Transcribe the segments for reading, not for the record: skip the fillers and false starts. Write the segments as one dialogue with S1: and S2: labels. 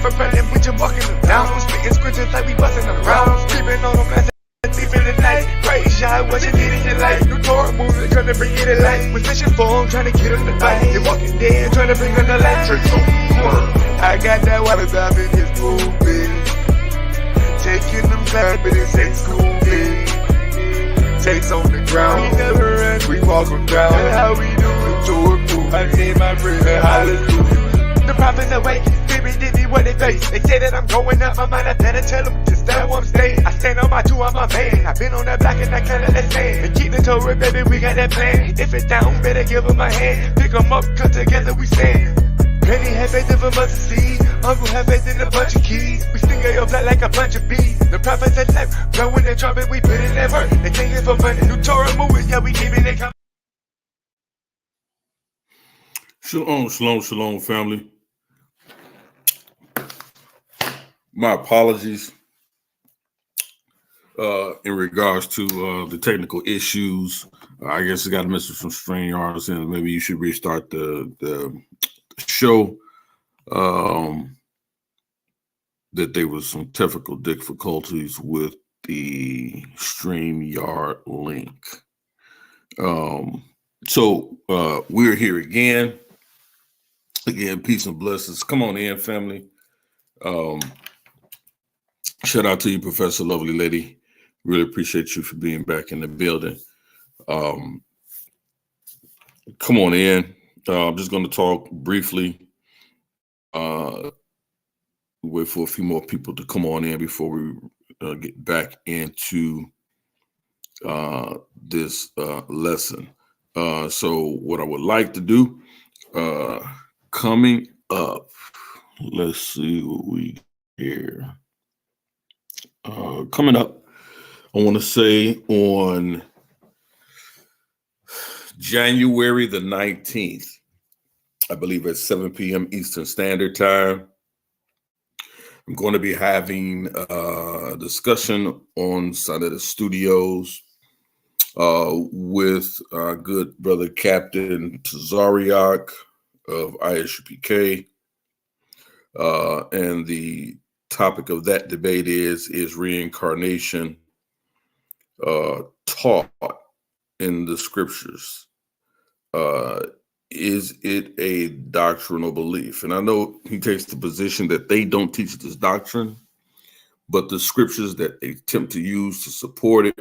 S1: propelling, we just walking them down. Spitting scriptures like we busting them rounds. Creeping on them as a thief in the night. Praise Yhwh, what you need in your life. New Torah movement, trying to bring it to life. Was fishing for them, trying to get them to fight. They walking dead, trying to bring them to life. I got that water dive in his movie. Taking them back, but it ain't Scooby. Takes on the ground, we never run, we walk them down. That's how we do it, Jordan. I say my prayer, hallelujah. The prophets awake, spirit did me what they face. They say that I'm going up, my mind, I better tell them to stay where I'm staying. I stand on my two, I'm my man. I've been on that block and that kind of that sand. And keep the Torah, baby, we got that plan. If it's down, better give them a hand. Pick them up, cause together we stand. Penny had faith in a mustard seed. Uncle had faith in a bunch of keys. We sting your flat like a bunch of bees. The prophets had left, blowing the trumpet, we put in that work. They can't get for money. New Torah moving, yeah, we keep it, they come.
S2: Shalom, shalom, shalom, family. My apologies in regards to the technical issues. I guess I got a message from StreamYard and maybe you should restart the show. That there was some technical difficulties with the StreamYard link. So we're here again. Again, peace and blessings. Come on in, family. Shout out to you, Professor Lovely Lady. Really appreciate you for being back in the building. Come on in. I'm just going to talk briefly. Wait for a few more people to come on in before we get back into this lesson. So what I would like to do, coming up, let's see what we here. Coming up, I want to say on January the 19th, I believe at 7 p.m. Eastern Standard Time, I'm going to be having a discussion on Sonetta Studios with our good brother Captain Tazariak of ISUPK. And the topic of that debate is reincarnation taught in the scriptures. Is it a doctrinal belief? And I know he takes the position that they don't teach this doctrine, but the scriptures that they attempt to use to support it,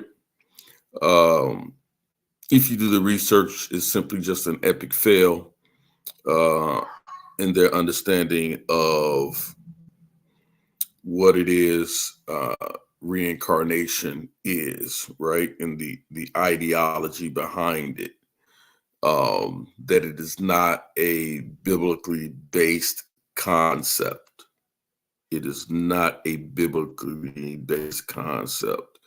S2: if you do the research, is simply just an epic fail in their understanding of what it is reincarnation is, right? And the ideology behind it. That it is not a biblically based concept. It is not a biblically based concept.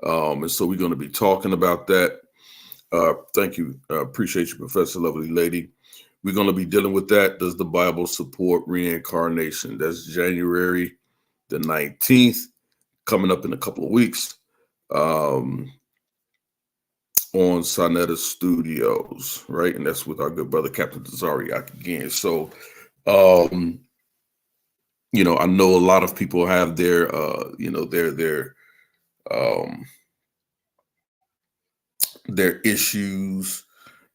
S2: And so we're going to be talking about that. Thank you. Appreciate you, Professor Lovely Lady. We're going to be dealing with that. Does the Bible support reincarnation? That's January the 19th, coming up in a couple of weeks. On Sonetta Studios, right? And that's with our good brother, Captain Tazariak again. So, you know, I know a lot of people have their, their issues,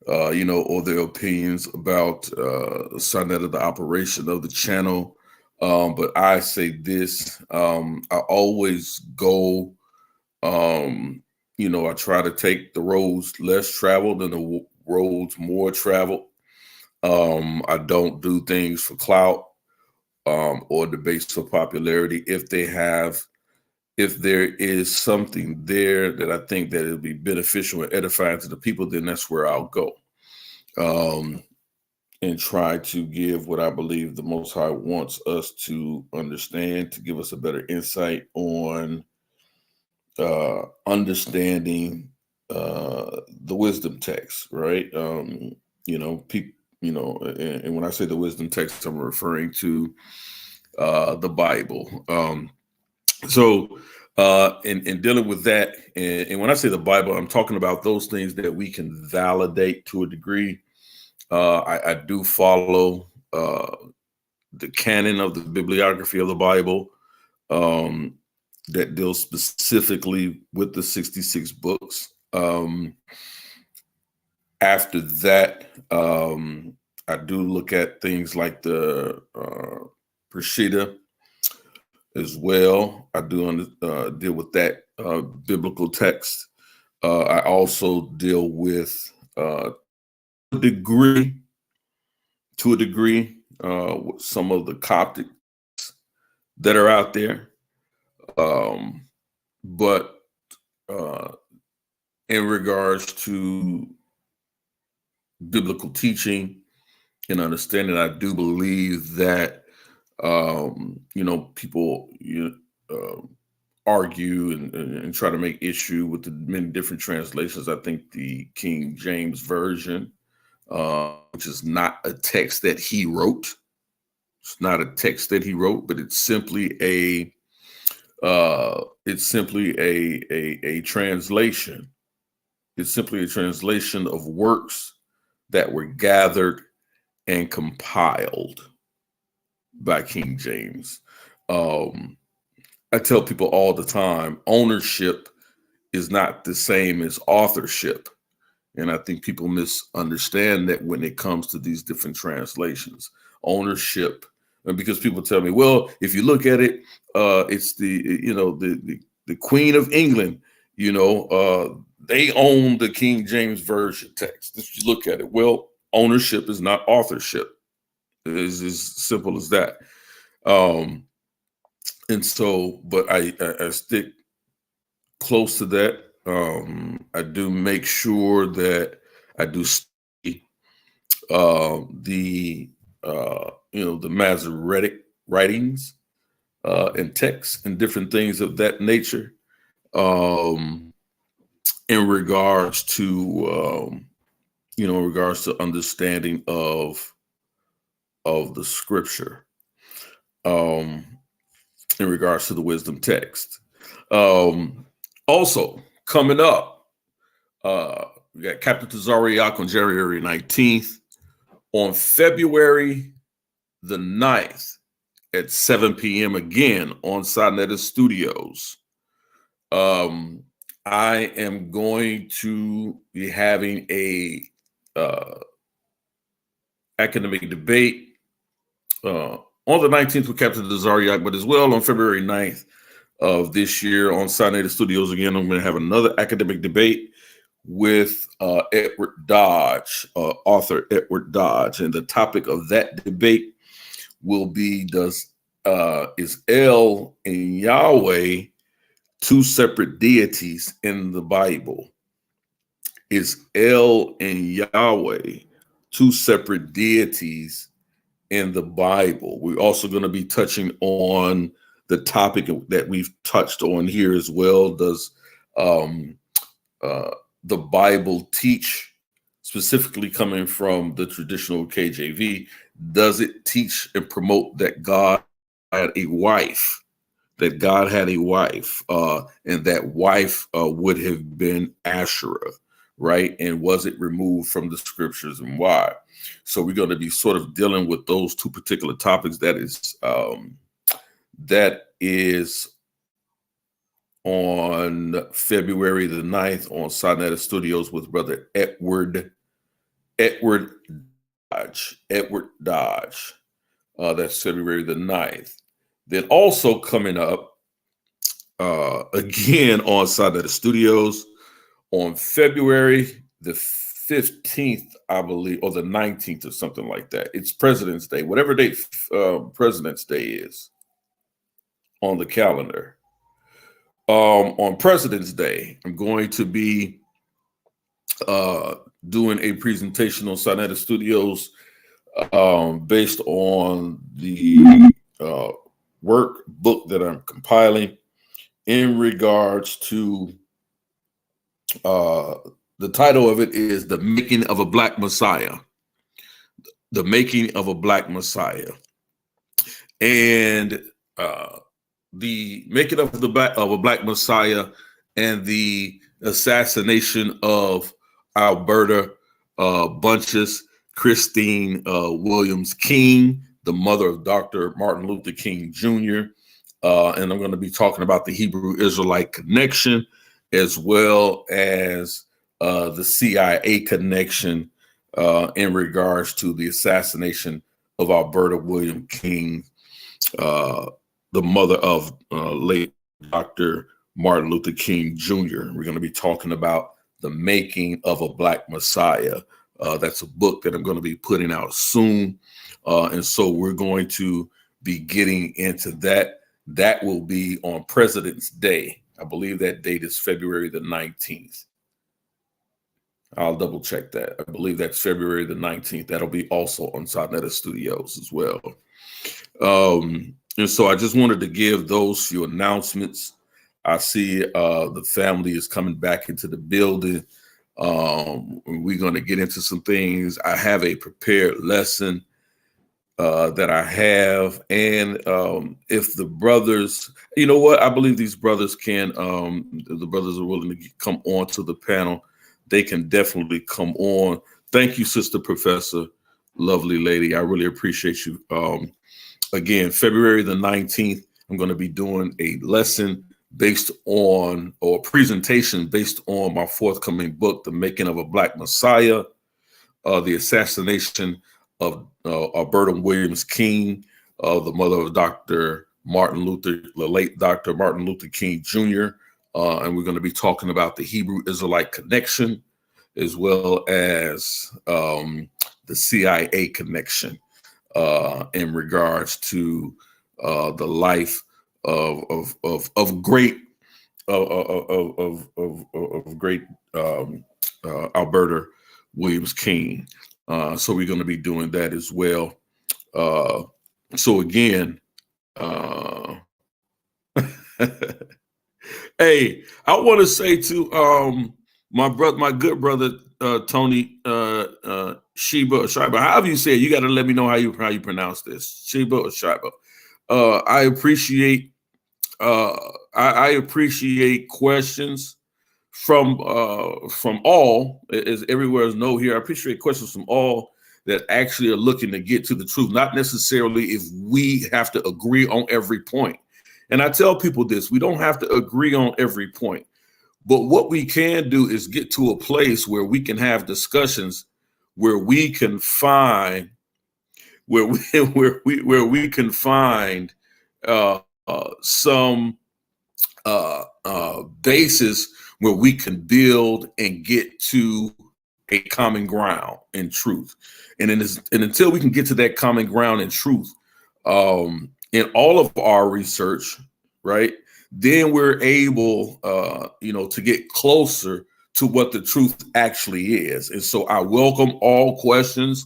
S2: or their opinions about Sonetta, the operation of the channel. But I say this, I always go, I try to take the roads less traveled and the roads more traveled. I don't do things for clout or debates for popularity. If there is something there that I think that it'll be beneficial and edifying to the people, then that's where I'll go. And try to give what I believe the Most High wants us to understand, to give us a better insight on understanding the wisdom text, right? And when I say the wisdom text, I'm referring to the Bible. So in dealing with that, and when I say the Bible, I'm talking about those things that we can validate to a degree. I do follow the canon of the bibliography of the Bible, that deals specifically with the 66 books. After that, I do look at things like the Peshitta as well. I do deal with that biblical text. I also deal with to a degree, with some of the Coptic that are out there. But in regards to biblical teaching and understanding, I do believe that people argue and try to make issue with the many different translations. I think the King James Version, which is not a text that he wrote. It's not a text that he wrote, but it's simply a translation. It's simply a translation of works that were gathered and compiled by King James. I tell people all the time, ownership is not the same as authorship. And I think people misunderstand that when it comes to these different translations. Ownership, and because people tell me, well, if you look at it, it's the Queen of England, they own the King James Version text. If you look at it, well, ownership is not authorship. It is as simple as that. And so, but I stick close to that. I do make sure that I do study the Masoretic writings and texts and different things of that nature in regards to understanding of the scripture, in regards to the wisdom text. Also coming up, we got Captain Tazariak on January 19th. On February the 9th at 7 p.m. again on Sonetta Studios, I am going to be having a academic debate on the 19th with Captain Tazariak, but as well on February 9th of this year on Sonetta Studios again. I'm going to have another academic debate with Edward Dodge, author Edward Dodge, and the topic of that debate will be: is El and Yahweh two separate deities in the Bible? Is El and Yahweh two separate deities in the Bible? We're also going to be touching on the topic that we've touched on here as well. Does the Bible teach, specifically coming from the traditional KJV, does it teach and promote that God had a wife? That God had a wife, and that wife would have been Asherah, right? And was it removed from the scriptures, and why? So we're going to be sort of dealing with those two particular topics. That is on February the 9th on Sonetta Studios with Brother Edward Dodge. That's February the 9th. Then also coming up again on Sonetta Studios on February the 15th, I believe, or the 19th or something like that. It's President's Day, whatever date President's Day is on the calendar. On President's Day, I'm going to be doing a presentation on Sonetta Studios based on the workbook that I'm compiling in regards to the title of it is The Making of a Black Messiah. The Making of a Black Messiah. And the making of a Black Messiah and the assassination of Alberta Bunches, Christine Williams King, the mother of Dr. Martin Luther King Jr. And I'm going to be talking about the Hebrew Israelite connection, as well as the CIA connection in regards to the assassination of Alberta William King, the mother of late Dr. Martin Luther King Jr. We're going to be talking about the making of a Black Messiah. That's a book that I'm going to be putting out soon. And so we're going to be getting into that. That will be on President's Day. I believe that date is February the 19th. I'll double check that. I believe that's February the 19th. That'll be also on Sonetta Studios as well. And so I just wanted to give those few announcements. I see the family is coming back into the building. We're going to get into some things. I have a prepared lesson that I have. And if the brothers, you know what, I believe these brothers can, the brothers are willing to come on to the panel. They can definitely come on. Thank you, Sister Professor, lovely lady. I really appreciate you. Again, February the 19th, I'm going to be doing a lesson based on, or presentation based on my forthcoming book, The Making of a Black Messiah, the assassination of Alberta Williams King, the mother of Dr. Martin Luther, the late Dr. Martin Luther King Jr., and we're going to be talking about the Hebrew Israelite connection, as well as the CIA connection in regards to the life of great Alberta Williams King. So we're going to be doing that as well. So again, hey, I want to say to my good brother Tony Sheba or Shiba, however you say it, you got to let me know how you pronounce this, Sheba or Shiba. I appreciate I appreciate questions from all, as everywhere is no here. I appreciate questions from all that actually are looking to get to the truth, not necessarily if we have to agree on every point. And I tell people this, we don't have to agree on every point, but what we can do is get to a place where we can have discussions where we can find where we can find some basis where we can build and get to a common ground in truth. And until we can get to that common ground in truth, in all of our research, right, then we're able, to get closer to what the truth actually is. And so I welcome all questions,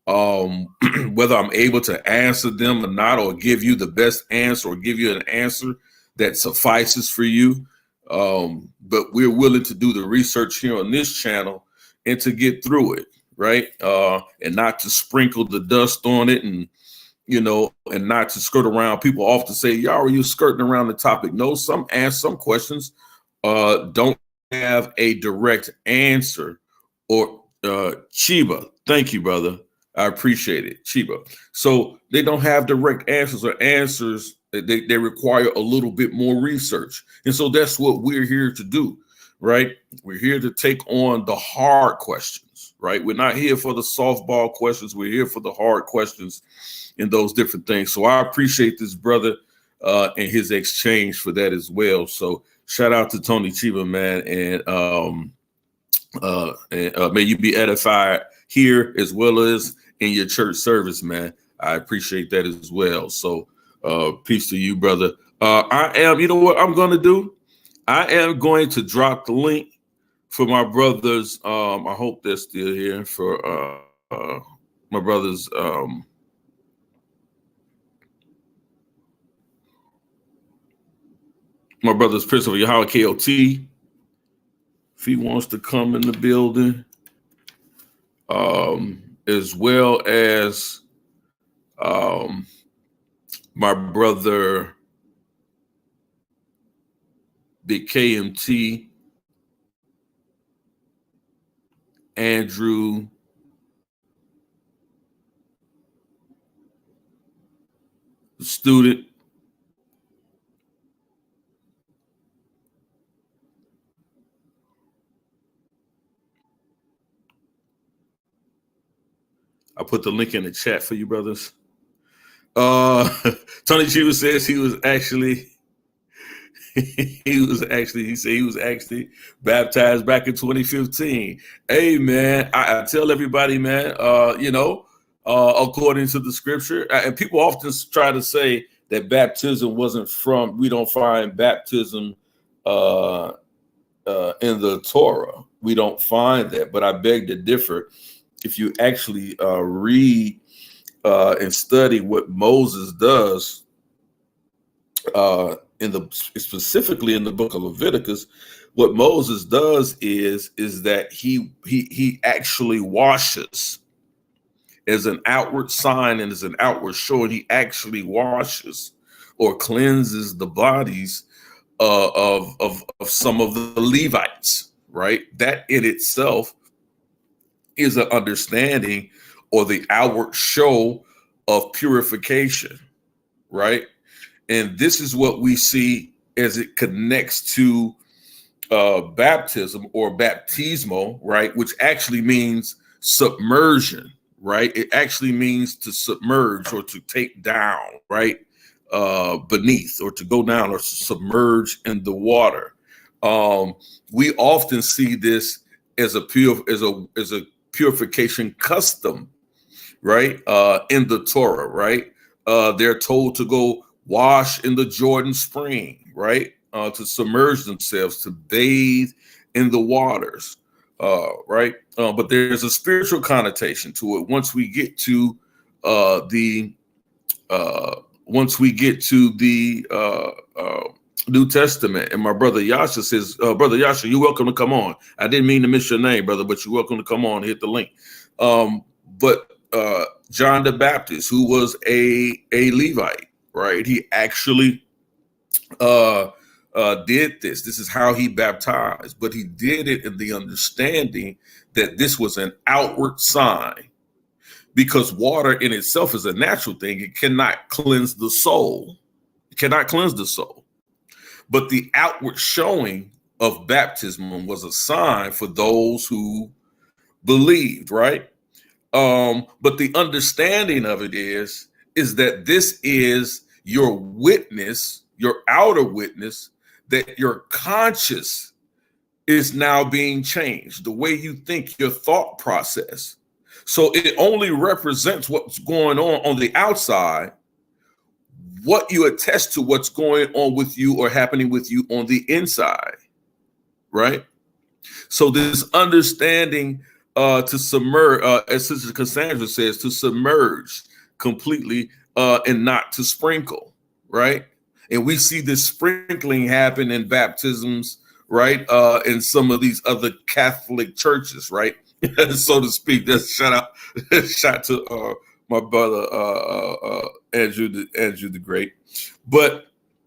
S2: whether I'm able to answer them or not, or give you the best answer, or give you an answer that suffices for you. But we're willing to do the research here on this channel and to get through it, right? And not to sprinkle the dust on it, and and not to skirt around. People often say, "Y'all, are you skirting around the topic?" No, some questions don't have a direct answer. Or Chiba, thank you, brother. I appreciate it, Chiba. So they don't have direct answers, or answers they require a little bit more research. And so that's what we're here to do, right? We're here to take on the hard questions, right? We're not here for the softball questions. We're here for the hard questions and those different things. So I appreciate this brother and his exchange for that as well. So shout out to Tony Chiba, man. And may you be edified here as well as in your church service, man. I appreciate that as well. So peace to you, brother. You know what I'm going to do? I am going to drop the link for my brothers. I hope they're still here, for my brothers. My brother's Principal Yhwh KOT, if he wants to come in the building, as well as my brother Big KMT, Andrew, student. I put the link in the chat for you, brothers. Tony Cheever says he said he was actually baptized back in 2015. Hey man, I tell everybody, man, according to the scripture, and people often try to say that baptism we don't find baptism in the Torah. We don't find that, but I beg to differ. If you actually read and study what Moses does, specifically in the book of Leviticus, what Moses does is that he actually washes as an outward sign and as an outward show, and he actually washes or cleanses the bodies of some of the Levites, right? That in itself is an understanding or the outward show of purification, right? And this is what we see as it connects to baptism or baptismo, right? Which actually means submersion, right? It actually means to submerge or to take down, right? Beneath, or to go down or to submerge in the water. We often see this as a purification custom, right? In the Torah, right? They're told to go wash in the Jordan spring, right? To submerge themselves, to bathe in the waters, right? But there's a spiritual connotation to it once we get to the New Testament. And my brother Yasha says, Brother Yasha, you're welcome to come on. I didn't mean to miss your name, brother, but you're welcome to come on and hit the link. But John the Baptist, who was a Levite, right? He actually did this. This is how he baptized, but he did it in the understanding that this was an outward sign, because water in itself is a natural thing. It cannot cleanse the soul. It cannot cleanse the soul. But the outward showing of baptism was a sign for those who believed, right? But the understanding of it is that this is your witness, your outer witness, that your conscience is now being changed, the way you think, your thought process. So it only represents what's going on the outside, what you attest to what's going on with you or happening with you on the inside, right? So this understanding to submerge, as Sister Cassandra says, to submerge completely and not to sprinkle, right? And we see this sprinkling happen in baptisms, right? In some of these other Catholic churches, right? So to speak. That's shout to my brother Andrew the Great. But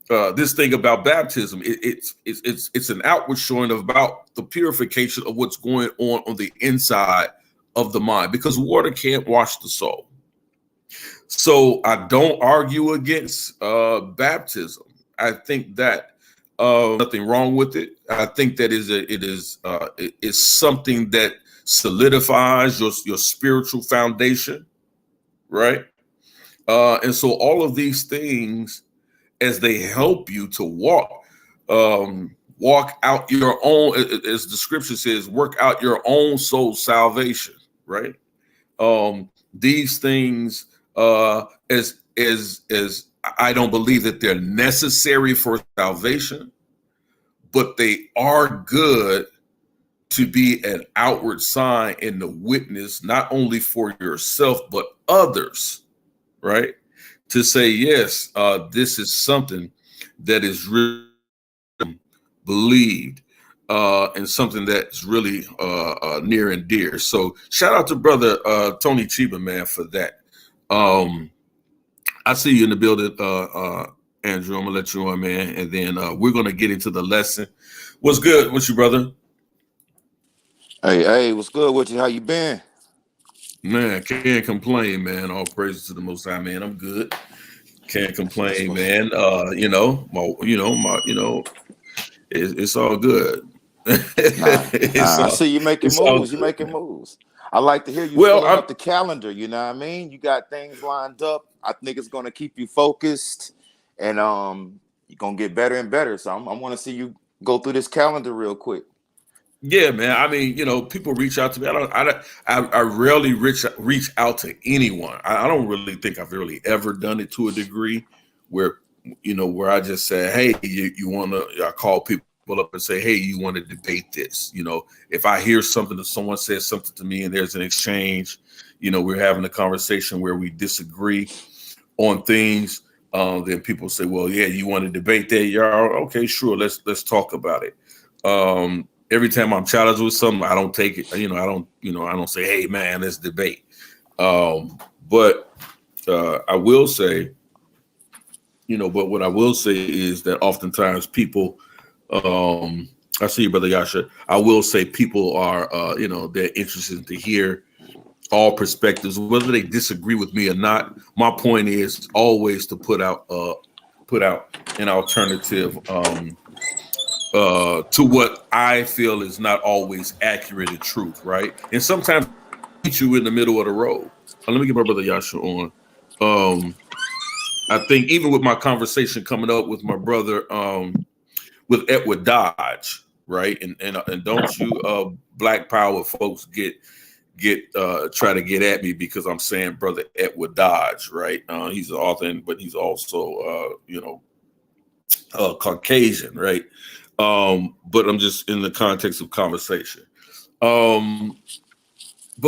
S2: this thing about baptism, it's an outward showing about the purification of what's going on the inside of the mind, because water can't wash the soul. So I don't argue against baptism. I think that nothing wrong with it. I think that it is something that solidifies your spiritual foundation, right? And so all of these things, as they help you to walk out your own, as the scripture says, work out your own soul salvation, right? These things, as I don't believe that they're necessary for salvation, but they are good to be an outward sign and the witness, not only for yourself, but others, right? To say, yes, this is something that is really believed and something that's really near and dear. So shout out to brother Tony Chiba, man, for that. I see you in the building, Andrew. I'm gonna let you on, man, and then we're gonna get into the lesson. What's good with you, brother?
S3: Hey, what's good with you? How you been?
S2: Man, can't complain, man. All praises to the Most High, man. I'm good. Can't complain, man. It's all good. It's
S3: I
S2: all
S3: see you making
S2: it's all
S3: moves. You
S2: good,
S3: making
S2: man.
S3: moves. I like to hear you
S2: Well,
S3: filling
S2: I'm
S3: up the calendar. You know what I mean? You got things lined up. I think it's gonna keep you focused, and you're gonna get better and better. So I want to see you go through this calendar real quick.
S2: Yeah, man. I mean, people reach out to me. I rarely reach out to anyone. I don't really think I've really ever done it to a degree where, where I just say, hey, you want to, I call people up and say, hey, you want to debate this? If I hear something, if someone says something to me and there's an exchange, we're having a conversation where we disagree on things, then people say, well, yeah, you want to debate that? Yeah, okay, sure. Let's talk about it. Every time I'm challenged with something, I don't take it. I don't say, "Hey, man, let's debate." But I will say, but what I will say is that oftentimes people, I see you, Brother Yasha. I will say people are, they're interested to hear all perspectives, whether they disagree with me or not. My point is always to put out an alternative. To what I feel is not always accurate and truth, right? And sometimes meet you in the middle of the road. Let me get my brother Yasha on. I think even with my conversation coming up with my brother, with Edward Dodge, right? And don't you Black Power folks get try to get at me because I'm saying brother Edward Dodge, right? He's an author, but he's also Caucasian, right? But I'm just in the context of conversation. But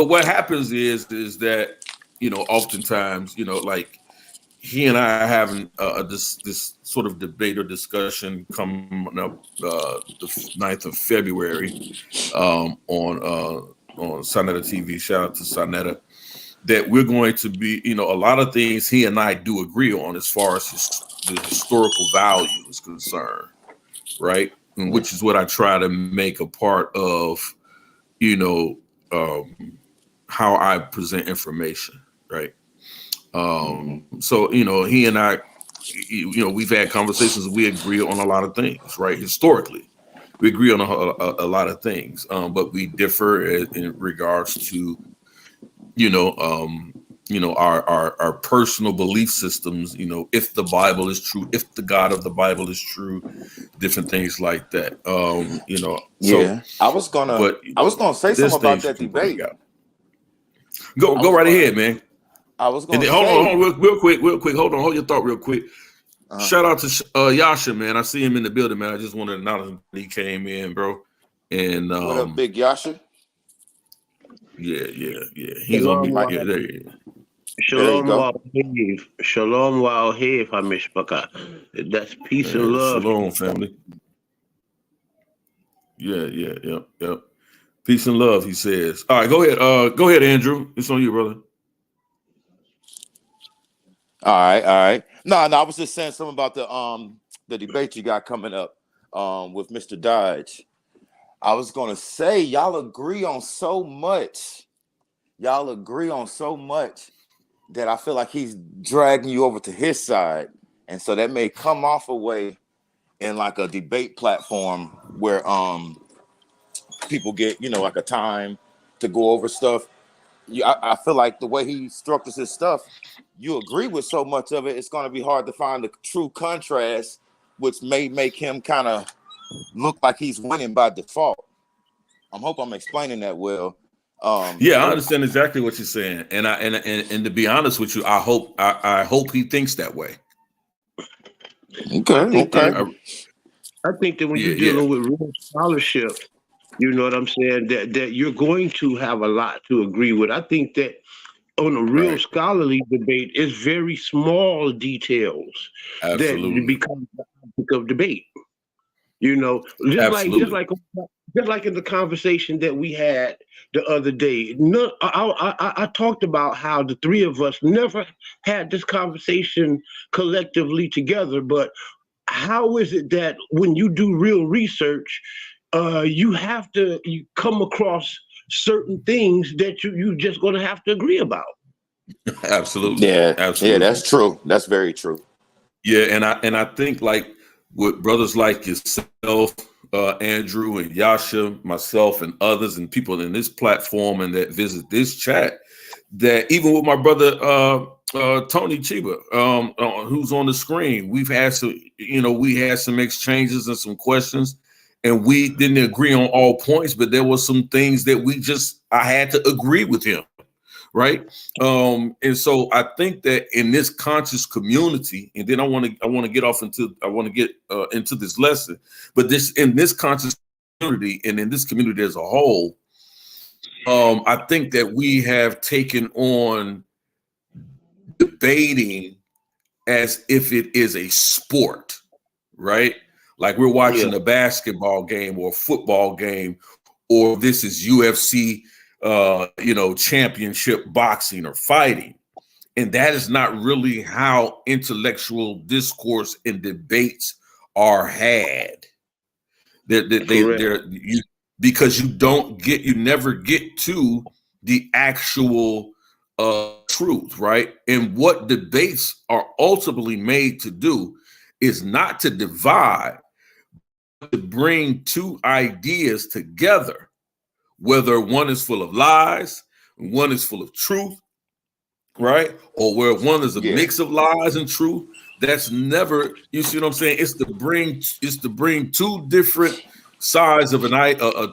S2: what happens is that, oftentimes, like he and I are having this sort of debate or discussion coming up the 9th of February on Sonetta TV. Shout out to Sonetta. That we're going to be, a lot of things he and I do agree on as far as the historical value is concerned, right? And which is what I try to make a part of, how I present information, right? So, he and I, we've had conversations. We agree on a lot of things, right? Historically, we agree on a lot of things, but we differ in regards to, our personal belief systems. If the Bible is true, if the God of the Bible is true, different things like that.
S3: Yeah,
S2: So,
S3: I was gonna
S2: but
S3: say something
S2: there's
S3: about
S2: things you
S3: that
S2: can bring
S3: debate.
S2: out. Go right ahead, man.
S3: I was
S2: And
S3: gonna
S2: then hold
S3: say,
S2: on, real quick. Hold your thought real quick. Shout out to Yasha, man. I see him in the building, man. I just wanted to acknowledge that he came in, bro. And
S3: what up, Big Yasha?
S2: yeah. He's on
S4: Shalom,
S2: me.
S3: Mike,
S2: Yeah, there he is.
S3: there you
S4: Shalom
S3: go.
S4: Wa'ohev. Shalom Wa'ohev HaMishpachah. That's peace and love.
S2: Shalom, family. Yep. Peace and love, he says. All right, go ahead, Andrew. It's on you, brother.
S3: All right. No, I was just saying something about the debate you got coming up with Mr. Dodge. I was gonna say y'all agree on so much. Y'all agree on so much that I feel like he's dragging you over to his side, and so that may come off a way in like a debate platform where people get like a time to go over stuff. I feel like the way he structures his stuff, you agree with so much of it, it's going to be hard to find the true contrast, which may make him kind of look like he's winning by default. I hope I'm explaining that well.
S2: Yeah, I understand exactly what you're saying, and and to be honest with you, I hope he thinks that way.
S4: I think
S3: Okay.
S4: that when you're
S2: Yeah.
S4: dealing with real scholarship, you know what I'm saying, that you're going to have a lot to agree with. I think that on a real scholarly debate, it's very small details that
S2: Absolutely.
S4: become the topic of debate. Just like in the conversation that we had the other day. No, I talked about how the three of us never had this conversation collectively together, but how is it that when you do real research, you come across certain things that you just going to have to agree about?
S2: Absolutely.
S3: Yeah,
S2: Absolutely.
S3: that's true. That's very true.
S2: Yeah, and I think like with brothers like yourself, Andrew and Yasha, myself and others and people in this platform and that visit this chat, that even with my brother Tony Chiba, who's on the screen, we had some exchanges and some questions, and we didn't agree on all points, but there were some things that I had to agree with him. Right. And so I think that in this conscious community, and then I want to get into this lesson, but in this conscious community and in this community as a whole, I think that we have taken on debating as if it is a sport, right? Like we're watching a basketball game or a football game, or this is UFC championship boxing or fighting. And that is not really how intellectual discourse and debates are had. Because you never get to the actual truth, right? And what debates are ultimately made to do is not to divide, but to bring two ideas together, whether one is full of lies, one is full of truth, right? Or where one is a mix of lies and truth. That's never, you see what I'm saying? It's to bring two different sides of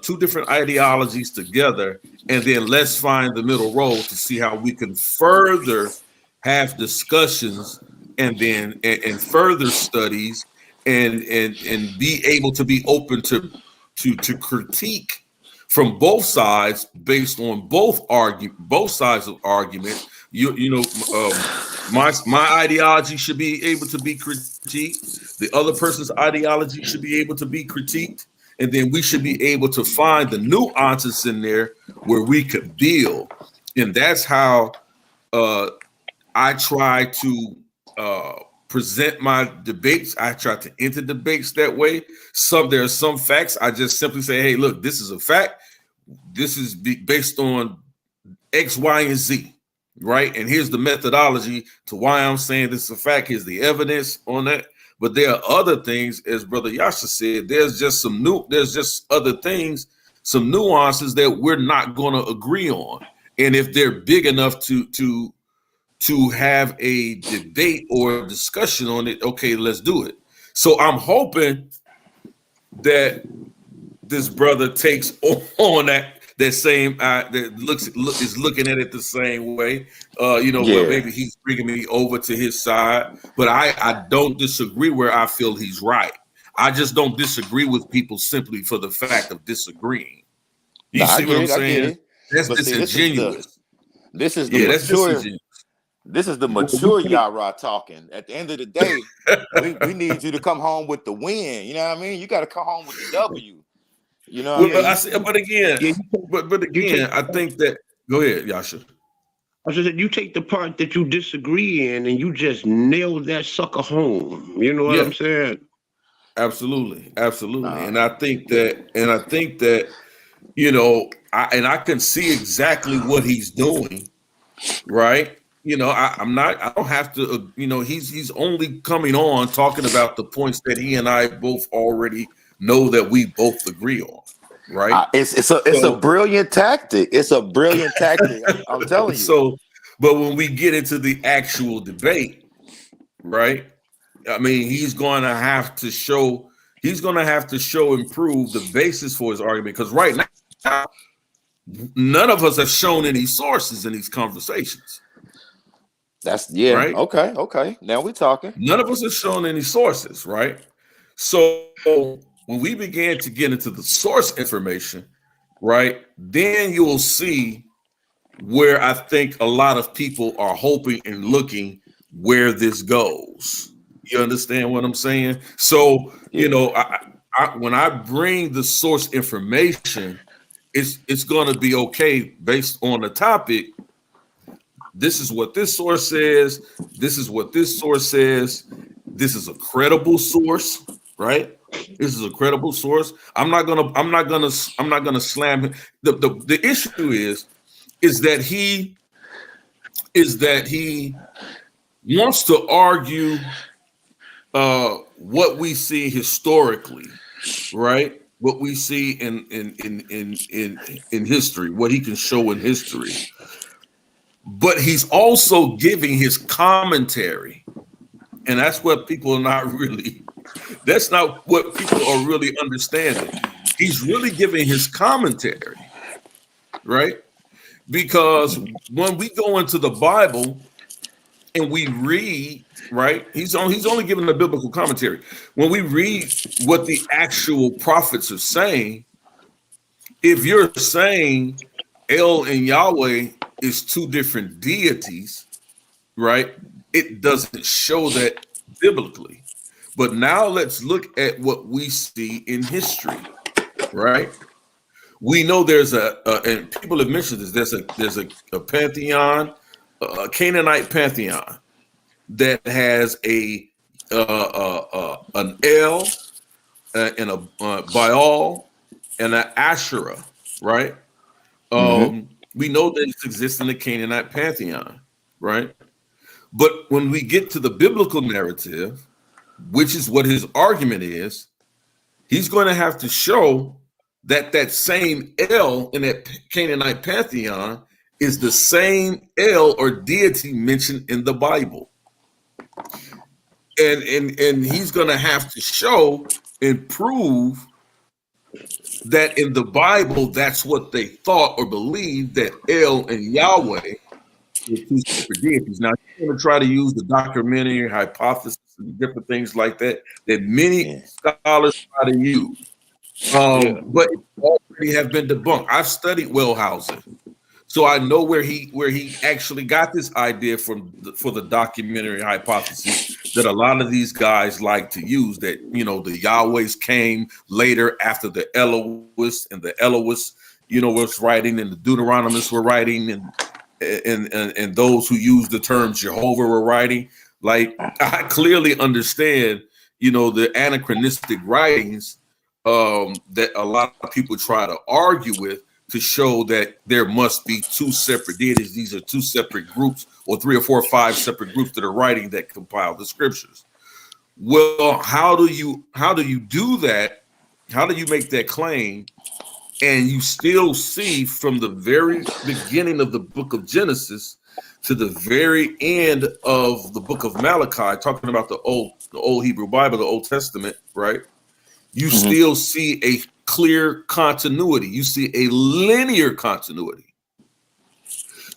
S2: two different ideologies together, and then let's find the middle road to see how we can further have discussions and then and further studies and be able to be open to critique from both sides based on both sides of argument. My ideology should be able to be critiqued. The other person's ideology should be able to be critiqued. And then we should be able to find the nuances in there where we could build. And that's how I try to present my debates. I try to enter debates that way. There are some facts I just simply say, hey, look, this is a fact. This is based on X, Y, and Z, right? And here's the methodology to why I'm saying this is a fact. Here's the evidence on that. But there are other things, as Brother Yasha said, there's just other things, some nuances that we're not going to agree on. And if they're big enough to have a debate or a discussion on it, okay, let's do it. So I'm hoping that this brother takes on that same is looking at it the same way, where maybe he's bringing me over to his side, but I don't disagree where I feel he's right. I just don't disagree with people simply for the fact of disagreeing. You see what I'm saying? That's disingenuous.
S3: This is the mature Yhwh talking. At the end of the day, we need you to come home with the win. You know what I mean? You got to come home with the W. You know,
S2: but again, I think that. Go ahead, Yasha.
S4: I said you take the part that you disagree in and you just nail that sucker home. You know what I'm saying?
S2: Absolutely. And I think that, I can see exactly what he's doing, right? I don't have to. He's only coming on talking about the points that he and I both already know that we both agree on, right?
S3: It's a brilliant tactic. It's a brilliant tactic. I'm telling you.
S2: So, but when we get into the actual debate, right? I mean, he's going to have to show and prove the basis for his argument, because right now, none of us have shown any sources in these conversations. Right?
S3: Okay. Now we're talking.
S2: None of us have shown any sources, right? So when we began to get into the source information, right, then you will see where I think a lot of people are hoping and looking where this goes. You understand what I'm saying? So, when I bring the source information, it's going to be okay based on the topic. This is what this source says. This is what this source says. This is a credible source, right? This is a credible source. I'm not gonna slam him. The issue is that he wants to argue what we see historically, right? What we see in history, what he can show in history. But he's also giving his commentary. And that's what people are not really, that's not what people are really understanding. He's really giving his commentary, right? Because when we go into the Bible and we read, right, he's only giving a biblical commentary. When we read what the actual prophets are saying, if you're saying El and Yahweh is two different deities, right, it doesn't show that biblically. But now let's look at what we see in history, right? We know there's and people have mentioned this. There's a pantheon, a Canaanite pantheon that has an El and a Baal and an Asherah, right? We know that it exists in the Canaanite pantheon, right? But when we get to the biblical narrative, which is what his argument is, he's going to have to show that that same El in that Canaanite pantheon is the same El or deity mentioned in the Bible. And he's going to have to show and prove that in the Bible, that's what they thought or believed, that El and Yahweh were two separate deities. Now, he's going to try to use the documentary hypothesis and different things like that many scholars try to use. But it already have been debunked. I've studied Wellhausen, so I know where he actually got this idea from for the documentary hypothesis that a lot of these guys like to use, that, you know, the Yahwehs came later after the Elohists, and the Elohists, you know, was writing, and the Deuteronomists were writing, and those who use the term Jehovah were writing. Like, I clearly understand, you know, the anachronistic writings that a lot of people try to argue with, to show that there must be two separate deities. These are two separate groups, or 3 or 4 or 5 separate groups that are writing, that compile the scriptures. Well, how do you do that? How do you make that claim? And you still see from the very beginning of the book of Genesis to the very end of the book of Malachi, talking about the old Hebrew Bible, the Old Testament, right? You still see a clear continuity. You see a linear continuity.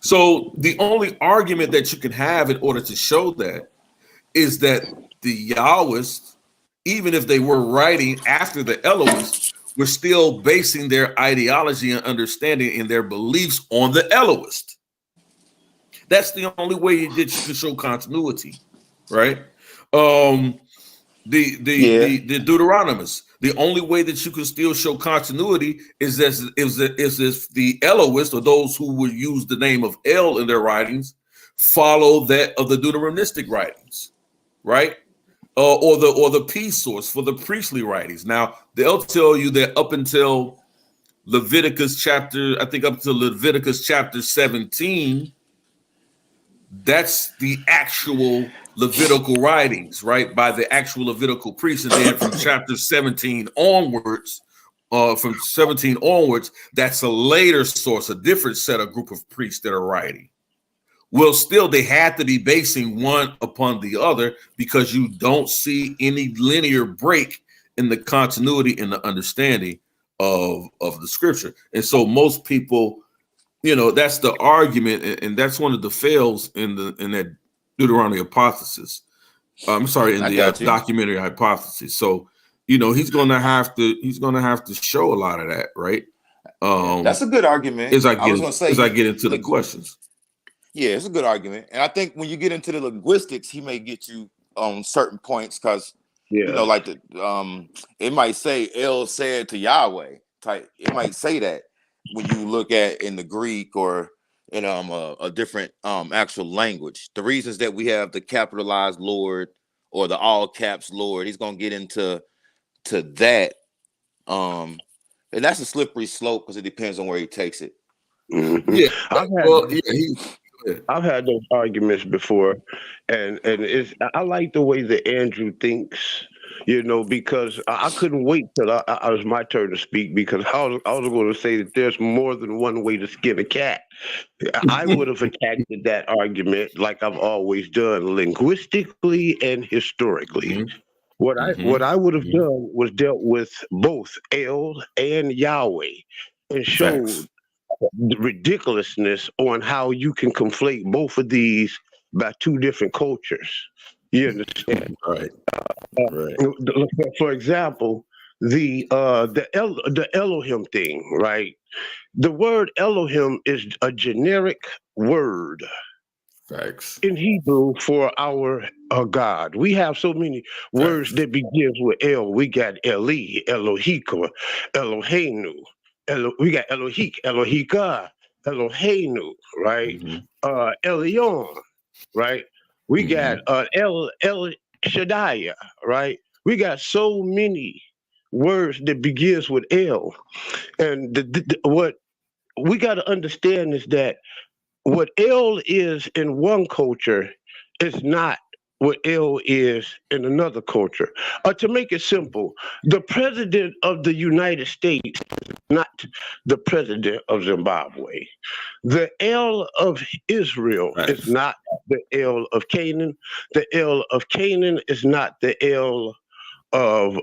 S2: So the only argument that you can have in order to show that is that the Yahwists, even if they were writing after the Elohists, were still basing their ideology and understanding and their beliefs on the Elohist. That's the only way that you can show continuity, right? The Deuteronomists, the only way that you can still show continuity is if the Elohists, or those who would use the name of El in their writings, follow that of the Deuteronomistic writings, right? Or the peace source for the priestly writings. Now, they'll tell you that up until Leviticus chapter 17, that's the actual Levitical writings, right? By the actual Levitical priests. And then from chapter 17 onwards, that's a later source, a different set of group of priests that are writing. Well, still, they had to be basing one upon the other, because you don't see any linear break in the continuity and the understanding of the scripture. And so most people, you know, that's the argument, and that's one of the fails in that Deuteronomy hypothesis. I'm sorry, in the documentary hypothesis. So, you know, he's going to have to show a lot of that, right?
S3: That's a good argument.
S2: As I get into the questions.
S3: Yeah, it's a good argument. And I think when you get into the linguistics, he may get you on certain points, because you know, like it might say El said to Yahweh type. It might say that when you look at in the Greek or in a different actual language. The reasons that we have the capitalized Lord or the all caps Lord, he's gonna get into that. And that's a slippery slope, because it depends on where he takes it.
S2: Yeah.
S4: I've had those arguments before, and I like the way that Andrew thinks, because I couldn't wait till I was my turn to speak because I was going to say that there's more than one way to skin a cat. I would have attacked that argument like I've always done, linguistically and historically.
S2: Mhm,
S4: What I would have
S2: mhm.
S4: done was dealt with both El and Yahweh and showed
S2: Facts.
S4: the ridiculousness on how you can conflate both of these by two different cultures. You understand?
S2: Right. Right.
S4: For example, the Elohim thing, right? The word Elohim is a generic word
S2: Facts.
S4: in Hebrew for our God. We have so many words
S2: Facts.
S4: that begins with El. We got Eli, Elohika, Eloheinu. We got Elohik, Elohika, Eloheinu, right?
S2: Hmm.
S4: Elion, right? We got
S2: Hmm.
S4: El Shaddai, right? We got so many words that begins with El. And what we got to understand is that what El is in one culture is not what El is in another culture. To make it simple, the president of the United States is not the president of Zimbabwe. The El of Israel is
S2: Facts.
S4: not the El of Canaan. The El of Canaan is not the El of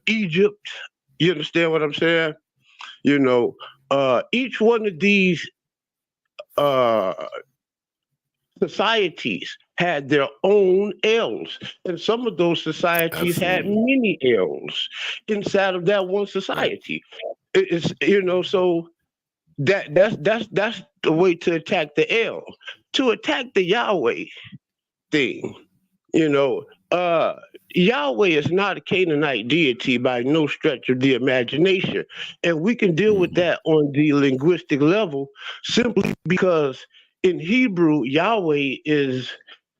S4: Egypt. You understand what I'm saying? You know, each one of these uh, societies had their own elves, and some of those societies had
S2: Absolutely.
S4: many elves inside of that one
S2: Right.
S4: society. It's so that's the way to attack the El. To attack the Yahweh thing, you know, uh, Yahweh is not a Canaanite deity by no stretch of the imagination. And we can deal with
S2: Hmm.
S4: that on the linguistic level simply because in Hebrew, Yahweh is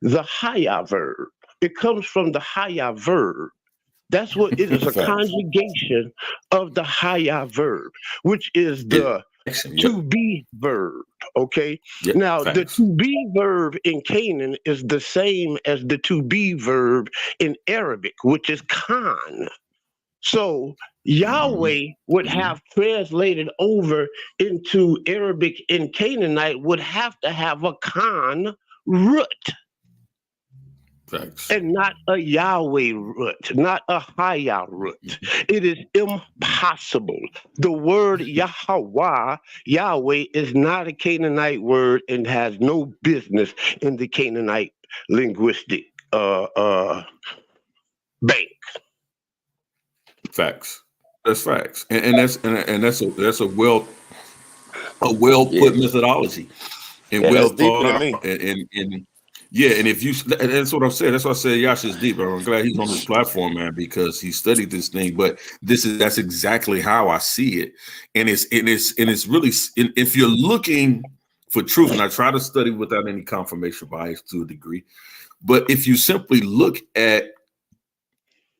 S4: the Haya verb. It comes from the Haya verb. That's what it is, a
S2: Facts.
S4: conjugation of the Haya verb, which is
S2: It
S4: the
S2: action.
S4: to
S2: Yep.
S4: be verb. Okay.
S2: Yep.
S4: Now, the
S2: Facts.
S4: to be verb in Canaan is the same as the to be verb in Arabic, which is Khan. So
S2: Hmm.
S4: Yahweh would
S2: Hmm.
S4: have translated over into Arabic in Canaanite would have to have a Khan root
S2: Facts.
S4: and not a Yahweh root, not a Haya root. It is impossible. The word Yahweh, Yahweh, is not a Canaanite word and has no business in the Canaanite linguistic bank.
S2: Facts. That's facts. And that's a well
S3: Yeah,
S2: put methodology and
S3: yeah,
S2: well
S3: that's deeper
S2: thought
S3: than
S2: out.
S3: me.
S2: And yeah, and if you and that's what I'm saying. That's why I said Yash is deep. I'm glad he's on this platform, man, because he studied this thing. But that's exactly how I see it. And it's really, if you're looking for truth, and I try to study without any confirmation bias to a degree, but if you simply look at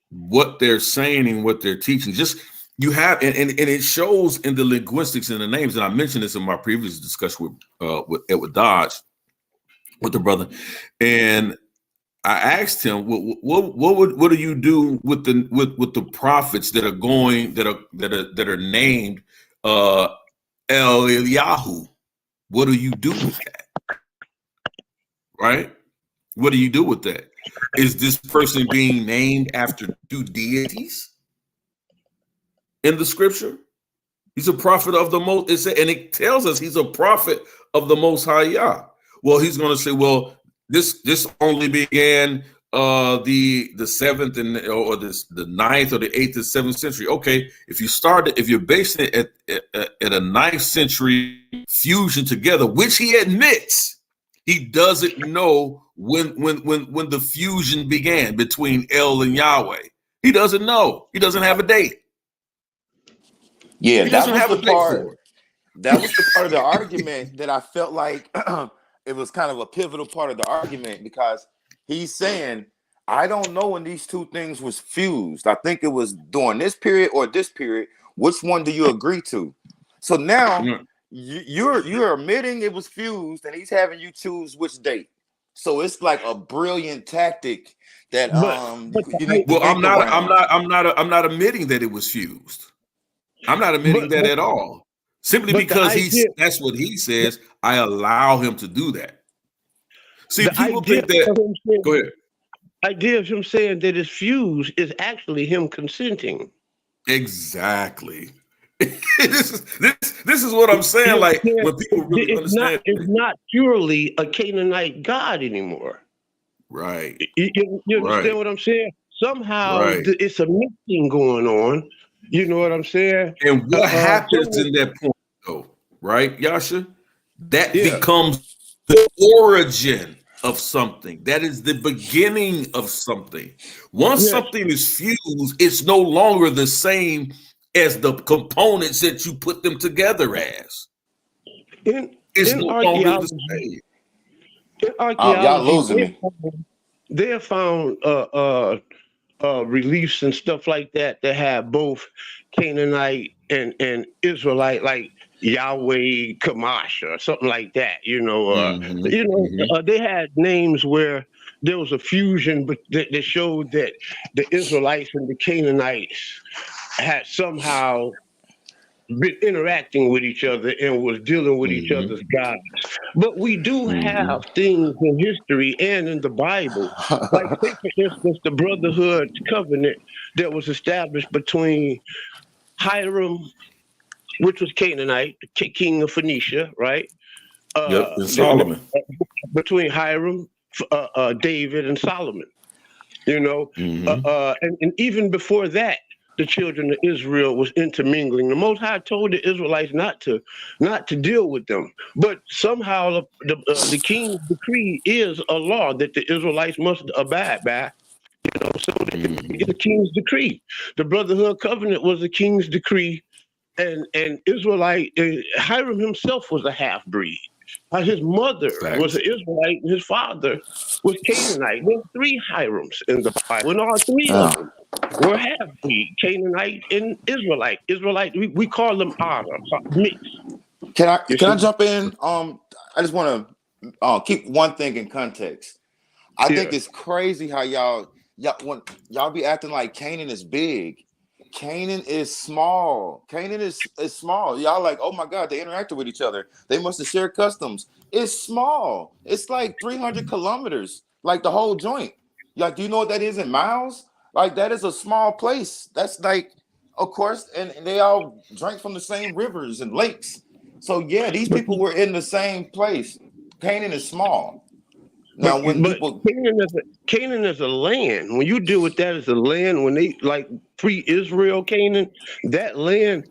S2: what they're saying and what they're teaching, just you have and it shows in the linguistics and the names. And I mentioned this in my previous discussion with Edward Dodge, with the brother, and I asked him, what do you do with the prophets that are going that are named El Eliyahu? What do you do with that? Right? What do you do with that? Is this person being named after two deities in the scripture? He's a prophet of the most, and it tells us he's a prophet of the Most High Yah. Well, he's going to say, well, this only began the seventh and or the ninth or the eighth or seventh century. Okay, if you're basing it at a ninth century fusion together, which he admits he doesn't know when the fusion began between El and Yahweh. He doesn't know. He doesn't have a date.
S3: Yeah,
S2: He doesn't have a date for it.
S3: that was the part of the argument that I felt like it was kind of a pivotal part of the argument because he's saying, I don't know when these two things was fused. I think it was during this period or this period. Which one do you agree to? So now
S2: Yeah.
S3: you're admitting it was fused, and he's having you choose which date. So it's like a brilliant tactic that you need to
S2: Well,
S3: think around.
S2: I'm not admitting that it was fused. I'm not admitting that at all. Simply because that's what he says. I allow him to do that. See, people think that. Go ahead.
S4: Idea of him saying that it's fused is actually him consenting.
S2: Exactly. this is what I'm saying. Like when people really understand,
S4: it's not purely a Canaanite god anymore.
S2: Right.
S4: You understand what I'm saying? Somehow it's a mixing going on. You know what I'm saying?
S2: And what happens in that point, though, right, Yasha? That becomes the origin of something. That is the beginning of something. Once something is fused, it's no longer the same as the components that you put them together as. It's no longer the same.
S4: In archaeology,
S3: y'all losing me.
S4: They have found reliefs and stuff like that that have both Canaanite and Israelite, like Yhwh Kamash or something like that. They had names where there was a fusion, but that showed that the Israelites and the Canaanites had somehow been interacting with each other and was dealing with each other's gods. But we do have things in history and in the Bible, like, say, for instance, the Brotherhood Covenant that was established between Hiram, which was Canaanite, the king of Phoenicia, right?
S2: And Solomon.
S4: Between Hiram, David, and Solomon, and even before that, the children of Israel was intermingling. The Most High told the Israelites not to deal with them, but somehow the king's decree is a law that the Israelites must abide by. So it's the king's decree. The Brotherhood Covenant was the king's decree, and Israelite Hiram himself was a half breed. His mother was an Israelite, and his father was Canaanite. There were 3 Hirams in the Bible, and all 3 of them were half-breed, Canaanite and Israelite. We call them mixed.
S3: Can I jump in? I just want to keep one thing in context. I think it's crazy how y'all be acting like Canaan is big. Canaan is small. Canaan is small. Y'all like, oh my God, they interacted with each other. They must have shared customs. It's small. It's like 300 kilometers, like the whole joint. Like, do you know what that is in miles? Like, that is a small place. That's like, of course, and they all drank from the same rivers and lakes. So yeah, these people were in the same place. Canaan is small. Now,
S4: Canaan is a land. When you deal with that as a land, when they like pre-Israel Canaan, that land,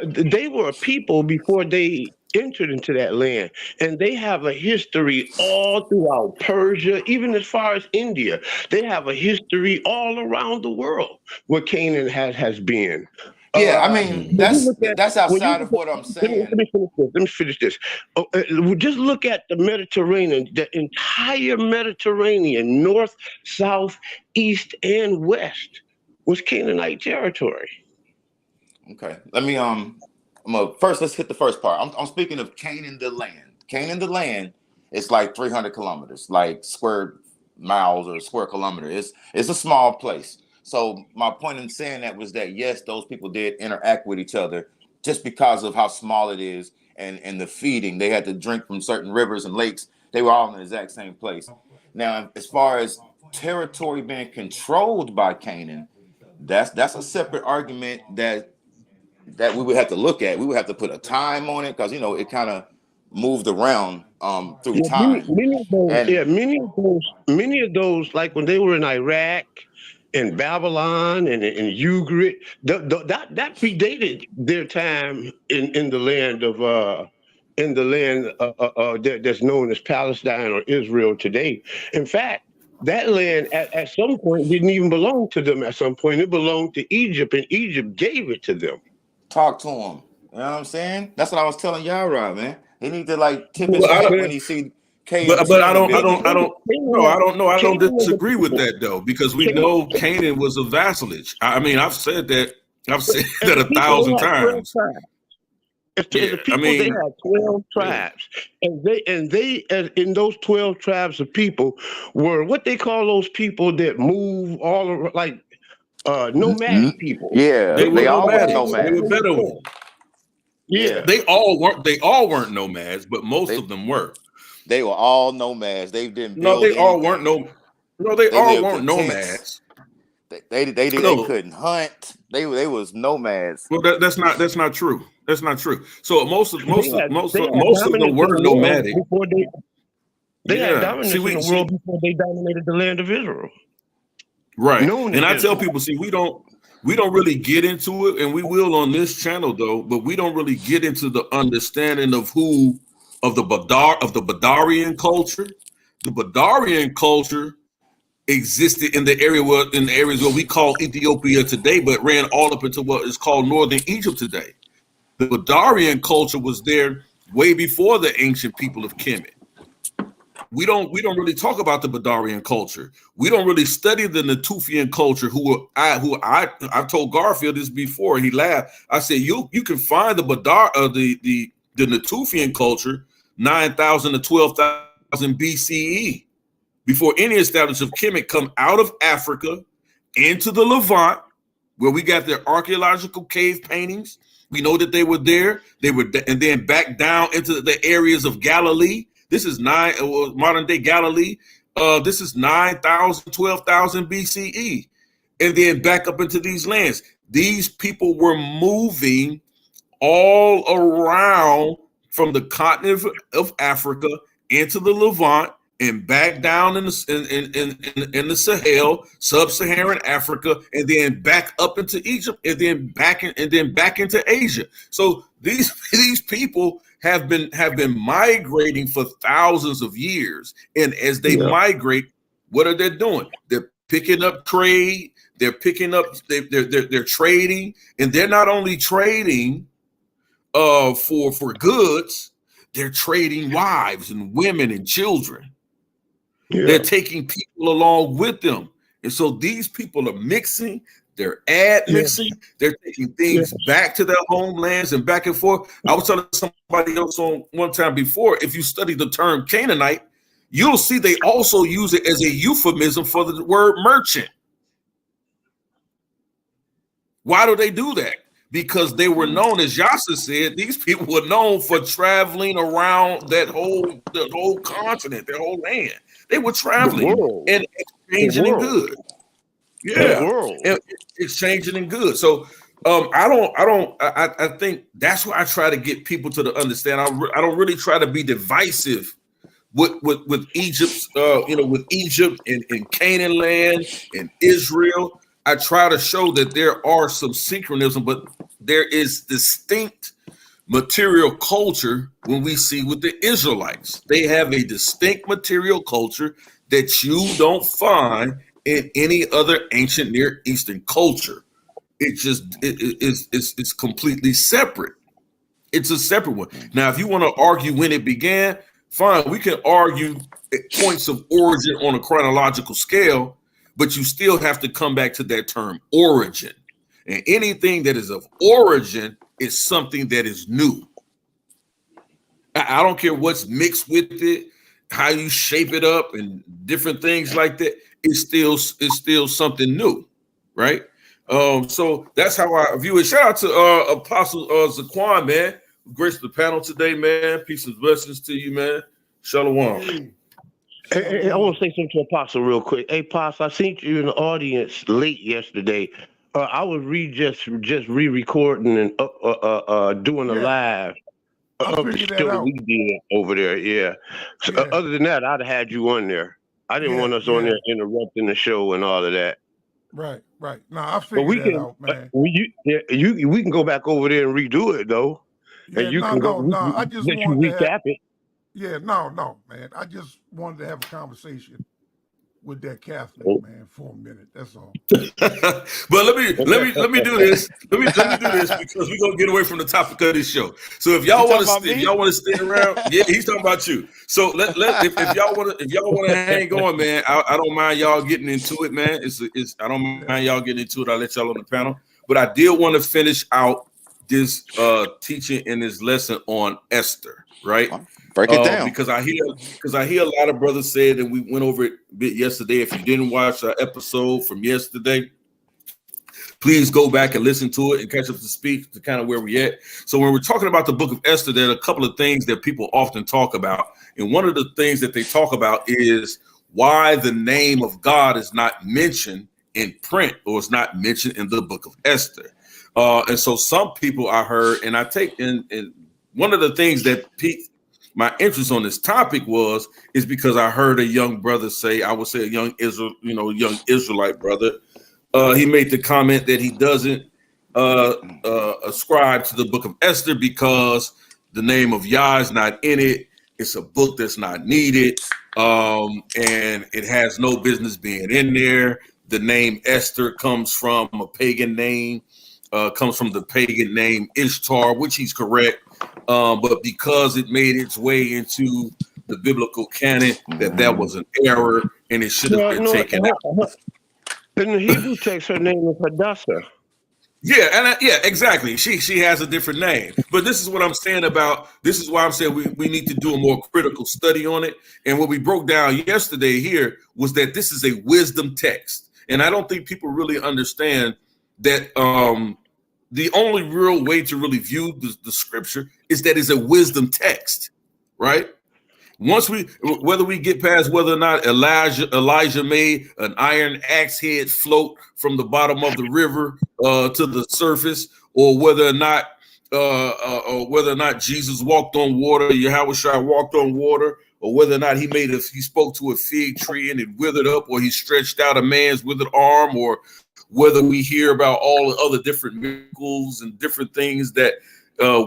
S4: they were a people before they entered into that land, and they have a history all throughout Persia, even as far as India. They have a history all around the world where Canaan has been.
S3: Yeah, I mean, that's outside of what I'm saying.
S4: Let me finish this. Just look at the Mediterranean, the entire Mediterranean, north, south, east, and west was Canaanite territory.
S3: Okay, let me first let's hit the first part. I'm speaking of Canaan the land. Canaan the land is like 300 kilometers, like square miles or square kilometer. It's a small place. So my point in saying that was that, yes, those people did interact with each other just because of how small it is and the feeding. They had to drink from certain rivers and lakes. They were all in the exact same place. Now, as far as territory being controlled by Canaan, that's a separate argument that we would have to look at. We would have to put a time on it because, it kind of moved around through time.
S4: Many of those, like when they were in Iraq, in Babylon and in Yhwh, that predated their time in the land that's known as Palestine or Israel today. In fact, that land at some point didn't even belong to them. At some point, it belonged to Egypt, and Egypt gave it to them.
S3: Talk to them. You know what I'm saying? That's what I was telling Yhwh, man. He need to tip his hat when he see.
S2: But I don't disagree with that though, because we know Canaan was a vassalage. I mean, I've said that 1,000 times.
S4: The
S2: I
S4: people, they
S2: mean,
S4: had 12
S2: yeah.
S4: tribes, and in those 12 tribes of people were what they call those people that move all around, like nomadic people.
S3: Yeah,
S2: They were
S3: they
S4: They
S3: all was
S2: nomadics.
S4: all
S2: They were
S3: nomads.
S4: over the
S2: Bedouins.
S4: place.
S3: Yeah,
S4: Yeah,
S2: They all weren't. They all weren't nomads, but most
S3: they
S2: of them were.
S3: they were all nomads. They didn't
S2: No,
S3: build
S2: they all weren't
S3: anything.
S2: no. No, they
S3: They
S2: all
S3: lived
S2: weren't
S3: in tents.
S2: nomads.
S3: They
S2: No,
S3: couldn't hunt. They was nomads.
S2: well, that's not true. That's not true. So
S4: they had
S2: most of them
S4: dominance in
S2: were
S4: the world
S2: nomadic.
S4: before they had
S2: Yeah. See,
S4: dominance in the world before they dominated the land of Israel.
S2: right.
S4: Known as
S2: And I tell
S4: Israel.
S2: people, see, we don't really get into it, and we will on this channel though, but we don't really get into the understanding of the Badarian culture. The Badarian culture existed in the areas where we call Ethiopia today, but ran all up into what is called northern Egypt today. The Badarian culture was there way before the ancient people of Kemet. We don't really talk about the Badarian culture. We don't really study the Natufian culture. I've told Garfield this before. He laughed. I said you can find the Natufian culture 9,000 to 12,000 BCE before any establishment of Kemet come out of Africa into the Levant, where we got their archaeological cave paintings. We know that they were there. And then back down into the areas of Galilee. This is modern day Galilee. This is 9,000, 12,000 BCE. And then back up into these lands. These people were moving all around from the continent of Africa into the Levant and back down in the Sahel, sub-Saharan Africa, and then back up into Egypt, and then back into Asia. So these people have been migrating for thousands of years, and as they migrate, what are they doing? They're picking up trade. They're picking up. They're trading, and they're not only trading for goods. They're trading wives and women and children. Yeah. They're taking people along with them. And so these people are mixing, they're admixing, they're taking things back to their homelands and back and forth. I was telling somebody else on one time before, if you study the term Canaanite, you'll see they also use it as a euphemism for the word merchant. Why do they do that? Because they were known, as Yasa said, these people were known for traveling around the whole continent, their whole land. They were traveling and exchanging in goods. Yeah, and exchanging in goods. So I think that's why I try to get people to understand. I don't really try to be divisive with Egypt, with Egypt and Canaan land and Israel. I try to show that there are some synchronism, but there is distinct material culture when we see with the Israelites. They have a distinct material culture that you don't find in any other ancient Near Eastern culture. It's completely separate. It's a separate one. Now, if you want to argue when it began, fine. We can argue points of origin on a chronological scale, but you still have to come back to that term origin. And anything that is of origin is something that is new. I don't care what's mixed with it, how you shape it up and different things like that. It's still something new, right? So that's how I view it. Shout out to Apostle Zaquan, man. Grace the panel today, man. Peace and blessings to you, man. Shalom.
S4: Hey, I want to say something to Apostle real quick. Hey, Apostle, I seen you in the audience late yesterday. I was just re-recording and doing a live of the show we did over there. Yeah. So, other than that, I'd have had you on there. I didn't want us on there interrupting the show and all of that.
S5: Right. No, I figured that out, man.
S4: We can go back over there and redo it though.
S5: Yeah,
S4: and you can go.
S5: I just
S4: let you recap it.
S5: Yeah, no, man. I just wanted to have a conversation with that Catholic man for a minute. That's all.
S2: But let me do this. Let me do this because we're gonna get away from the topic of this show. So if y'all want to stay around, yeah, he's talking about you. So if y'all want to hang on, man, I don't mind y'all getting into it, man. I don't mind y'all getting into it. I'll let y'all on the panel. But I did want to finish out this teaching in this lesson on Esther, right?
S3: Break it down.
S2: Because I hear a lot of brothers say it, and we went over it a bit yesterday. If you didn't watch our episode from yesterday, please go back and listen to it and catch up to speed to kind of where we're at. So when we're talking about the book of Esther, there are a couple of things that people often talk about. And one of the things that they talk about is why the name of God is not mentioned in print, or is not mentioned in the book of Esther. And so some people I heard, and I take in one of the things that piqued my interest on this topic is because I heard a young brother say, I would say a young Israelite brother, he made the comment that he doesn't ascribe to the book of Esther because the name of Yah is not in it. It's a book that's not needed, and it has no business being in there. The name Esther comes from a pagan name, comes from the pagan name Ishtar, which he's correct. But because it made its way into the biblical canon, that was an error and it should have been taken out.
S4: In the Hebrew text, her name is Hadassah.
S2: Yeah, exactly. She has a different name. But this is what I'm saying about, this is why I'm saying we need to do a more critical study on it. And what we broke down yesterday here was that this is a wisdom text. And I don't think people really understand that the only real way to really view the scripture is that it's a wisdom text, right? Whether we get past whether or not Elijah made an iron axe head float from the bottom of the river to the surface, or whether or not Jesus walked on water, Yahweh walked on water, or whether or not he spoke to a fig tree and it withered up, or he stretched out a man's withered arm, or whether we hear about all the other different miracles and different things that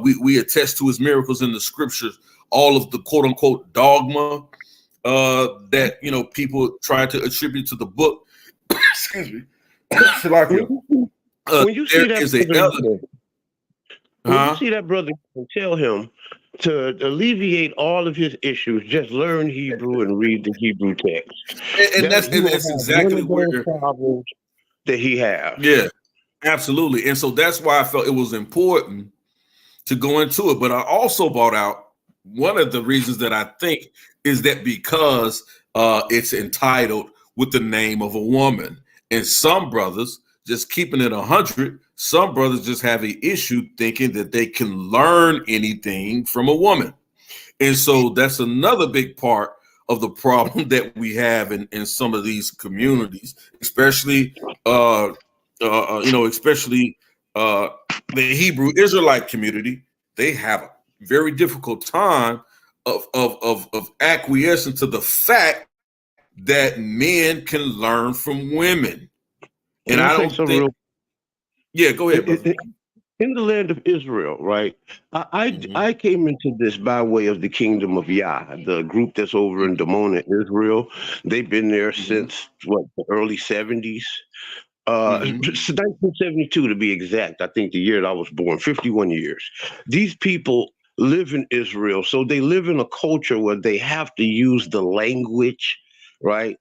S2: we attest to as miracles in the scriptures, all of the quote unquote dogma that people try to attribute to the book. Excuse me.
S4: When you see that brother, tell him to alleviate all of his issues, just learn Hebrew and read the Hebrew text.
S2: And that's exactly where
S4: problems that he has.
S2: Yeah, absolutely. And so that's why I felt it was important to go into it. But I also brought out one of the reasons that I think is that because it's entitled with the name of a woman. And some brothers, just keeping it 100, some brothers just have an issue thinking that they can learn anything from a woman. And so that's another big part of the problem that we have in some of these communities, especially especially the Hebrew Israelite community. They have a very difficult time of acquiescing to the fact that men can learn from women. And I don't think. Yeah, go ahead, brother.
S4: In the land of Israel, right? I came into this by way of the kingdom of Yah, the group that's over in Dimona, Israel. They've been there since the early 70s. 1972 to be exact. I think the year that I was born, 51 years. These people live in Israel, so they live in a culture where they have to use the language, right?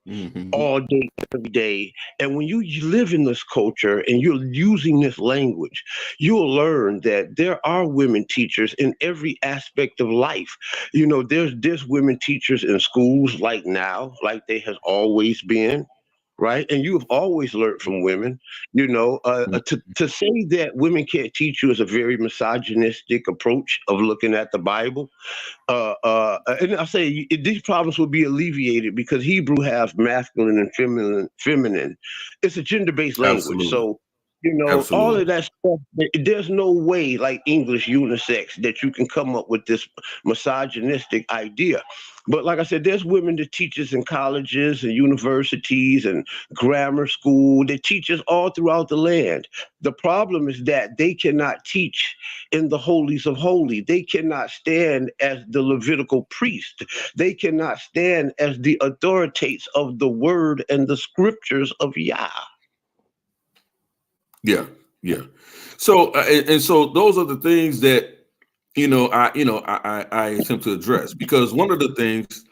S4: All day, every day. And when you live in this culture and you're using this language, you'll learn that there are women teachers in every aspect of life. There's women teachers in schools like now, like they has always been. Right. And you've always learned from women, to say that women can't teach you is a very misogynistic approach of looking at the Bible. And I say these problems will be alleviated because Hebrew has masculine and feminine. It's a gender-based language.
S2: Absolutely.
S4: So, all of that stuff, there's no way like English unisex that you can come up with this misogynistic idea. But like I said, there's women that teachers in colleges and universities and grammar school, that teachers all throughout the land. The problem is that they cannot teach in the holies of holy. They cannot stand as the Levitical priest. They cannot stand as the authorities of the word and the scriptures of Yah.
S2: Yeah. So and so those are the things that I attempt to address, because one of the things,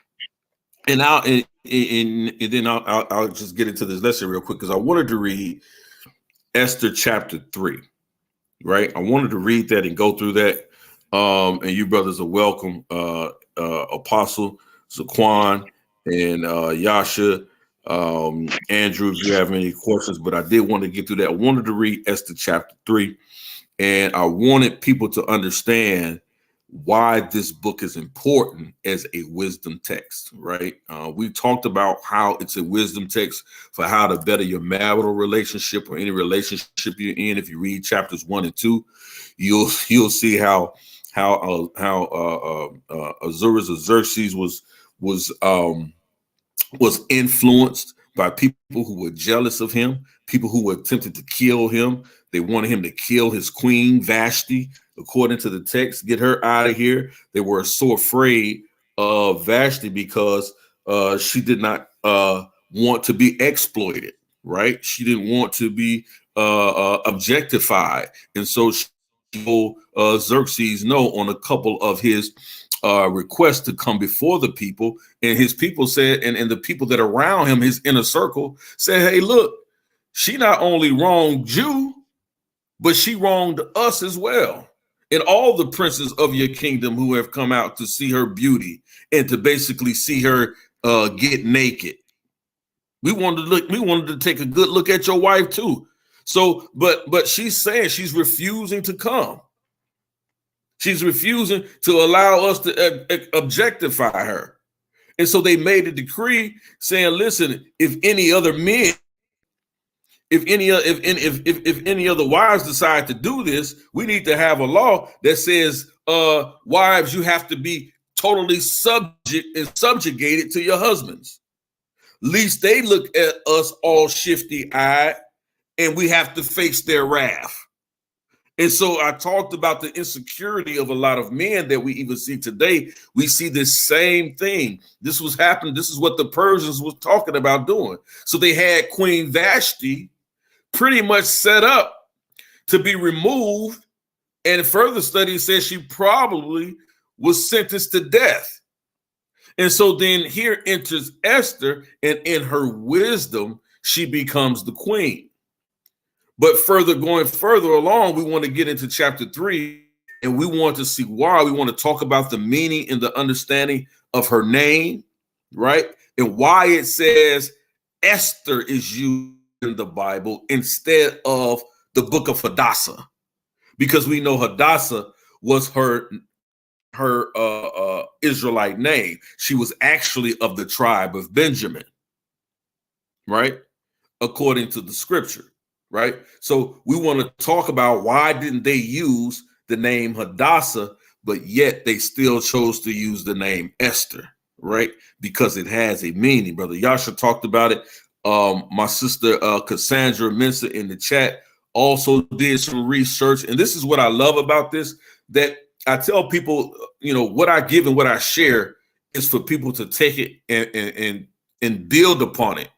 S2: and then I'll just get into this lesson real quick, because I wanted to read Esther chapter 3, right? I wanted to read that and go through that. And you brothers are welcome, Apostle Zaquan and Yasha, Andrew, if you have any questions, but I did want to get through that. I wanted to read Esther chapter 3, and I wanted people to understand why this book is important as a wisdom text, right? We talked about how it's a wisdom text for how to better your marital relationship or any relationship you're in. If you read chapters 1 and 2, you'll see how Xerxes was influenced by people who were jealous of him, people who were attempting to kill him. They wanted him to kill his queen Vashti, according to the text, get her out of here. They were so afraid of Vashti because she did not want to be exploited, right? She didn't want to be objectified. And so she told Xerxes no on a couple of his request to come before the people, and his people said, and the people that are around him, his inner circle, said, hey, look, she not only wronged you, but she wronged us as well. And all the princes of your kingdom who have come out to see her beauty and to basically see her get naked. We wanted to take a good look at your wife too. So, but she's saying she's refusing to come. She's refusing to allow us to objectify her. And so they made a decree saying, listen, if any other men, if any other wives decide to do this, we need to have a law that says, wives, you have to be totally subjugated to your husbands. Least they look at us all shifty-eyed and we have to face their wrath. And so I talked about the insecurity of a lot of men that we even see today. We see this same thing. This was happening. This is what the Persians was talking about doing. So they had Queen Vashti pretty much set up to be removed. And further studies says she probably was sentenced to death. And so then here enters Esther, and in her wisdom, she becomes the queen. But going further along, we want to get into chapter 3, and we want to see why. We want to talk about the meaning and the understanding of her name, right? And why it says Esther is used in the Bible instead of the book of Hadassah, because we know Hadassah was her Israelite name. She was actually of the tribe of Benjamin, right? According to the scripture. Right. So we want to talk about why didn't they use the name Hadassah, but yet they still chose to use the name Esther, right? Because it has a meaning. Brother Yasha talked about it. My sister Cassandra Mensa in the chat also did some research. And this is what I love about this, that I tell people, you know, what I give and what I share is for people to take it and build upon it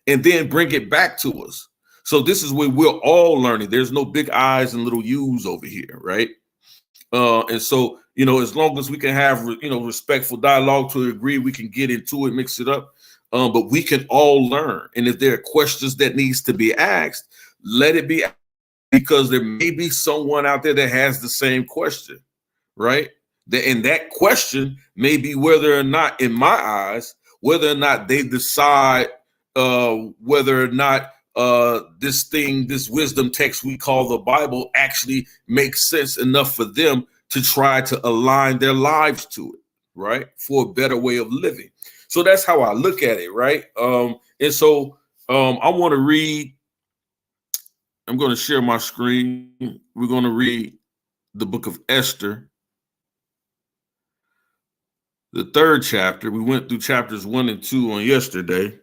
S2: and then bring it back to us. So this is where we're all learning. There's no big I's and little U's over here, right? And so, you know, as long as we can have, you know, respectful dialogue to agree, we can get into it, mix it up. But we can all learn. And if there are questions that needs to be asked, let it be asked, because there may be someone out there that has the same question, right? And that question may be whether or not, in my eyes, whether or not they decide whether or not this wisdom text we call the Bible actually makes sense enough for them to try to align their lives to it, right? For a better way of living. So that's how I look at it, right? And so I want to read, I'm going to share my screen. We're going to read the book of Esther, the 3rd chapter. We went through chapters 1 and 2 on yesterday.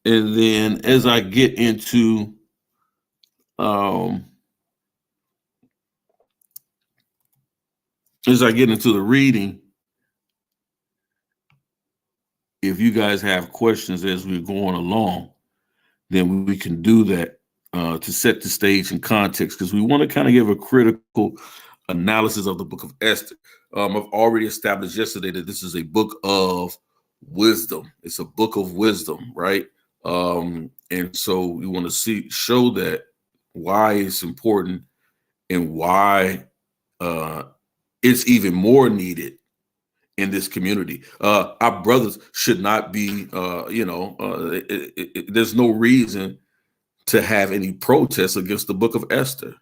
S2: And then as I get into the reading, if you guys have questions as we're going along, then we can do that to set the stage and context, because we want to kind of give a critical analysis of the book of Esther. I've already established yesterday that this is a book of wisdom. It's a book of wisdom, right? And so we want to show that why it's important and why it's even more needed in this community. Our brothers should not be, there's no reason to have any protests against the book of Esther.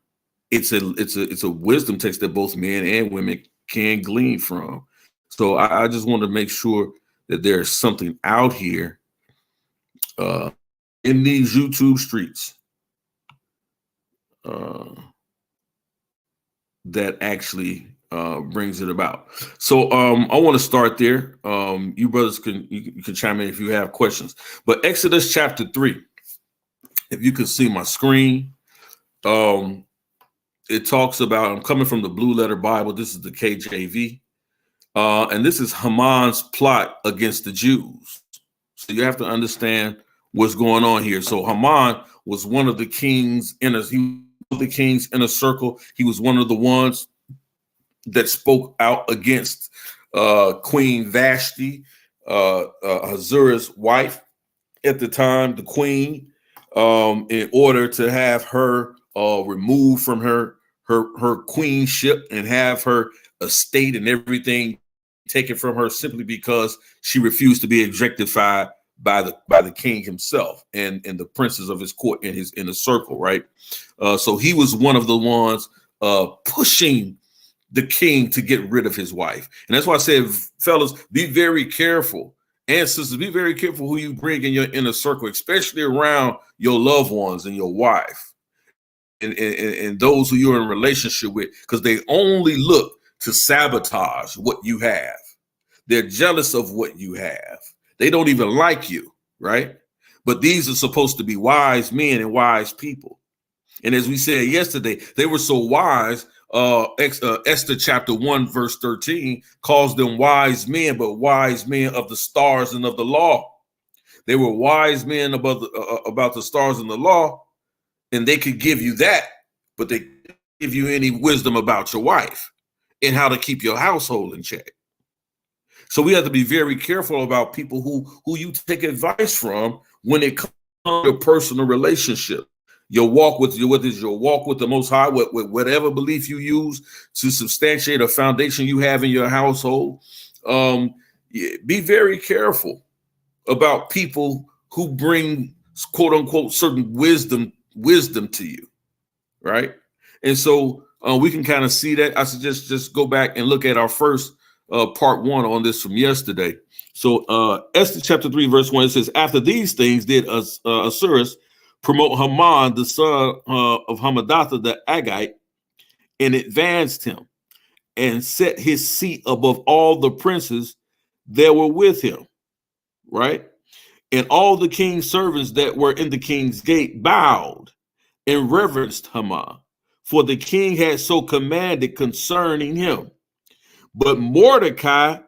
S2: It's a wisdom text that both men and women can glean from. So I just want to make sure that there's something out here in these YouTube streets that actually brings it about. So I want to start there. You brothers you can chime in if you have questions. But Exodus chapter 3, if you can see my screen, it talks about, I'm coming from the Blue Letter Bible. This is the KJV. And this is Haman's plot against the Jews. So you have to understand what's going on here. So Haman was one of the king's inner circle. He was one of the ones that spoke out against Queen Vashti, Ahasuerus' wife at the time, the queen, in order to have her removed from her queenship and have her estate and everything taken from her simply because she refused to be objectified by the king himself and the princes of his court in his inner circle, right? So he was one of the ones pushing the king to get rid of his wife. And that's why I said, fellas, be very careful. And sisters, be very careful who you bring in your inner circle, especially around your loved ones and your wife and those who you're in relationship with, because they only look to sabotage what you have. They're jealous of what you have. They don't even like you, right? But these are supposed to be wise men and wise people. And as we said yesterday, they were so wise. Esther chapter 1, verse 13 calls them wise men, but wise men of the stars and of the law. They were wise men about the stars and the law, and they could give you that, but they give you any wisdom about your wife and how to keep your household in check. So we have to be very careful about people who you take advice from when it comes to a personal relationship. Your walk with the Most High, whatever belief you use to substantiate a foundation you have in your household. Be very careful about people who bring quote unquote certain wisdom to you, right? And so we can kind of see that. I suggest just go back and look at our first part 1 on this from yesterday. So Esther chapter 3 verse 1, it says, after these things did Ahasuerus promote Haman, the son of Hammedatha the Agagite, and advanced him and set his seat above all the princes that were with him, right? And all the king's servants that were in the king's gate bowed and reverenced Haman, for the king had so commanded concerning him. But Mordecai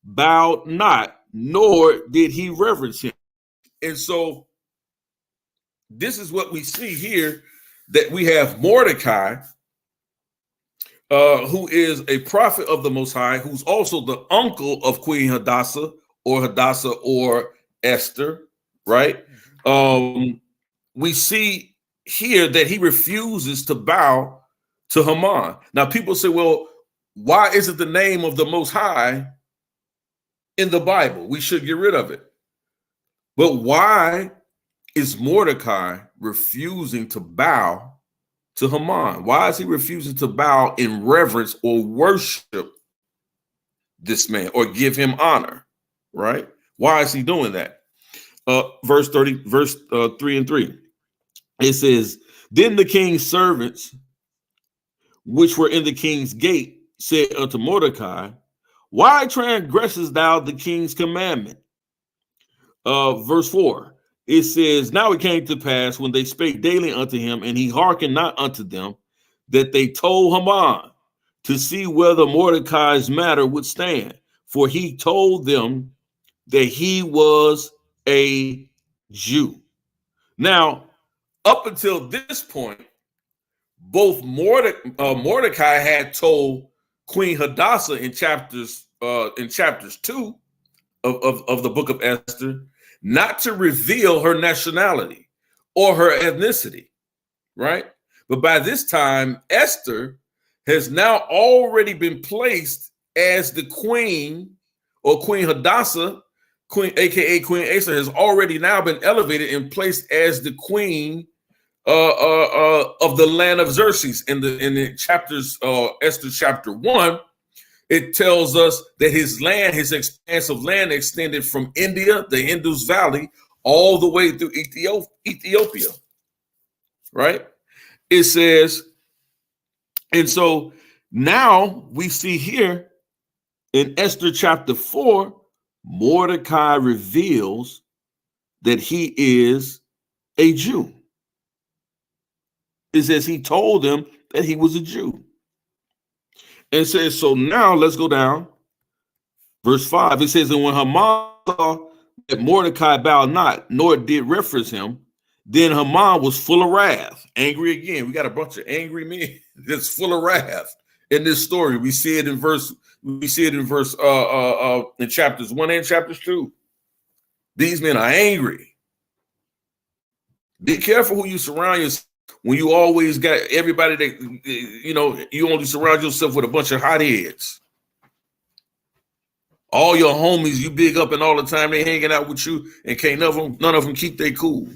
S2: bowed not, nor did he reverence him. And so this is what we see here, that we have Mordecai, who is a prophet of the Most High, who's also the uncle of Queen Hadassah or Esther, right? We see here that he refuses to bow to Haman. Now, people say, well, why isn't the name of the Most High in the Bible? We should get rid of it. But why is Mordecai refusing to bow to Haman? Why is he refusing to bow in reverence or worship this man or give him honor, right? Why is he doing that? Verse 3 and 3. It says, then the king's servants, which were in the king's gate, said unto Mordecai, why transgressest thou the king's commandment? Verse 4, it says, now it came to pass when they spake daily unto him, and he hearkened not unto them, that they told Haman to see whether Mordecai's matter would stand. For he told them that he was a Jew. Now, up until this point, both Mordecai had told Queen Hadassah in chapters 2 of the book of Esther not to reveal her nationality or her ethnicity, right? But by this time, Esther has now already been placed as the queen, or Queen Hadassah, Queen, aka Queen Esther, has already now been elevated and placed as the queen of the land of Xerxes. In the chapters, Esther chapter 1, it tells us that his land, his expansive land, extended from India, the Indus Valley, all the way through Ethiopia, right? It says, and so now we see here in Esther chapter 4, Mordecai reveals that he is a Jew. It says he told them that he was a Jew. And it says, so now let's go down. Verse 5, it says, and when Haman saw that Mordecai bowed not, nor did reference him, then Haman was full of wrath, angry again. We got a bunch of angry men that's full of wrath in this story. We see it in in chapters 1 and chapters 2. These men are angry. Be careful who you surround yourself when you always got everybody that, you only surround yourself with a bunch of hotheads. All your homies you big up and all the time they hanging out with you and can't none of them keep their cool.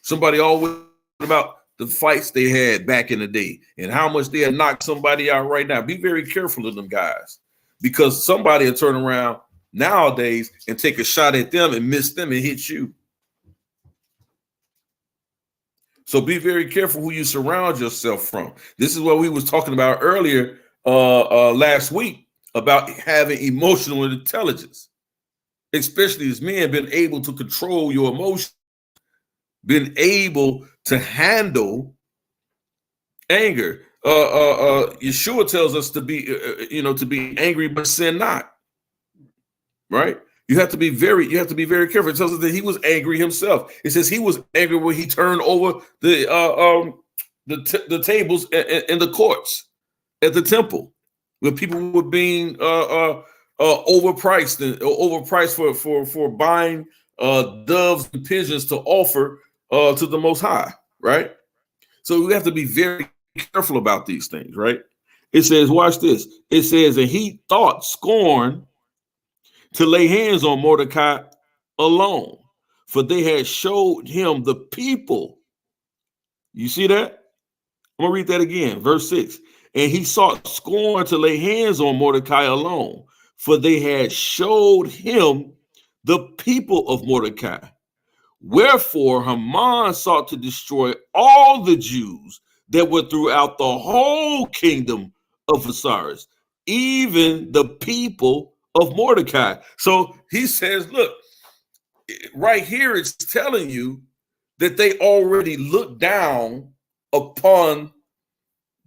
S2: Somebody always about the fights they had back in the day and how much they had knocked somebody out right now. Be very careful of them guys, because somebody will turn around nowadays and take a shot at them and miss them and hit you. So be very careful who you surround yourself from. This is what we was talking about earlier last week about having emotional intelligence, especially as men, been able to control your emotions, been able to handle anger. Yeshua tells us to be, to be angry but sin not. Right? You have to be very careful. It tells us that he was angry himself. It says he was angry when he turned over the tables in the courts at the temple, where people were being overpriced for buying doves and pigeons to offer to the Most High, right? So we have to be very careful about these things, right? It says, watch this. It says, and he thought scorn to lay hands on Mordecai alone, for they had showed him the people. You see that? I'm gonna read that again, verse 6. And he sought scorn to lay hands on Mordecai alone, for they had showed him the people of Mordecai. Wherefore Haman sought to destroy all the Jews that were throughout the whole kingdom of Osiris, even the people of Mordecai. So he says, look, right here it's telling you that they already looked down upon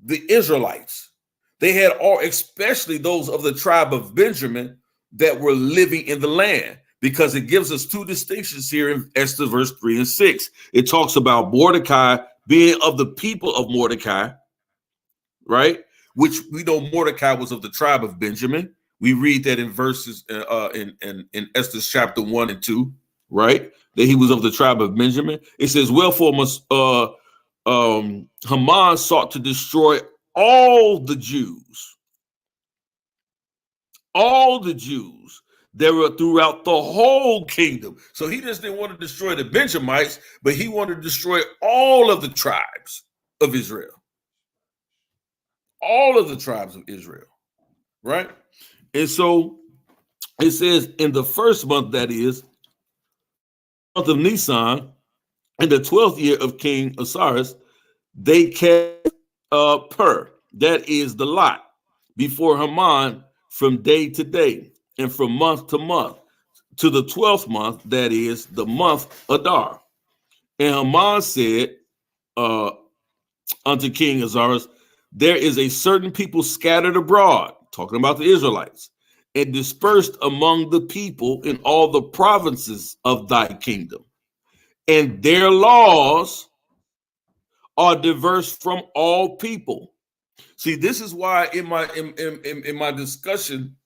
S2: the Israelites. They had all, especially those of the tribe of Benjamin that were living in the land, because it gives us two distinctions here in Esther verse 3 and 6. It talks about Mordecai being of the people of Mordecai, right? Which we know Mordecai was of the tribe of Benjamin. We read that in verses in Esther's chapter 1 and 2, right? That he was of the tribe of Benjamin. It says, wherefore Haman sought to destroy all the Jews that were throughout the whole kingdom. So he just didn't want to destroy the Benjamites, but he wanted to destroy all of the tribes of Israel. All of the tribes of Israel, right? And so it says in the first month, that is, month of Nisan, in the 12th year of King Osiris, they cast that is the lot, before Haman from day to day and from month to month, to the 12th month, that is the month Adar. And Haman said unto King Osiris, there is a certain people scattered abroad, talking about the Israelites, and dispersed among the people in all the provinces of thy kingdom, and their laws are diverse from all people. See, this is why in my discussion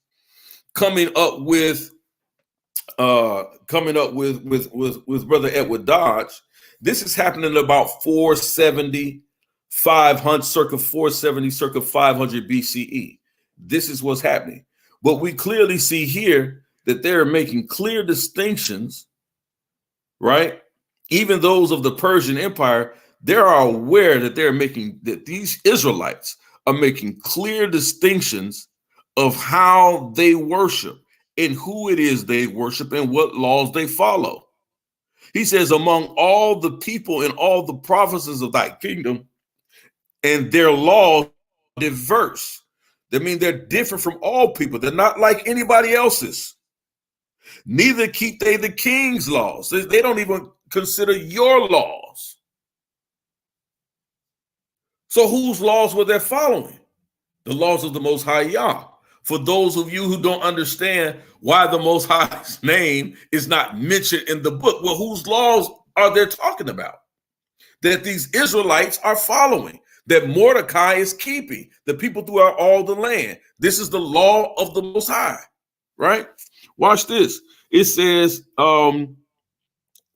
S2: coming up with coming up with Brother Edward Dodge. This is happening about 470, 500, circa 470, circa 500 BCE. This is what's happening. But we clearly see here that they're making clear distinctions, right? Even those of the Persian Empire, they are aware that that these Israelites are making clear distinctions of how they worship and who it is they worship and what laws they follow. He says, among all the people and all the provinces of thy kingdom, and their laws diverse. That means they're different from all people. They're not like anybody else's. Neither keep they the king's laws. They don't even consider your laws. So whose laws were they following? The laws of the Most High Yah. For those of you who don't understand why the Most High's name is not mentioned in the book, well, whose laws are they talking about? That these Israelites are following, that Mordecai is keeping, the people throughout all the land. This is the law of the Most High, right? Watch this. It says,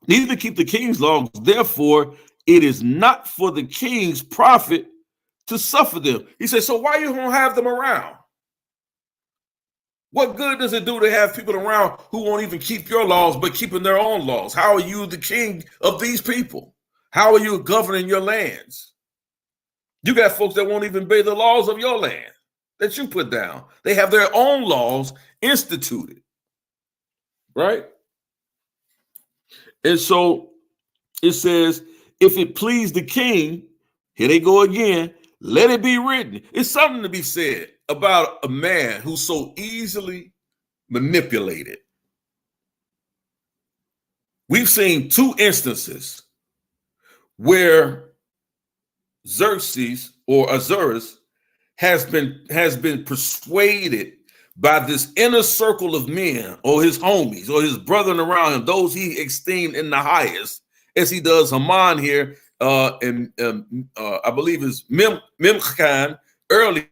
S2: neither keep the king's laws, therefore it is not for the king's profit to suffer them. He says, so why you don't have them around? What good does it do to have people around who won't even keep your laws, but keeping their own laws? How are you the king of these people? How are you governing your lands? You got folks that won't even obey the laws of your land that you put down. They have their own laws instituted, right? And so it says, if it please the king, here they go again, let it be written. It's something to be said about a man who's so easily manipulated. We've seen two instances where Xerxes or Ahasuerus has been persuaded by this inner circle of men or his homies or his brethren around him, those he esteemed in the highest, as he does Haman here, and I believe is Memchan early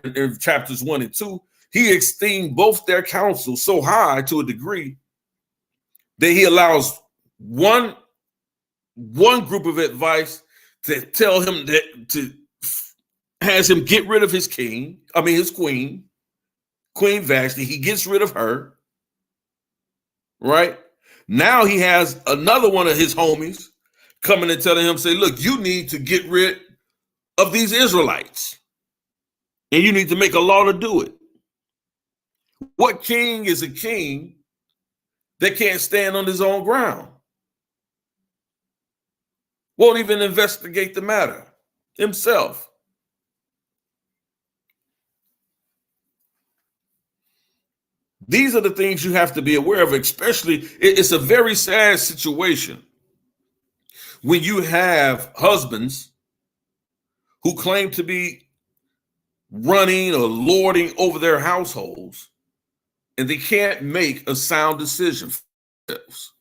S2: in chapters 1 and 2. He esteemed both their counsel so high to a degree that he allows one group of advice to tell him that has him get rid of his his queen, Queen Vashti. He gets rid of her, right? Now he has another one of his homies coming and telling him, say, look, you need to get rid of these Israelites. And you need to make a law to do it. What king is a king that can't stand on his own ground? Won't even investigate the matter himself. These are the things you have to be aware of, especially it's a very sad situation when you have husbands who claim to be running or lording over their households, and they can't make a sound decision for themselves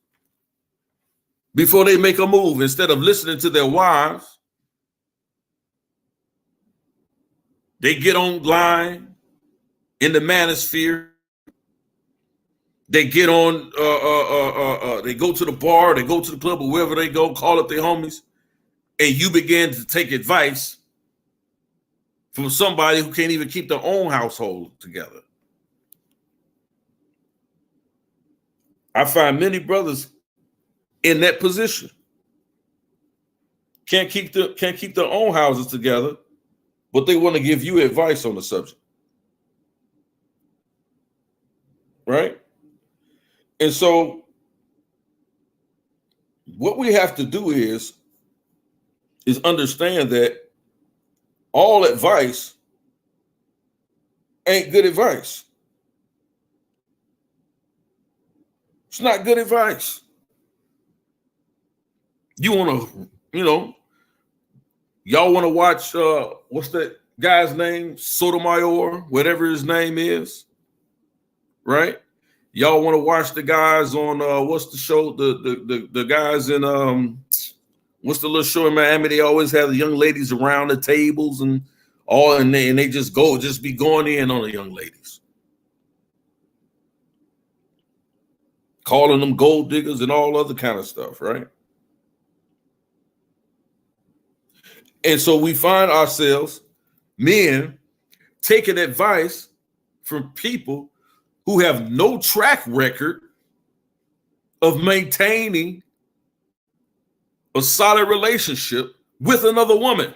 S2: before they make a move. Instead of listening to their wives, they get online in the manosphere. They get on, they go to the bar, they go to the club, or wherever they go, call up their homies, and you begin to take advice from somebody who can't even keep their own household together. I find many brothers in that position. Can't keep their own houses together, but they want to give you advice on the subject. Right? And so what we have to do is understand that all advice ain't good advice. It's not good advice. You want to, y'all want to watch, what's that guy's name? Sotomayor, whatever his name is, right? Y'all want to watch the guys on, what's the show? The guys in, what's the little show in Miami? They always have the young ladies around the tables and all, and they just be going in on the young ladies. calling them gold diggers and all other kind of stuff, right? And so we find ourselves, men, taking advice from people who have no track record of maintaining a solid relationship with another woman.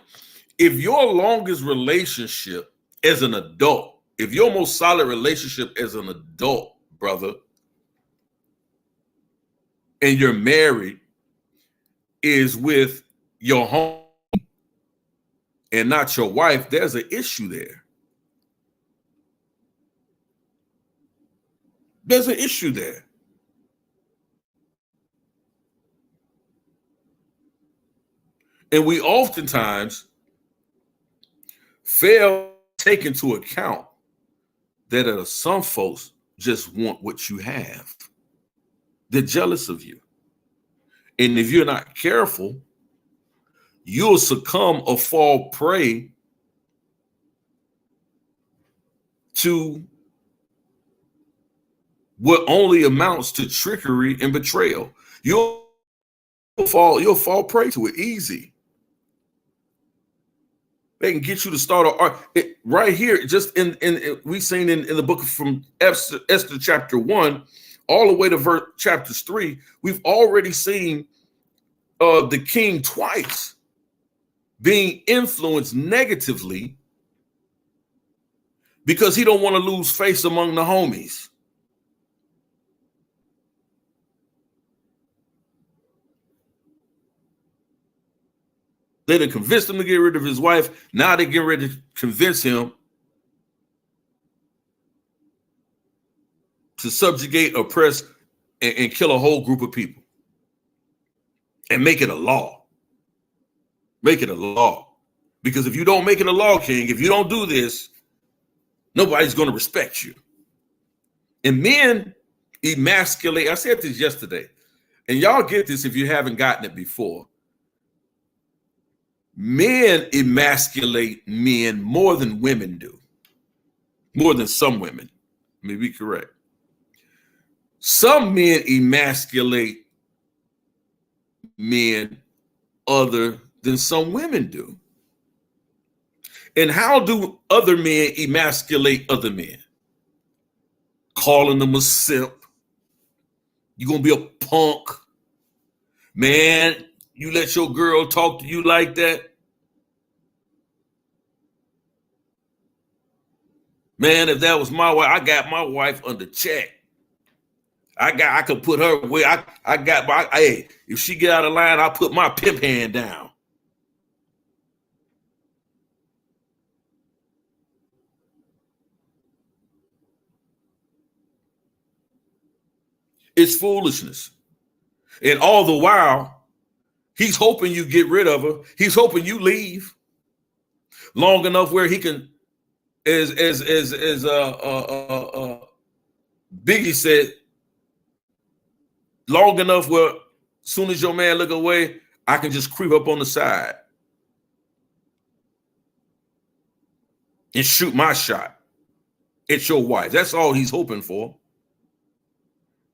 S2: If your longest relationship as an adult, if your most solid relationship as an adult, brother, and you're married, is with your home and not your wife, there's an issue there. There's an issue there. And we oftentimes fail to take into account that some folks just want what you have. They're jealous of you. And if you're not careful, you'll succumb or fall prey to what only amounts to trickery and betrayal. You'll fall prey to it easy. They can get you to start right here, just in we seen in the book from Esther chapter 1 all the way to chapters 3. We've already seen the king twice being influenced negatively because he don't want to lose face among the homies. They done convinced him to get rid of his wife. Now they get ready to convince him to subjugate, oppress, and kill a whole group of people. And make it a law. Make it a law. Because if you don't make it a law, king, if you don't do this, nobody's going to respect you. And men emasculate. I said this yesterday. And y'all get this if you haven't gotten it before. Men emasculate men more than women do. More than some women. Let me be correct. Some men emasculate men other than some women do. And how do other men emasculate other men? Calling them a simp. You're going to be a punk. Man, you let your girl talk to you like that? Man, if that was my wife, I got my wife under check. I could put her away. Hey, if she get out of line, I put my pimp hand down. It's foolishness. And all the while, he's hoping you get rid of her. He's hoping you leave long enough where he can, as Biggie said, long enough where as soon as your man look away, I can just creep up on the side and shoot my shot at your wife. That's all he's hoping for.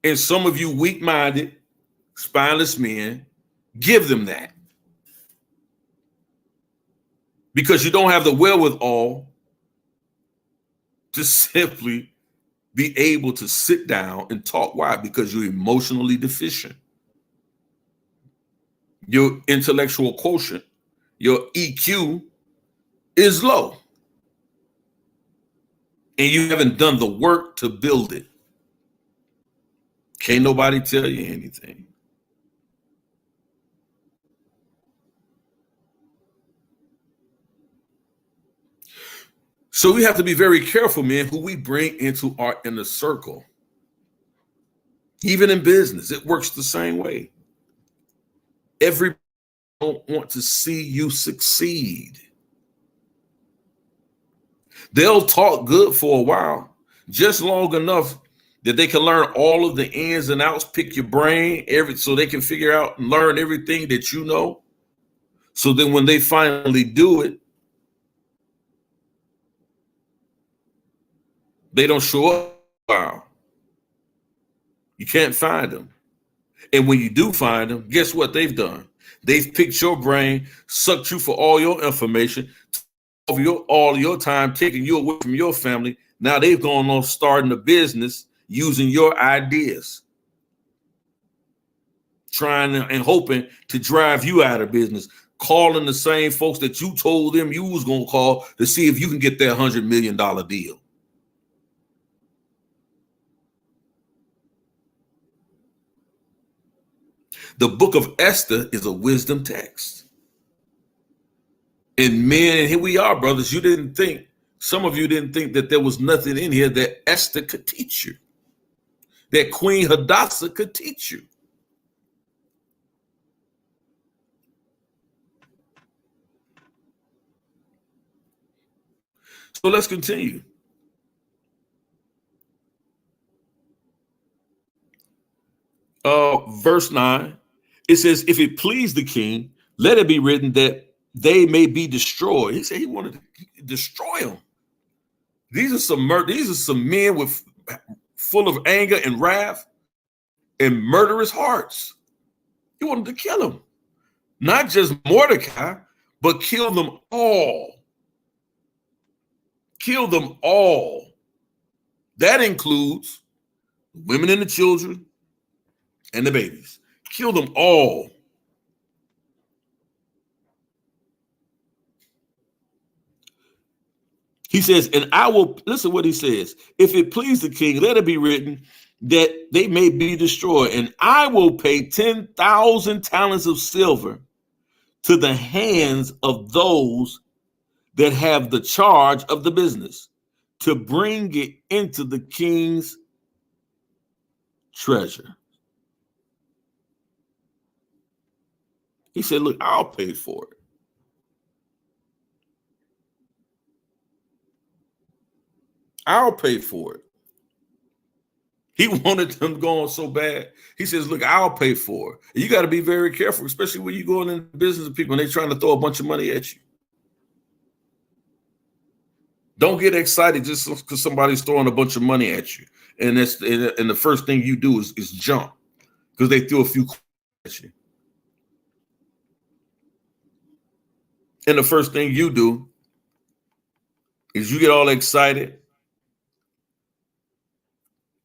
S2: And some of you weak-minded, spineless men, give them that. Because you don't have the wherewithal to simply be able to sit down and talk. Why? Because you're emotionally deficient. Your intellectual quotient, your EQ is low. And you haven't done the work to build it. Can't nobody tell you anything. So we have to be very careful, man, who we bring into our inner circle. Even in business, it works the same way. Everybody don't want to see you succeed. They'll talk good for a while, just long enough that they can learn all of the ins and outs, pick your brain, so they can figure out and learn everything that you know. So then when they finally do it, they don't show up. Wow. You can't find them. And when you do find them, guess what they've done? They've picked your brain, sucked you for all your information, all your time, taking you away from your family. Now they've gone on starting a business using your ideas, trying and hoping to drive you out of business, calling the same folks that you told them you was going to call to see if you can get that $100 million deal. The book of Esther is a wisdom text. And men, and here we are, brothers, some of you didn't think that there was nothing in here that Esther could teach you, that Queen Hadassah could teach you. So let's continue. Verse 9, it says, if it please the king, let it be written that they may be destroyed. He said he wanted to destroy them. These are some men with full of anger and wrath and murderous hearts. He wanted to kill them. Not just Mordecai, but kill them all. Kill them all. That includes women and the children and the babies. Kill them all. He says, and I will, listen what he says. If it please the king, let it be written that they may be destroyed. And I will pay 10,000 talents of silver to the hands of those that have the charge of the business to bring it into the king's treasure. He said, look, I'll pay for it. I'll pay for it. He wanted them going so bad. He says, look, I'll pay for it. And you got to be very careful, especially when you're going into business with people and they're trying to throw a bunch of money at you. Don't get excited just because somebody's throwing a bunch of money at you. And the first thing you do is jump because they threw a few at you. And the first thing you do is you get all excited,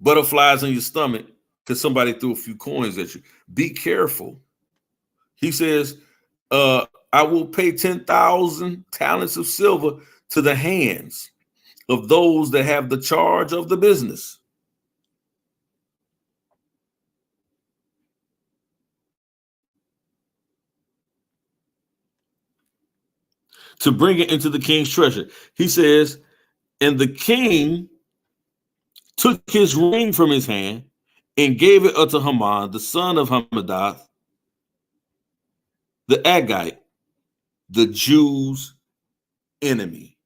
S2: butterflies in your stomach because somebody threw a few coins at you. Be careful. He says, I will pay 10,000 talents of silver to the hands of those that have the charge of the business. To bring it into the king's treasure. He says, and the king took his ring from his hand and gave it unto Haman, the son of Hammedatha, the Agagite, the Jews' enemy.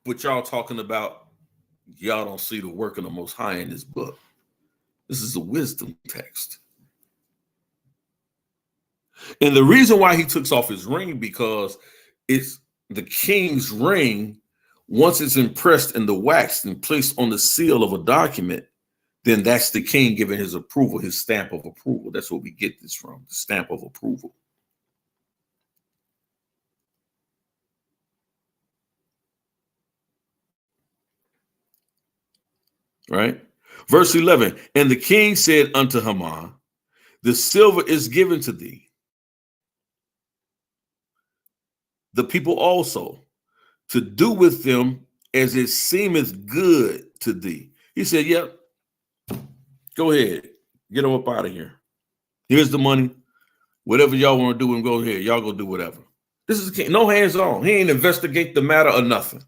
S2: What y'all talking about, y'all don't see the work of the Most High in this book. This is a wisdom text. And the reason why he took off his ring, because it's the king's ring. Once it's impressed in the wax and placed on the seal of a document, then that's the king giving his approval, his stamp of approval. That's where we get this from, the stamp of approval. Right? Verse 11, and the king said unto Haman, the silver is given to thee, the people also, to do with them as it seemeth good to thee. He said, yep, go ahead, get them up out of here. Here's the money. Whatever y'all want to do, and go ahead. Y'all go do whatever. This is king. No hands on. He ain't investigate the matter or nothing.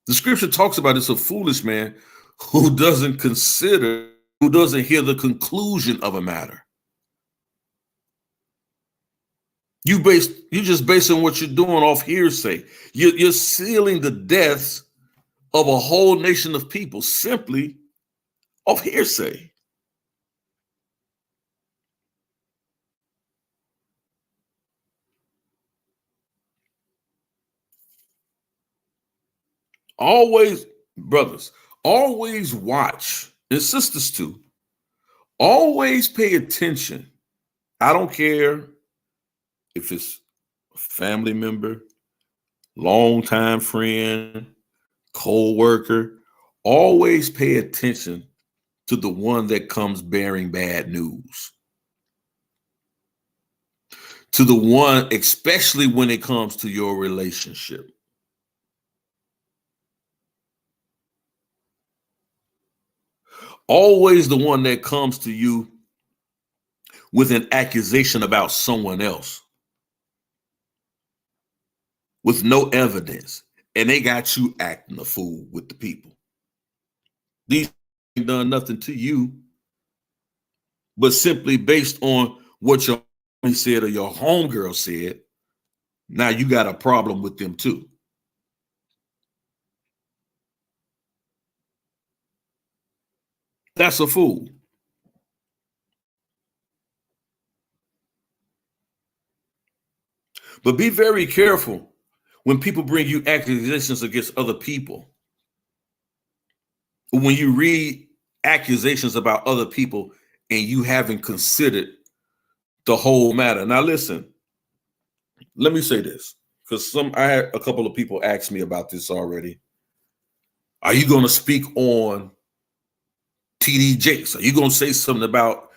S2: The scripture talks about it's a foolish man who doesn't consider, who doesn't hear the conclusion of a matter. You just basing what you're doing off hearsay. You're sealing the deaths of a whole nation of people simply off hearsay. always, brothers, always watch, and sisters too, always pay attention. I don't care if it's a family member, longtime friend, co-worker, always pay attention to the one that comes bearing bad news. To the one, especially when it comes to your relationship. Always the one that comes to you with an accusation about someone else with no evidence, and they got you acting a fool with the people. These ain't done nothing to you, but simply based on what your homie said or your homegirl said, now you got a problem with them too. That's a fool. But be very careful when people bring you accusations against other people. When you read accusations about other people and you haven't considered the whole matter. Now, listen, let me say this, because I had a couple of people ask me about this already. Are you going to speak on TD Jakes? Are you going to say something about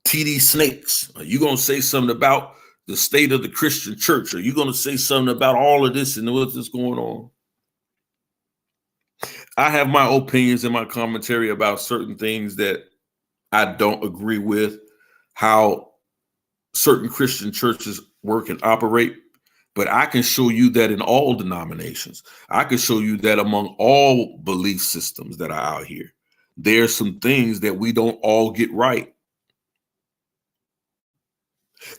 S2: TD Snakes? Are you going to say something about the state of the Christian church? Are you going to say something about all of this and what's going on? I have my opinions and my commentary about certain things that I don't agree with, how certain Christian churches work and operate. But I can show you that in all denominations. I can show you that among all belief systems that are out here, there's some things that we don't all get right.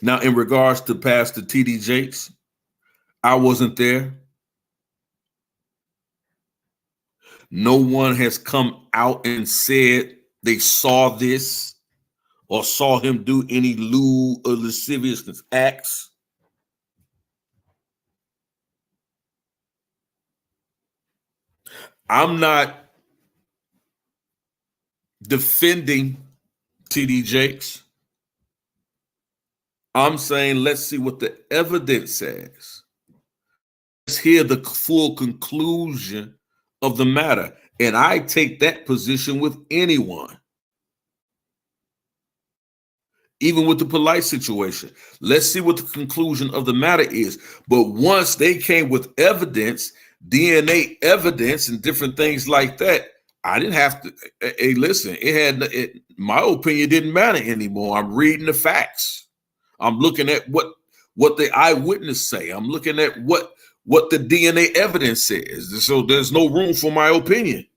S2: Now, in regards to Pastor TD Jakes, I wasn't there. No one has come out and said they saw this or saw him do any lewd or lascivious acts. I'm not defending TD Jakes. I'm saying let's see what the evidence says. Let's hear the full conclusion of the matter. And I take that position with anyone. Even with the polite situation. Let's see what the conclusion of the matter is. But once they came with evidence, DNA evidence and different things like that, I didn't have to, hey, listen, my opinion didn't matter anymore. I'm reading the facts. I'm looking at what the eyewitness say. I'm looking at what the DNA evidence says. So there's no room for my opinion.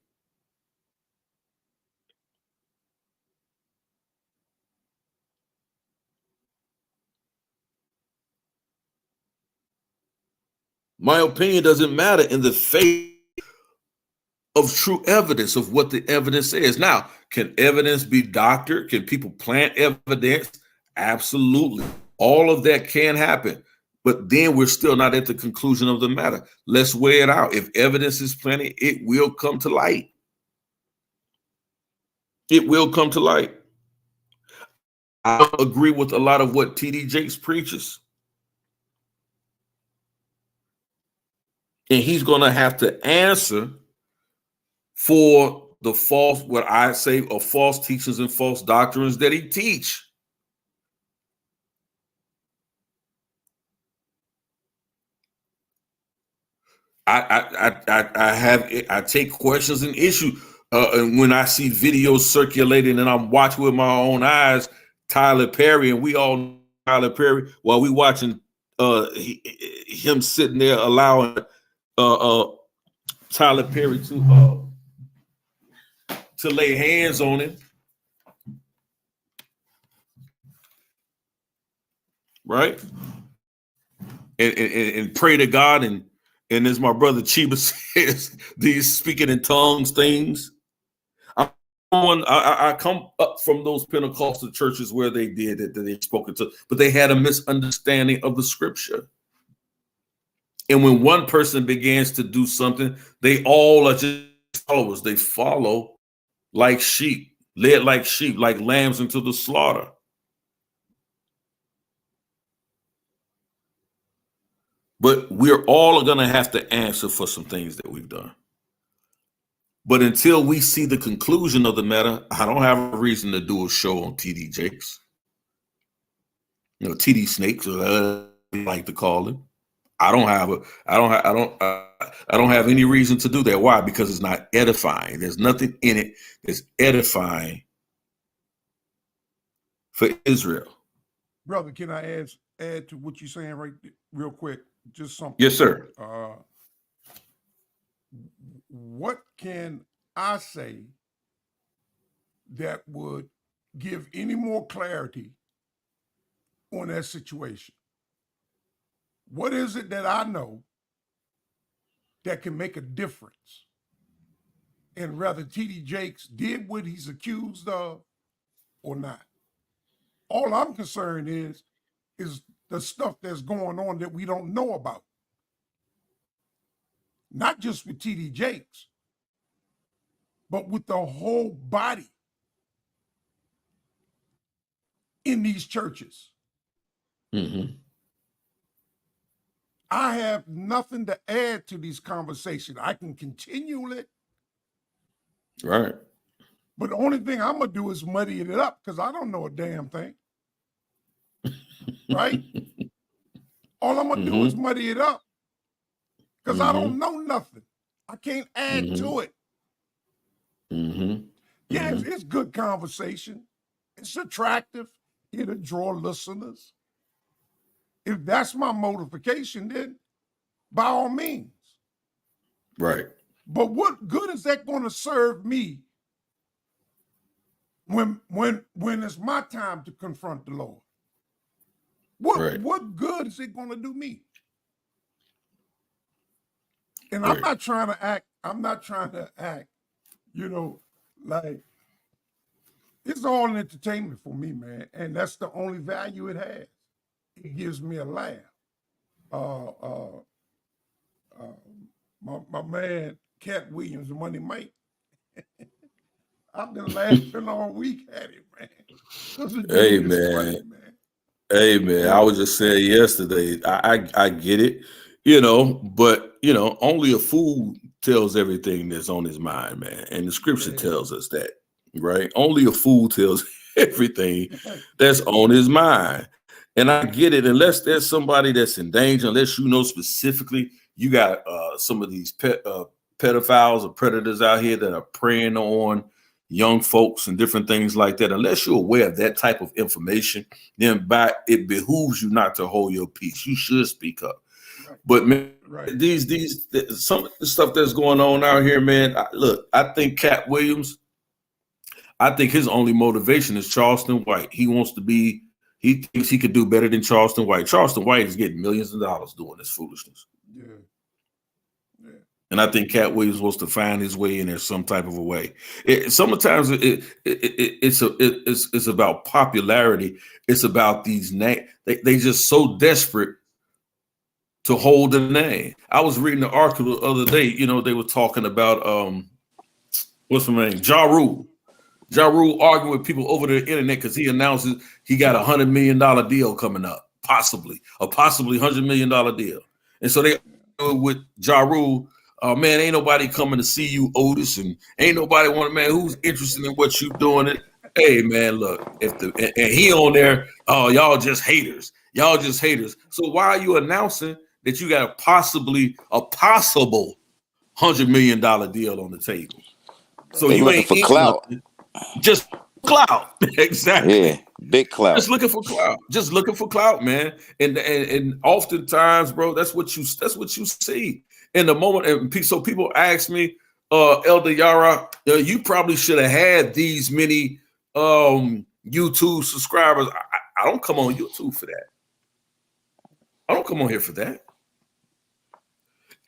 S2: My opinion doesn't matter in the face of true evidence of what the evidence says. Now, can evidence be doctored? Can people plant evidence? Absolutely. All of that can happen. But then we're still not at the conclusion of the matter. Let's weigh it out. If evidence is planted, it will come to light. It will come to light. I don't agree with a lot of what TD Jakes preaches. And he's going to have to answer for the false, what I say are false teachings and false doctrines that he teach. I take questions and issues and when I see videos circulating and I'm watching with my own eyes Tyler Perry, and we all know Tyler Perry while we watching him sitting there allowing Tyler Perry to lay hands on him, right? And pray to God, and as my brother Chiba says, these speaking in tongues things. I come up from those Pentecostal churches where they did it, that they spoken to, but they had a misunderstanding of the scripture. And when one person begins to do something, they all are just followers. They follow like sheep, led like sheep, like lambs into the slaughter. But we're all going to have to answer for some things that we've done. But until we see the conclusion of the matter, I don't have a reason to do a show on TD Jakes. You know, TD Snakes, or I like to call him. I don't have any reason to do that. Why? Because it's not edifying. There's nothing in it that's edifying for Israel.
S5: Brother, can I add to what you're saying right real quick? Just something.
S2: Yes, sir.
S5: What can I say that would give any more clarity on that situation? What is it that I know that can make a difference in whether TD Jakes did what he's accused of or not? All I'm concerned is the stuff that's going on that we don't know about. Not just with TD Jakes, but with the whole body in these churches.
S2: Mm-hmm.
S5: I have nothing to add to these conversations. I can continue it.
S2: Right.
S5: But the only thing I'm going to do is muddy it up because I don't know a damn thing. Right? All I'm going to do is muddy it up because I don't know nothing. I can't add to it. Yeah, it's good conversation. It's attractive. It'll draw listeners. If that's my motivation, then by all means.
S2: Right.
S5: But what good is that going to serve me when it's my time to confront the Lord? What good is it going to do me? And I'm not trying to act, you know, like it's all entertainment for me, man. And that's the only value it has. It gives me a laugh. My man, Cat Williams, Money Mike, I've been laughing all week at it, man.
S2: Hey, man.
S5: Funny, man.
S2: Hey, man, I was just saying yesterday, I get it, you know, but, you know, only a fool tells everything that's on his mind, man. And the scripture tells us that, right? Only a fool tells everything that's on his mind. And I get it, unless there's somebody that's in danger, unless you know specifically you got some of these pedophiles or predators out here that are preying on young folks and different things like that. Unless you're aware of that type of information, then it behooves you not to hold your peace. You should speak up. Right. But man, some of the stuff that's going on out here, man. I think Cat Williams, I think his only motivation is Charleston White. He thinks he could do better than Charleston White. Charleston White is getting millions of dollars doing this foolishness. Yeah. And I think Cat Williams wants to find his way in there some type of a way. Sometimes it's about popularity. It's about these names. They just so desperate to hold the name. I was reading the article the other day. You know, they were talking about what's my name? Ja Rule. Ja Rule arguing with people over the internet because he announces he got $100 million deal coming up, possibly $100 million deal. And so they with Ja Rule, man, ain't nobody coming to see you, Otis, and ain't nobody who's interested in what you doing. Hey, man, look, and he on there, oh, y'all just haters. So why are you announcing that you got a possible $100 million deal on the table? So
S3: they
S2: you
S3: looking
S2: ain't
S3: for clout.
S2: Nothing. Just clout. Exactly.
S3: Yeah, big clout.
S2: Just looking for clout, man. And oftentimes, bro, that's what you see in the moment. And so people ask me, Elder Yara, you probably should have had these many YouTube subscribers. I don't come on YouTube for that. I don't come on here for that.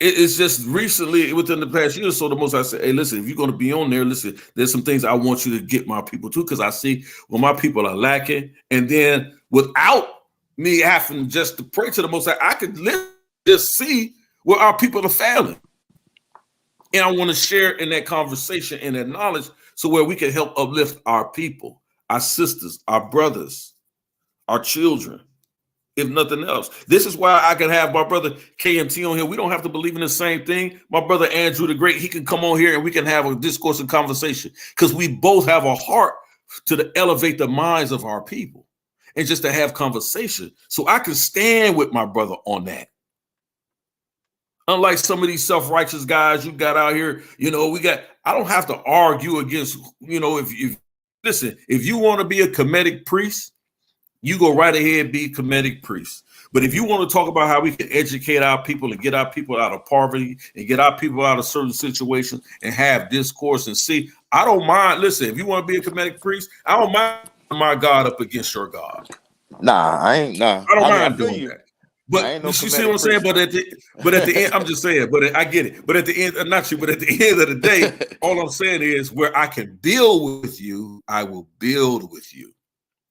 S2: It's just recently, within the past year or so, the most I said, hey, listen, if you're going to be on there, listen, there's some things I want you to get my people to, because I see when my people are lacking. And then without me having just to pray to the Most High, I could just see where our people are failing. And I want to share in that conversation and that knowledge so where we can help uplift our people, our sisters, our brothers, our children, if nothing else. This is why I can have my brother KMT on here. We don't have to believe in the same thing. My brother Andrew the Great, he can come on here and we can have a discourse and conversation because we both have a heart to elevate the minds of our people and just to have conversation. So I can stand with my brother on that. Unlike some of these self-righteous guys you got out here, I don't have to argue against, if you want to be a Kemetic priest, you go right ahead, be a Kemetic priest. But if you want to talk about how we can educate our people and get our people out of poverty and get our people out of certain situations and have discourse and see, I don't mind. Listen, if you want to be a Kemetic priest, I don't mind my God up against your God.
S3: I
S2: don't mind doing that. But
S3: I ain't
S2: you see what I'm saying? But at the end, I'm just saying, but I get it. But at the end, not you, but at the end of the day, all I'm saying is where I can build with you, I will build with you.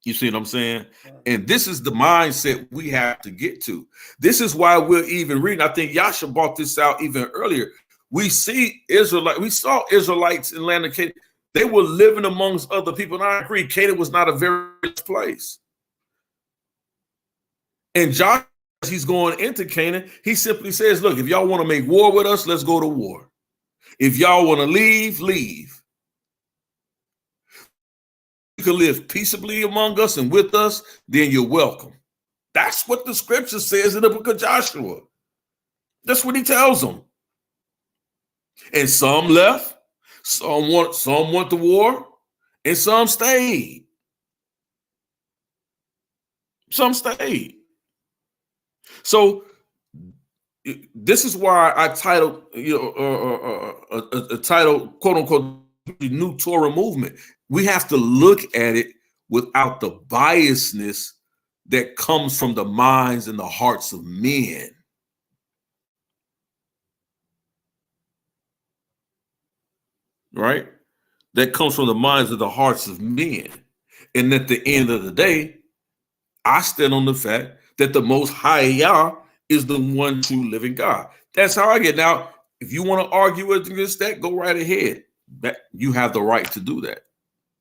S2: You see what I'm saying? And this is the mindset we have to get to. This is why we're even reading. I think Yasha brought this out even earlier. We saw Israelites in land of Canaan. They were living amongst other people. And I agree, Canaan was not a very rich place. And Joshua, as he's going into Canaan, he simply says, look, if y'all want to make war with us, let's go to war. If y'all want to leave, leave. You can live peaceably among us and with us, then you're welcome. That's what the scripture says in the book of Joshua. That's what he tells them. And some left, some went to war, and some stayed. Some stayed. So this is why I titled, a title, quote unquote, the New Torah Movement. We have to look at it without the biasness that comes from the minds and the hearts of men. Right? That comes from the minds of the hearts of men. And at the end of the day, I stand on the fact that the Most High Yah is the one true living God. That's how I get. Now, if you want to argue against that, go right ahead. That you have the right to do that.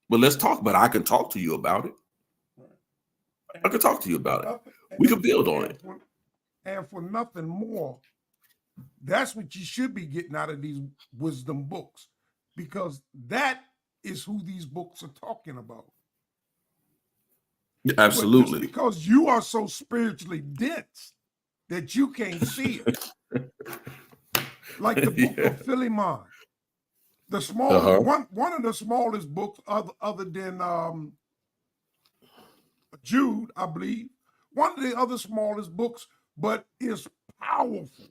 S2: But let's talk about it. I can talk to you about it. I can talk to you about it. We can build on it.
S5: And for nothing more, that's what you should be getting out of these wisdom books, because that is who these books are talking about.
S2: Absolutely.
S5: Because you are so spiritually dense that you can't see it. Like the book of Philemon. The smallest, one of the smallest books other than Jude, I believe. One of the other smallest books, but is powerful.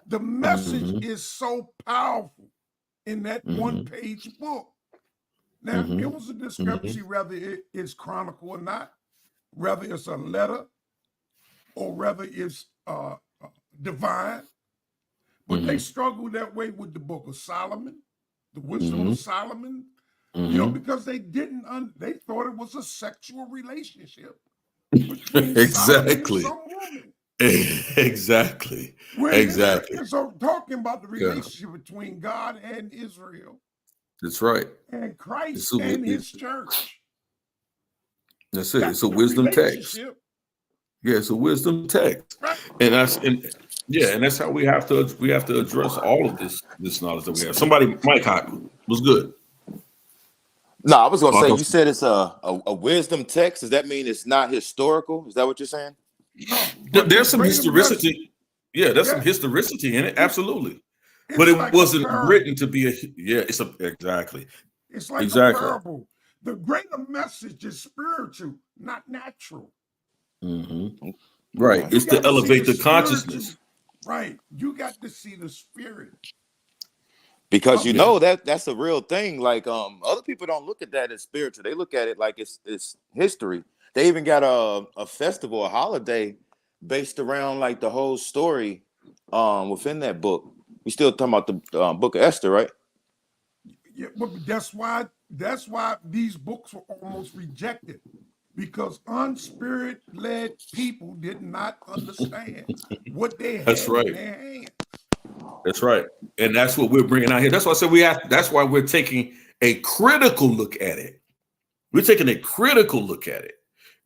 S5: The message is so powerful in that one-page book. Now, it was a discrepancy whether it is chronicle or not, whether it's a letter or whether it's divine. But they struggled that way with the book of Solomon, the wisdom of Solomon, because they they thought it was a sexual relationship between Solomon and some woman.
S2: Exactly.
S5: So talking about the relationship between God and Israel.
S2: That's right.
S5: And Christ and his church.
S2: That's it. It's a wisdom text. Yeah, it's a wisdom text. Right. And that's how we have to address all of this knowledge that we have. Somebody, Mike Hawk, was good.
S3: No, I was gonna say, you said it's a wisdom text. Does that mean it's not historical? Is that what you're saying?
S5: No,
S2: there's some historicity. Yeah, there's some historicity in it. Absolutely. But it like wasn't written to be exactly.
S5: It's like a parable. The greater message is spiritual, not natural.
S2: Right. It's to elevate the consciousness.
S5: Right. You got to see the spirit.
S3: Because that's a real thing. Like other people don't look at that as spiritual. They look at it like it's history. They even got a festival, a holiday based around like the whole story within that book. We still talking about the book of Esther, right?
S5: Yeah, but that's why these books were almost rejected, because unspirit-led people did not understand what they
S2: That's
S5: had in
S2: right.
S5: their hands.
S2: That's right. And that's what we're bringing out here. That's why I said that's why we're taking a critical look at it. We're taking a critical look at it,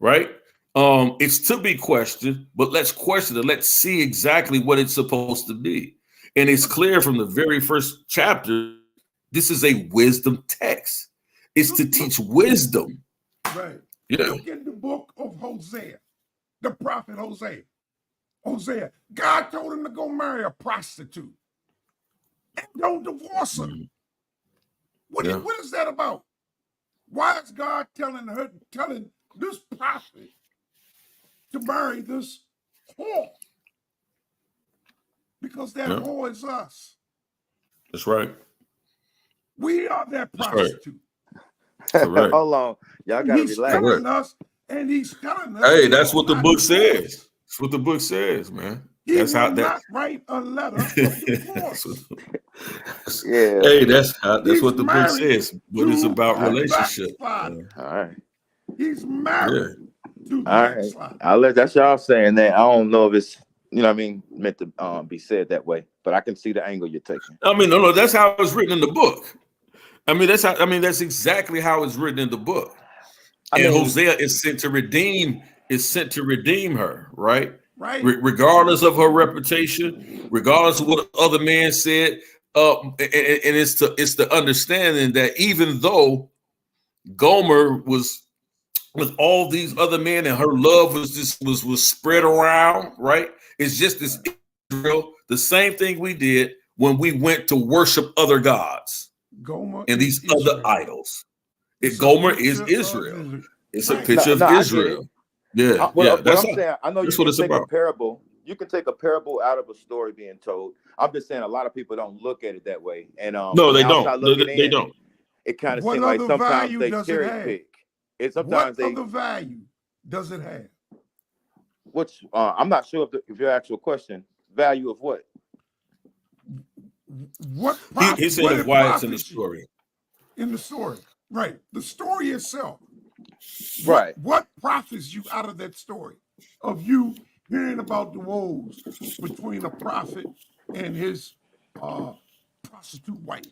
S2: right? It's to be questioned, but let's question it. Let's see exactly what it's supposed to be. And it's clear from the very first chapter, this is a wisdom text. It's to teach wisdom.
S5: Right.
S2: Yeah.
S5: Look in the book of Hosea, the prophet Hosea. Hosea, God told him to go marry a prostitute and don't divorce her. What is that about? Why is God telling this prophet to marry this whore? Because that whore is us.
S2: That's right.
S5: We are that prostitute.
S2: Correct.
S3: Hold on. Y'all gotta relax.
S5: He's telling us.
S2: Hey, that's what the book says. That's what the book says, man.
S5: That's how not write a letter of divorce.
S2: Hey, that's what the book says. But it's about relationship.
S3: All right.
S5: He's married to the backslider.
S3: I'll let that's y'all saying that. I don't know if it's meant to be said that way, but I can see the angle you're taking.
S2: I mean, no, that's how it's written in the book. That's exactly how it's written in the book. Hosea is sent to redeem her, right?
S5: Right.
S2: Regardless of her reputation, regardless of what other man said, and it's the understanding that even though Gomer was with all these other men and her love was spread around, right? It's just this Israel, the same thing we did when we went to worship other gods and these other idols. Gomer is Israel. It's a picture of Israel. Yeah,
S3: what I'm saying, I know you can take a parable. You can take a parable out of a story being told. I'm just saying a lot of people don't look at it that way. And
S2: no, they don't. They don't.
S3: It kind of seems like sometimes they cherry pick.
S5: What other value does it have?
S3: Which I'm not sure if your actual question. Value of what?
S5: What
S2: he said why it's in the story.
S5: In the story, right? The story itself.
S3: Right.
S5: What profits you out of that story of you hearing about the woes between a prophet and his prostitute wife?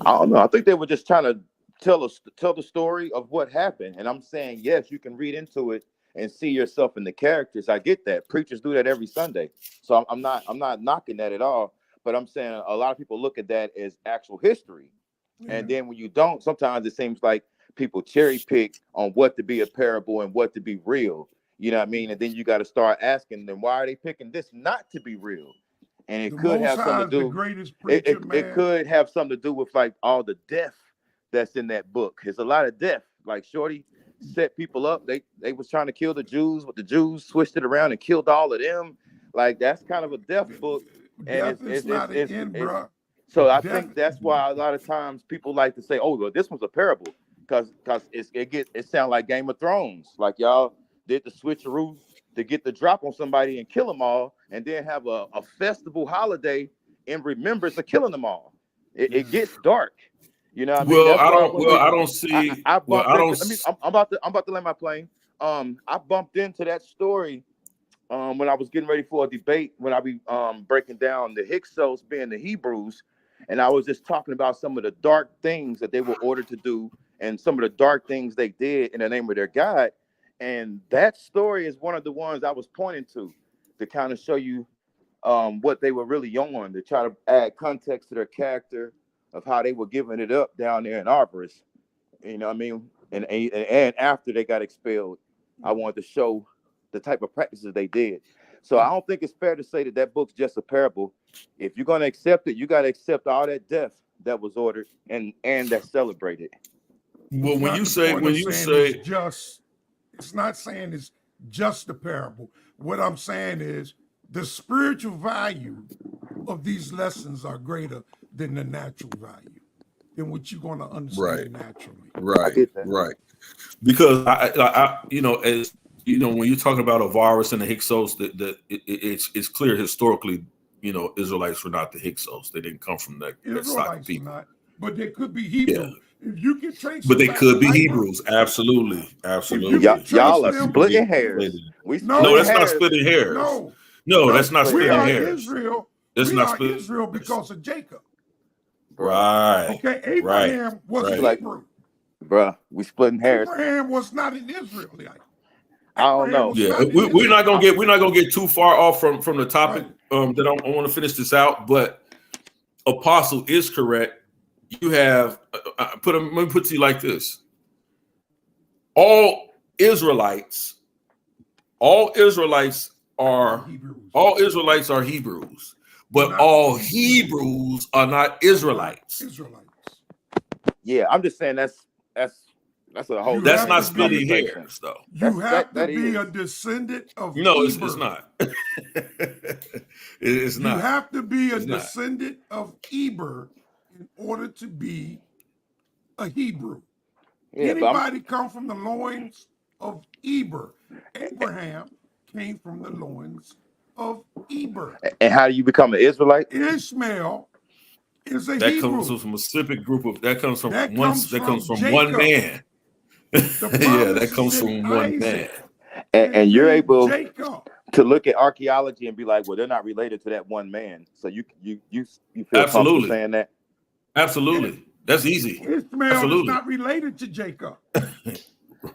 S3: I don't know. I think they were just trying to tell the story of what happened. And I'm saying, yes, you can read into it and see yourself in the characters. I get that. Preachers do that every Sunday. So I'm not knocking that at all. But I'm saying a lot of people look at that as actual history. And then when you don't, sometimes it seems like people cherry pick on what to be a parable and what to be real. You know what I mean? And then you got to start asking them, why are they picking this not to be real? And it could have something to do. It could have something to do with like all the death that's in that book. There's a lot of death. Like Shorty set people up. They was trying to kill the Jews, but the Jews switched it around and killed all of them. Like that's kind of a death book. And it's so I think that's why a lot of times people like to say, "Oh, well, this was a parable," because it sounds like Game of Thrones. Like y'all did the switcheroo to get the drop on somebody and kill them all, and then have a festival holiday in remembrance of killing them all. It gets dark. You know what I mean?
S2: I don't see.
S3: I'm about to land my plane. I bumped into that story when I was getting ready for a debate, when I be breaking down the Hyksos being the Hebrews, and I was just talking about some of the dark things that they were ordered to do and some of the dark things they did in the name of their God. And that story is one of the ones I was pointing to kind of show you what they were really on, to try to add context to their character of how they were giving it up down there in Arborist. You know what I mean? And after they got expelled, I wanted to show the type of practices they did. So I don't think it's fair to say that book's just a parable. If you're going to accept it, you got to accept all that death that was ordered and that's celebrated.
S2: Well, when you say
S5: it's not saying it's just a parable. What I'm saying is the spiritual value of these lessons are greater than the natural value, than what you're going to understand naturally.
S2: Right. Because I as you know, when you're talking about a virus and the Hyksos, it's clear historically, Israelites were not the Hyksos. They didn't come from that stock of people.
S5: Not, but they could be Hebrew. If you can trace
S2: But
S5: them
S2: they
S5: back
S2: could
S5: to
S2: be
S5: Iber,
S2: Hebrews. Absolutely.
S5: if
S2: Absolutely.
S5: you can trace
S3: Y'all are
S5: them,
S3: splitting hairs. We
S2: No,
S5: no,
S3: splitting
S2: that's not
S3: hairs.
S2: splitting hairs.
S5: no,
S2: No,
S3: We
S2: that's not
S5: we
S3: splitting
S2: splitting
S5: are
S3: hairs.
S2: hairs.
S5: Israel.
S2: That's
S5: We
S2: not
S5: are
S2: splitting
S5: Israel
S2: hairs.
S5: because of Jacob.
S2: Right.
S5: Okay,
S2: Right.
S5: Abraham was
S2: Right.
S5: a
S3: Like,
S5: Hebrew.
S3: bruh, we splitting hairs.
S5: Abraham was not an Israelite.
S3: I don't
S5: Abraham
S3: know.
S5: was
S2: Yeah,
S5: not an
S2: we're not
S5: Israelite.
S2: gonna get too far off from the topic.
S5: Right.
S2: That I want to finish this out, but Apostle is correct. You have let me put it to you like this: all Israelites are Hebrews, but
S5: Not
S2: all Hebrews are not Israelites.
S5: Israelites.
S3: Yeah, I'm just saying that's a whole.
S5: You
S2: That's
S5: have
S2: not
S5: to
S2: splitting
S5: be-
S2: hairs, though.
S5: You have to
S3: that
S5: be
S3: is.
S5: a descendant of
S2: No,
S5: Eber.
S2: it's not. It's
S5: You
S2: not.
S5: have to be a
S2: It's not.
S5: descendant of Eber in order to be a Hebrew.
S3: Yeah, but
S5: Anybody come from the loins of Eber. Abraham came from the loins of Eber.
S3: and how do you become an Israelite?
S5: Ishmael is a
S2: That
S5: Hebrew.
S2: comes from a specific group of. That comes from
S5: That
S2: one.
S5: comes
S2: That comes
S5: from
S2: from one
S5: Jacob.
S2: man.
S5: The
S2: Yeah, that
S5: promise
S2: comes
S5: is in
S2: from one man.
S5: Isaac.
S3: And you're
S5: then
S3: able
S5: Jacob.
S3: to look at archaeology and be like, well, they're not related to that one man. So you feel comfortable
S2: Absolutely.
S3: saying that?
S2: Absolutely. That's easy.
S5: Ishmael is
S2: Absolutely.
S5: not related to Jacob.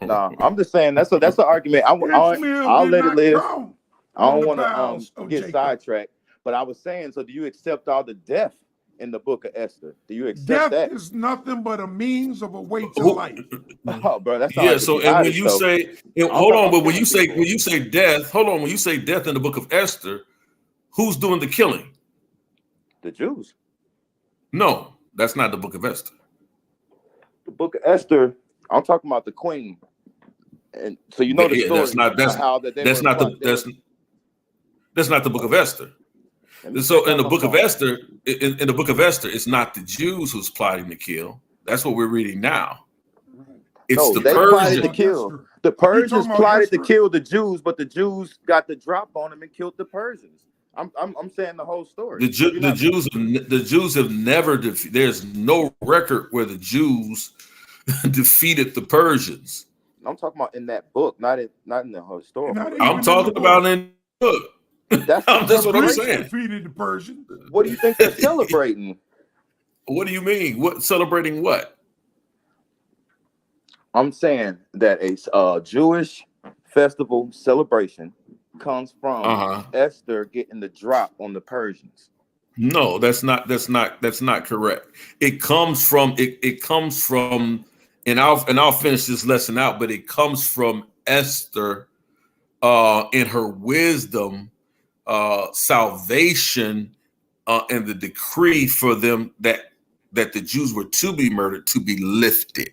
S3: No, I'm just saying that's an argument.
S5: Ishmael
S3: I'll
S5: did
S3: let it
S5: not
S3: live.
S5: come
S3: I
S5: on
S3: don't
S5: the
S3: want
S5: boughs
S3: to
S5: of
S3: get
S5: Jacob.
S3: sidetracked. But I was saying, so do you accept all the death in the book of Esther? Do you accept
S5: Death
S3: that?
S5: is nothing but a means of a way to
S2: Who-
S5: life.
S3: Oh, bro, that sounds
S2: Yeah.
S3: like
S2: So,
S3: the
S2: and when
S3: jihadist
S2: you
S3: stuff.
S2: say,
S3: I'm
S2: hold
S3: talking
S2: on,
S3: about
S2: but when
S3: killing
S2: you
S3: people.
S2: say death, hold on. When you say death in the book of Esther, who's doing the killing?
S3: The Jews.
S2: No, that's not the book of Esther.
S3: The book of Esther, I'm talking about the queen. And so you know the
S2: Yeah,
S3: story
S2: that's not
S3: of how that they
S2: that's
S3: were
S2: not
S3: plot-
S2: that's not the book of Esther.
S3: Let me
S2: So
S3: check
S2: in the
S3: on my
S2: book of
S3: phone.
S2: Esther, in the book of Esther, it's not the Jews who's plotting to kill. That's what we're reading now. It's
S3: No,
S2: the
S3: they plotted to
S2: Persians.
S3: kill. The
S5: talking
S3: Persians
S5: about
S3: plotted to
S5: Esther?
S3: kill the Jews, but the Jews got the drop on them and killed the Persians. I'm saying the whole story.
S2: The Jews have never there's no record where the Jews defeated the Persians.
S3: I'm talking about in that book, not in the historical.
S2: I'm talking about in the book.
S3: That's
S2: That's what I'm
S5: Greeks
S2: saying.
S5: defeated the Persians.
S3: What do you think they're celebrating?
S2: What do you mean? What celebrating what?
S3: I'm saying that a Jewish festival celebration comes from Esther getting the drop on the Persians.
S2: No, that's not correct. It comes from and I'll finish this lesson out, but it comes from Esther in her wisdom, salvation, and the decree for them that the Jews were to be murdered to be lifted.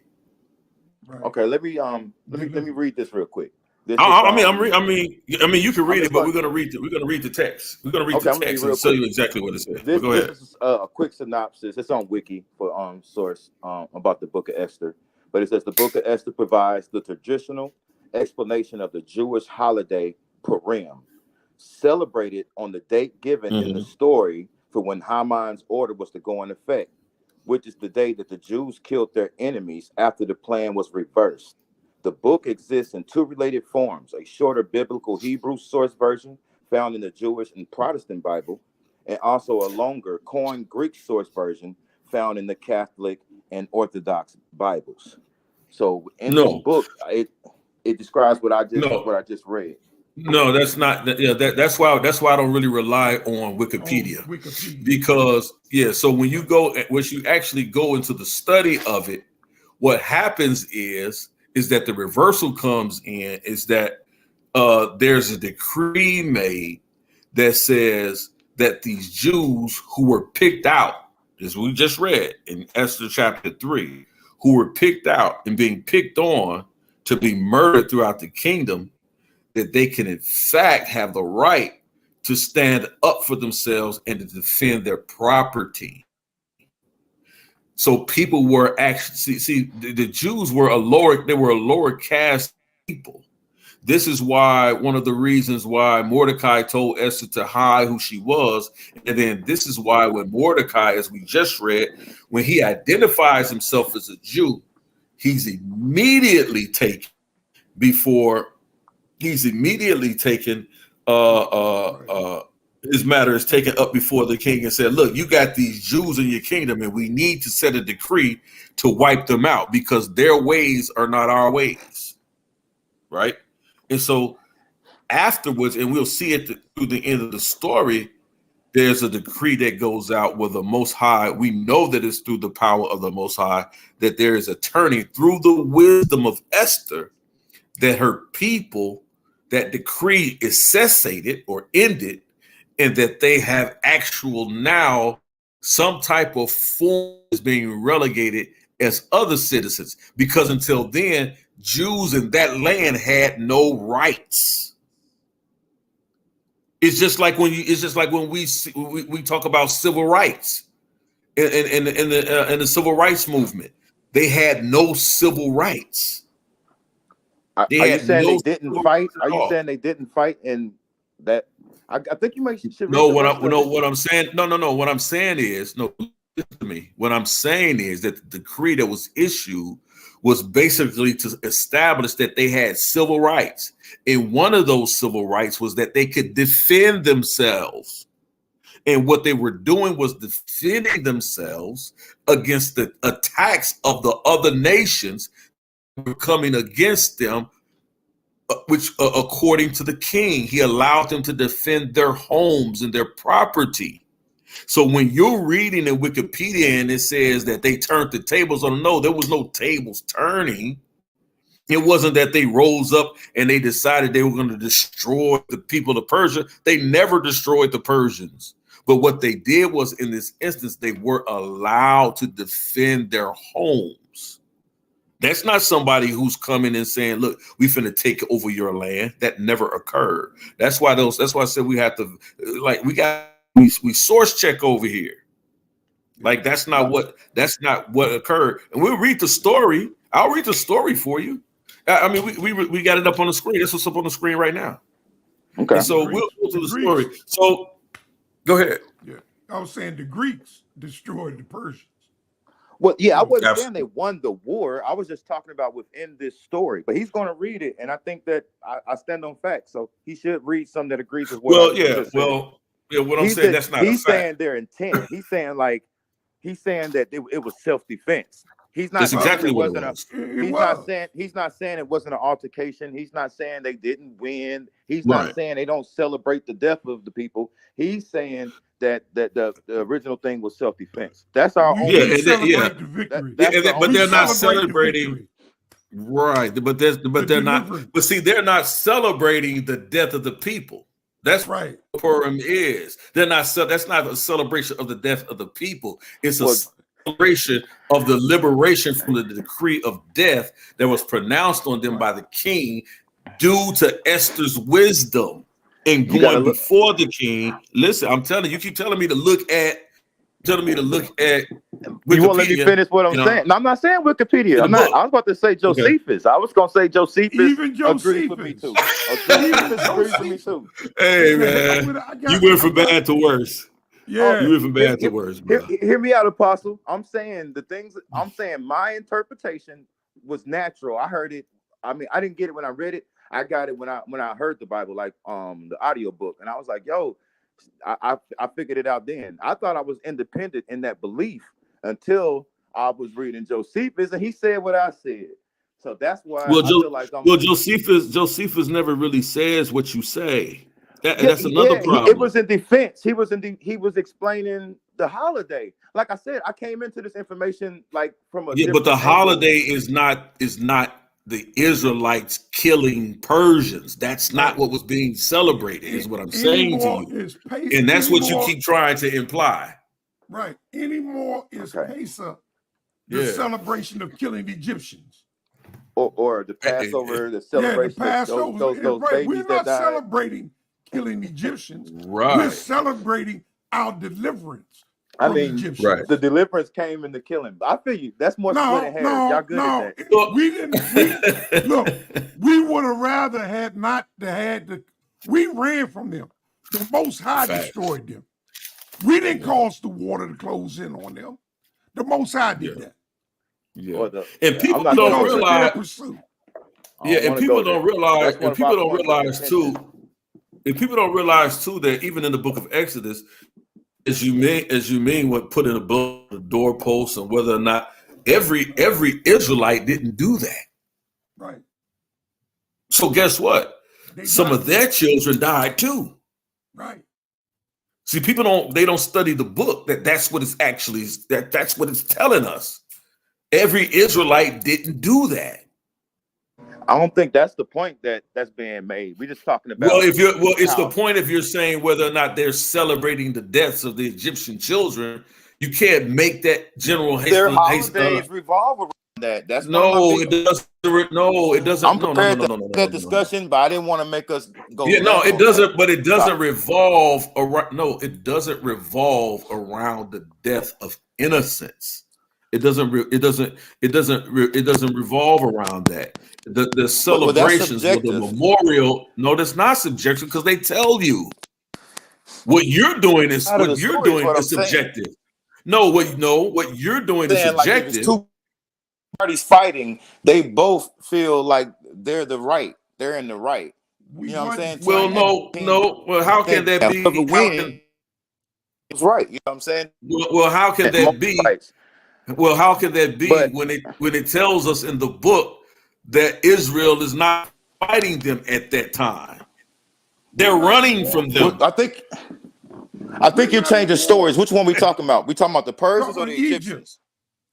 S5: Right.
S3: Okay, let me read this real quick. You
S2: can read it, but we're gonna read the text. We're gonna read the text and show you exactly what it says. Go ahead.
S3: This is a quick synopsis. It's on Wiki for source about the book of Esther. But it says the book of Esther provides the traditional explanation of the Jewish holiday Purim, celebrated on the date given in the story for when Haman's order was to go in effect, which is the day that the Jews killed their enemies after the plan was reversed. The book exists in two related forms: a shorter biblical Hebrew source version found in the Jewish and Protestant Bible, and also a longer coined Greek source version found in the Catholic and Orthodox Bibles. So in this book, it describes what I just read.
S2: No, that's not. Yeah, that's why I don't really rely on Wikipedia. Because so when you actually go into the study of it, what happens is that the reversal comes in is that there's a decree made that says that these Jews who were picked out, as we just read in Esther chapter 3, who were picked out and being picked on to be murdered throughout the kingdom, that they can in fact have the right to stand up for themselves and to defend their property. So people were actually the Jews were a lower caste people. This is why one of the reasons why Mordecai told Esther to hide who she was. And then this is why when Mordecai, as we just read, when he identifies himself as a Jew, he's immediately taken before he's immediately taken his matter is taken up before the king and said, look, you got these Jews in your kingdom and we need to set a decree to wipe them out because their ways are not our ways. Right. And so afterwards, and we'll see it through the end of the story, there's a decree that goes out where the Most High, we know that it's through the power of the Most High, that there is a turning through the wisdom of Esther, that her people, that decree is cessated or ended, and that they have actual now some type of form is being relegated as other citizens, because until then, Jews in that land had no rights. It's just like when we talk about civil rights in the civil rights movement. They had no civil rights.
S3: Are you saying they didn't fight? Are you saying they didn't fight in that? I think you should.
S2: No, what I'm saying. No. What I'm saying is, no. Listen to me. What I'm saying is that the decree that was issued was basically to establish that they had civil rights. And one of those civil rights was that they could defend themselves. And what they were doing was defending themselves against the attacks of the other nations who were coming against them, which according to the king, he allowed them to defend their homes and their property. So when you're reading in Wikipedia and it says that they turned the tables on, no, there was no tables turning. It wasn't that they rose up and they decided they were going to destroy the people of Persia. They never destroyed the Persians. But what they did was, in this instance, they were allowed to defend their homes. That's not somebody who's coming and saying, look, we finna take over your land. That never occurred. That's why I said we have to, like, we source check over here. Like that's not what occurred. And we'll read the story. I'll read the story for you. I mean, we got it up on the screen. That's what's up on the screen right now.
S3: Okay.
S2: And so we'll go to the story. So go ahead.
S5: Yeah, I was saying the Greeks destroyed the Persians.
S3: Well, yeah, I wasn't saying they won the war. I was just talking about within this story. But he's going to read it, and I think that I stand on facts. So he should read something that agrees with what. What I'm saying, that's not. He's saying their intent. He's saying that it was self-defense. He's not.
S2: That's exactly what
S3: it
S2: was.
S3: He's not saying it wasn't an altercation. He's not saying they didn't win. He's not saying they don't celebrate the death of the people. He's saying that the original thing was self-defense. That's our only.
S5: The victory.
S2: But they're not celebrating. Right, but they're not. But see, they're not celebrating the death of the people. That's right. What Purim is. They're not. That's not a celebration of the death of the people. It's a celebration of the liberation from the decree of death that was pronounced on them by the king, due to Esther's wisdom and going before the king. Listen, I'm telling you, keep telling me to look at. Wikipedia.
S3: You won't let me finish what I'm saying. No, I'm not saying Wikipedia. I was about to say Josephus. Okay. I was going to say Josephus.
S5: Even Josephus
S3: agrees with me too. Agrees with me too.
S2: Hey man, you went from bad to worse.
S5: Yeah,
S2: you went from bad to worse, bro.
S3: Hear me out, Apostle. I'm saying my interpretation was natural. I heard it. I mean, I didn't get it when I read it. I got it when I heard the Bible, like the audio book, and I was like, yo. I figured it out then. I thought I was independent in that belief until I was reading Josephus and he said what I said. So that's why I feel like
S2: Josephus never really says what you say. That's another problem.
S3: It was in defense. He was explaining the holiday. Like I said, I came into this information like from a
S2: but the holiday is not the Israelites killing Persians. That's not what was being celebrated, is what I'm saying to you. And that's what you keep trying to imply.
S5: Right. Anymore is Pesach, the celebration of killing the Egyptians.
S3: Or the Passover, the celebration
S5: the Passover.
S3: Those babies
S5: We're not celebrating killing Egyptians.
S2: Right.
S5: We're celebrating our deliverance
S3: I
S5: from the
S3: mean,
S5: Egyptians.
S2: Right.
S3: the deliverance came in the killing. I feel you. That's more splitting hairs. Y'all good at that.
S2: Look.
S5: We didn't. Look, we would have rather had not had the. We ran from them. The Most High
S2: Fact.
S5: destroyed them. We didn't cause the water to close in on them. The Most High did that.
S2: Yeah.
S3: The,
S2: And people
S3: I'm not
S2: don't
S5: Because of their
S2: realize.
S5: pursuit.
S2: Yeah, and people don't realize.
S3: That's one
S2: And
S3: of our
S2: people don't
S3: points of
S2: realize
S3: contention.
S2: too. And people don't realize too that even in the book of Exodus, as you mean what put in the doorposts and whether or not every Israelite didn't do that.
S5: Right.
S2: So guess what? Some of their children died too.
S5: Right.
S2: See, people don't study the book. That's what it's actually that's what it's telling us. Every Israelite didn't do that.
S3: I don't think that's the point that's being made. We're just talking about.
S2: It's the point if you're saying whether or not they're celebrating the deaths of the Egyptian children. You can't make that general.
S3: Their holidays revolve around that. That's
S2: it doesn't. No, it doesn't.
S3: I'm prepared to that discussion, but I didn't want to make us go.
S2: Yeah, no, it doesn't. But it doesn't revolve around. No, it doesn't revolve around the death of innocence. It doesn't revolve around that. The celebrations with the memorial. No, that's not subjective because they tell you what you're doing is subjective. No, what you're doing is subjective.
S3: Like two parties fighting, they both feel like they're in the right. You know what I'm saying?
S2: Well, no. Well, how can that be?
S3: It's right. You know what I'm saying?
S2: Well, how can that be? Well, how can that be when it tells us in the book that Israel is not fighting them at that time? They're running from them.
S3: I think you're changing stories. Which one we talking about? We talking about the Persians or the Egyptians?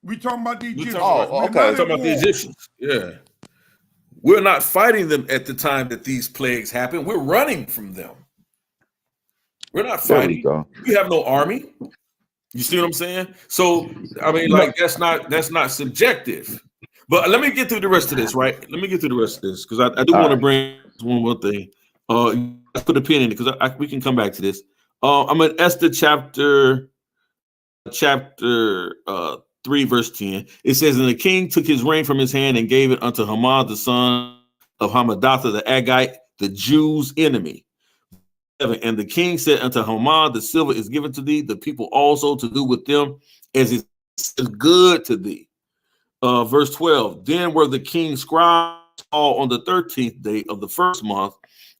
S5: We talking about the Egyptians.
S2: Oh, okay. We're talking about the Egyptians. Yeah. We're not fighting them at the time that these plagues happen. We're running from them. We're not fighting. We have no army. You see what I'm saying? So, I mean, like that's not subjective. But let me get through the rest of this, right? Let me get through the rest of this because I do want to bring one more thing. Let's put a pin in it because we can come back to this. I'm in Esther chapter 3, verse 10. It says, "And the king took his ring from his hand and gave it unto Haman, the son of Hammedatha the Agagite, the Jews' enemy. And the king said unto Haman, the silver is given to thee, the people also to do with them as it is good to thee." Verse 12, "Then were the king's scribes all on the 13th day of the first month,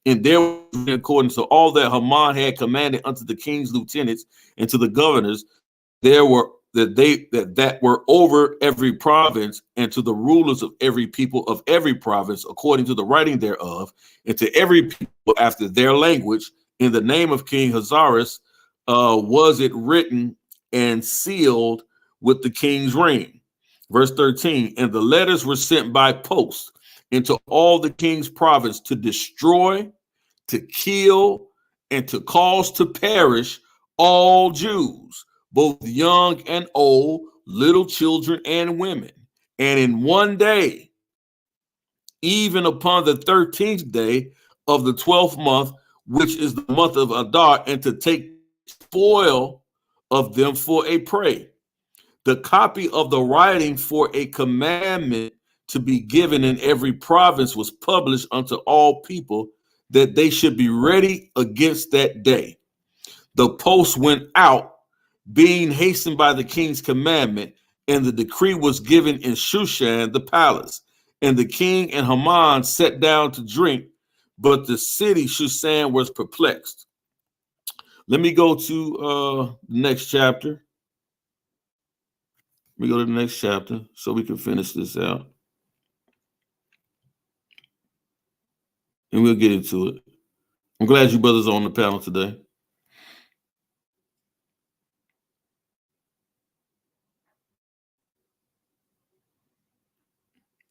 S2: and there, according to all that Haman had commanded unto the king's lieutenants and to the governors, there were that were over every province, and to the rulers of every people of every province, according to the writing thereof, and to every people after their language, in the name of King Ahasuerus, was it written and sealed with the king's ring." Verse 13, "And the letters were sent by post into all the king's province to destroy, to kill, and to cause to perish all Jews, both young and old, little children and women. And in one day, even upon the 13th day of the 12th month, which is the month of Adar, and to take spoil of them for a prey. The copy of the writing for a commandment to be given in every province was published unto all people, that they should be ready against that day. The post went out, being hastened by the king's commandment, and the decree was given in Shushan the palace. And the king and Haman sat down to drink, but the city Shushan was perplexed." Let me go to the next chapter. Let me go to the next chapter so we can finish this out. And we'll get into it. I'm glad you brothers are on the panel today.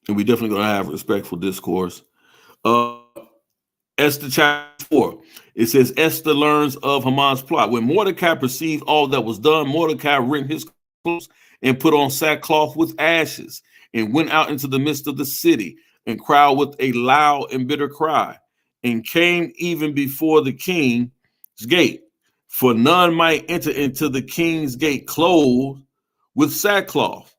S2: And we definitely going to have respectful discourse. Esther chapter 4. It says, Esther learns of Haman's plot. When Mordecai perceived all that was done, Mordecai rent his clothes and put on sackcloth with ashes, and went out into the midst of the city, and cried with a loud and bitter cry, and came even before the king's gate. for none might enter into the king's gate clothed with sackcloth.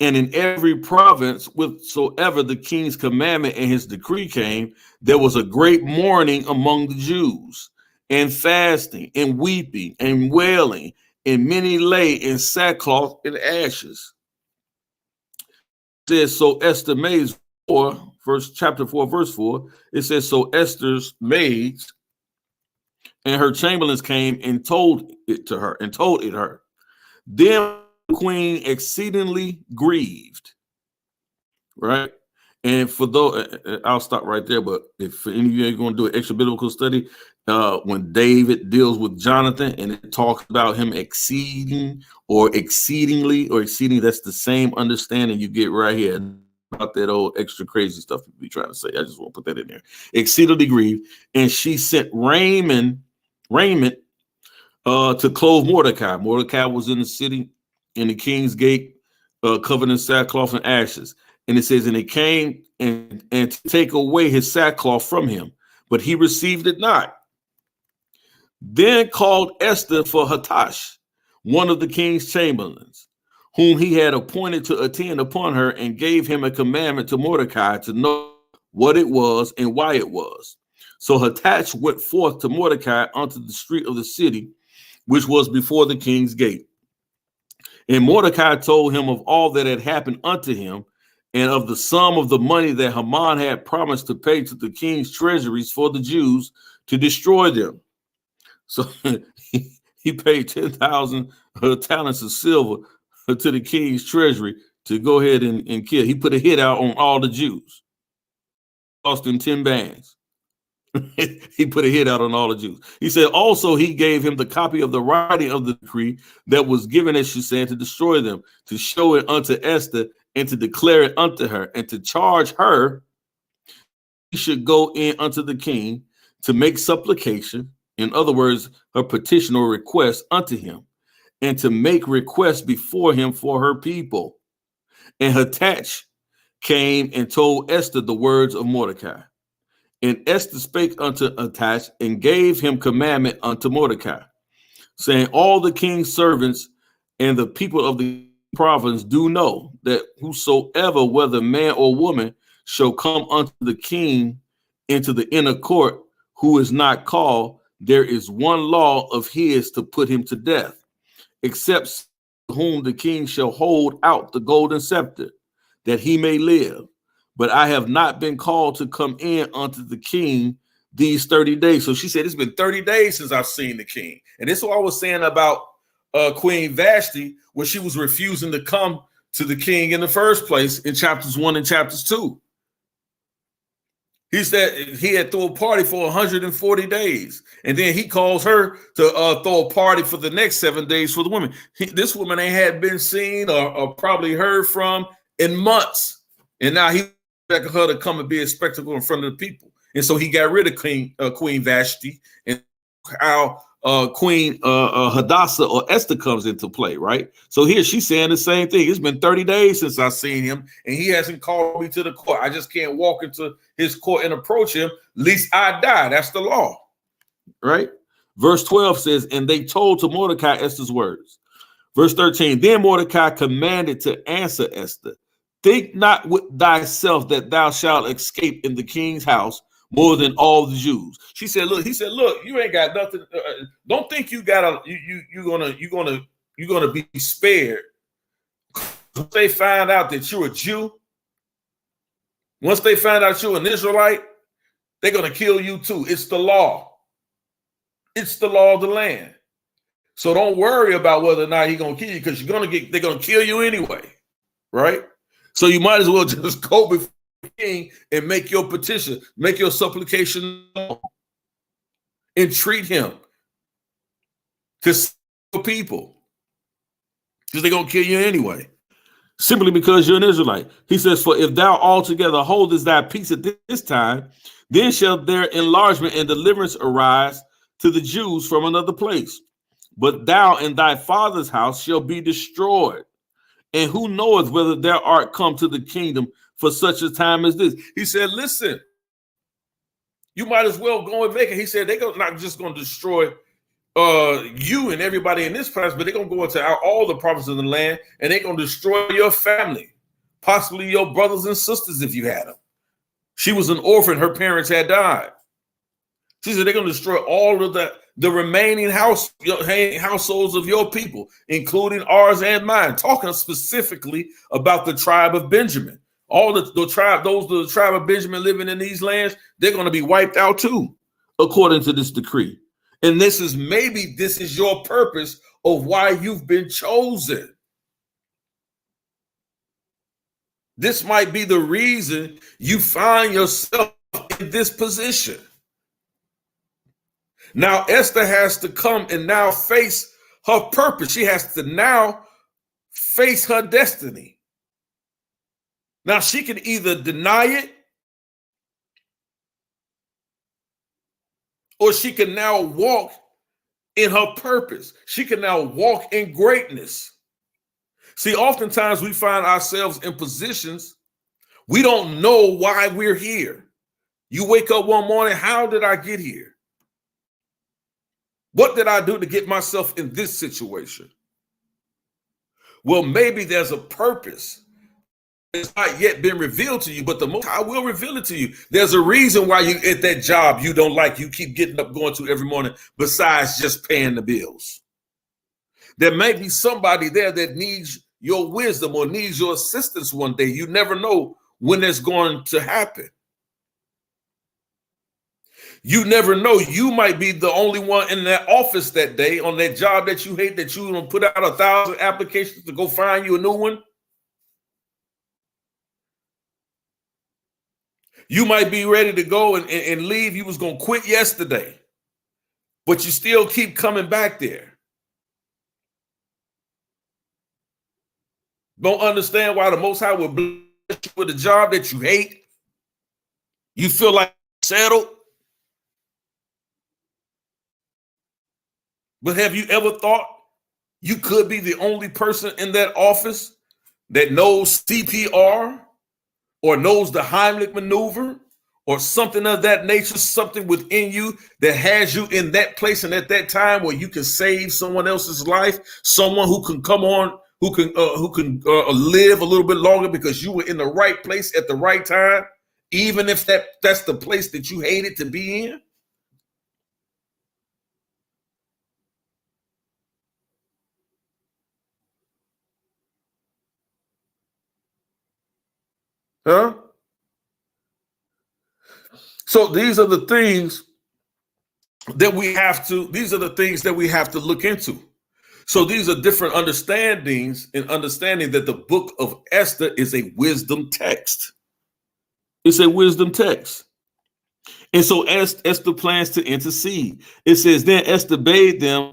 S2: And in every province, whatsoever the king's commandment and his decree came, there was a great mourning among the Jews, and fasting, and weeping, and wailing, and many lay in sackcloth and ashes. It says, so Esther maids, chapter 4, verse 4, it says, so Esther's maids and her chamberlains came and told it her. Then the queen exceedingly grieved, right? And for those, I'll stop right there. But if for any of you are going to do an extra biblical study, when David deals with Jonathan and it talks about him exceeding, that's the same understanding you get right here about that old extra crazy stuff you be trying to say. I just want to put that in there. Exceedingly grieved, and she sent raiment to clothe Mordecai. Mordecai was in the city, in the king's gate, covered in sackcloth and ashes. And it says, and it came and to take away his sackcloth from him, but he received it not. Then called Esther for Hatash, one of the king's chamberlains, whom he had appointed to attend upon her, and gave him a commandment to Mordecai to know what it was and why it was. So Hatash went forth to Mordecai unto the street of the city, which was before the king's gate. And Mordecai told him of all that had happened unto him, and of the sum of the money that Haman had promised to pay to the king's treasuries for the Jews to destroy them. So he paid 10,000 talents of silver to the king's treasury to go ahead and kill. He put a hit out on all the Jews. Cost him 10 bands. He put a hit out on all the Jews. He said also he gave him the copy of the writing of the decree that was given as she said to destroy them, to show it unto Esther and to declare it unto her, and to charge her he should go in unto the king to make supplication, in other words, her petition or request unto him, and to make request before him for her people. And Hatash came and told Esther the words of Mordecai. And Esther spake unto Hatash and gave him commandment unto Mordecai, saying, all the king's servants and the people of the province do know that whosoever, whether man or woman, shall come unto the king into the inner court, who is not called, there is one law of his to put him to death, except whom the king shall hold out the golden scepter, that he may live. But I have not been called to come in unto the king these 30 days. So she said, it's been 30 days since I've seen the king. And this is what I was saying about Queen Vashti, when she was refusing to come to the king in the first place in chapters 1 and chapters 2. He said he had thrown a party for 140 days. And then he calls her to throw a party for the next 7 days for the women. This woman ain't had been seen or probably heard from in months. And now he expected her to come and be a spectacle in front of the people. And so he got rid of Queen Vashti, and how Queen Hadassah or Esther comes into play, right? So here she's saying the same thing. It's been 30 days since I've seen him, and he hasn't called me to the court. I just can't walk into his court and approach him, lest I die. That's the law, right? Verse 12 says, and they told to Mordecai Esther's words. Verse 13, then Mordecai commanded to answer Esther, think not with thyself that thou shalt escape in the king's house more than all the Jews. She said, look, he said, look, you ain't got nothing. Don't think you gotta, you're gonna be spared. Once they find out that you're a Jew, once they find out you're an Israelite, they're gonna kill you too. It's the law. It's the law of the land. So don't worry about whether or not he's gonna kill you, because they're gonna kill you anyway, right? So you might as well just go before the king and make your petition, make your supplication, entreat him to save people, because they're gonna kill you anyway, simply because you're an Israelite. He says, for if thou altogether holdest thy peace at this time, then shall their enlargement and deliverance arise to the Jews from another place. But thou and thy father's house shall be destroyed. And who knoweth whether thou art come to the kingdom for such a time as this? He said, listen, you might as well go and make it. He said, they're not just going to destroy you and everybody in this class, but they're going to go into all the prophets of the land, and they're going to destroy your family, possibly your brothers and sisters if you had them. She was an orphan. Her parents had died. She said they're going to destroy all of the remaining households of your people, including ours and mine, talking specifically about the tribe of Benjamin. All the tribe of Benjamin living in these lands, they're going to be wiped out too, according to this decree. And this is your purpose of why you've been chosen. This might be the reason you find yourself in this position. Now Esther has to come and now face her purpose. She has to now face her destiny. Now she can either deny it, or she can now walk in her purpose. She can now walk in greatness. See, oftentimes we find ourselves in positions we don't know why we're here. You wake up one morning, how did I get here? What did I do to get myself in this situation? Well, maybe there's a purpose. It's not yet been revealed to you, but the Most High will reveal it to you. There's a reason why you at that job you don't like, you keep getting up going to every morning, besides just paying the bills. There may be somebody there that needs your wisdom or needs your assistance one day. You never know when it's going to happen. You never know. You might be the only one in that office that day on that job that you hate, that you don't put out 1,000 applications to go find you a new one. You might be ready to go and leave. You was going to quit yesterday, but you still keep coming back there. Don't understand why the Most High will bless you with a job that you hate. You feel like settled. But have you ever thought you could be the only person in that office that knows CPR or knows the Heimlich maneuver or something of that nature, something within you that has you in that place and at that time where you can save someone else's life, someone who can come on, who can live a little bit longer because you were in the right place at the right time, even if that's the place that you hated to be in? Huh? So these are the things that we have to look into. So these are different understandings, and understanding that the book of Esther is a wisdom text. It's a wisdom text. And so Esther plans to intercede. It says, then Esther bade them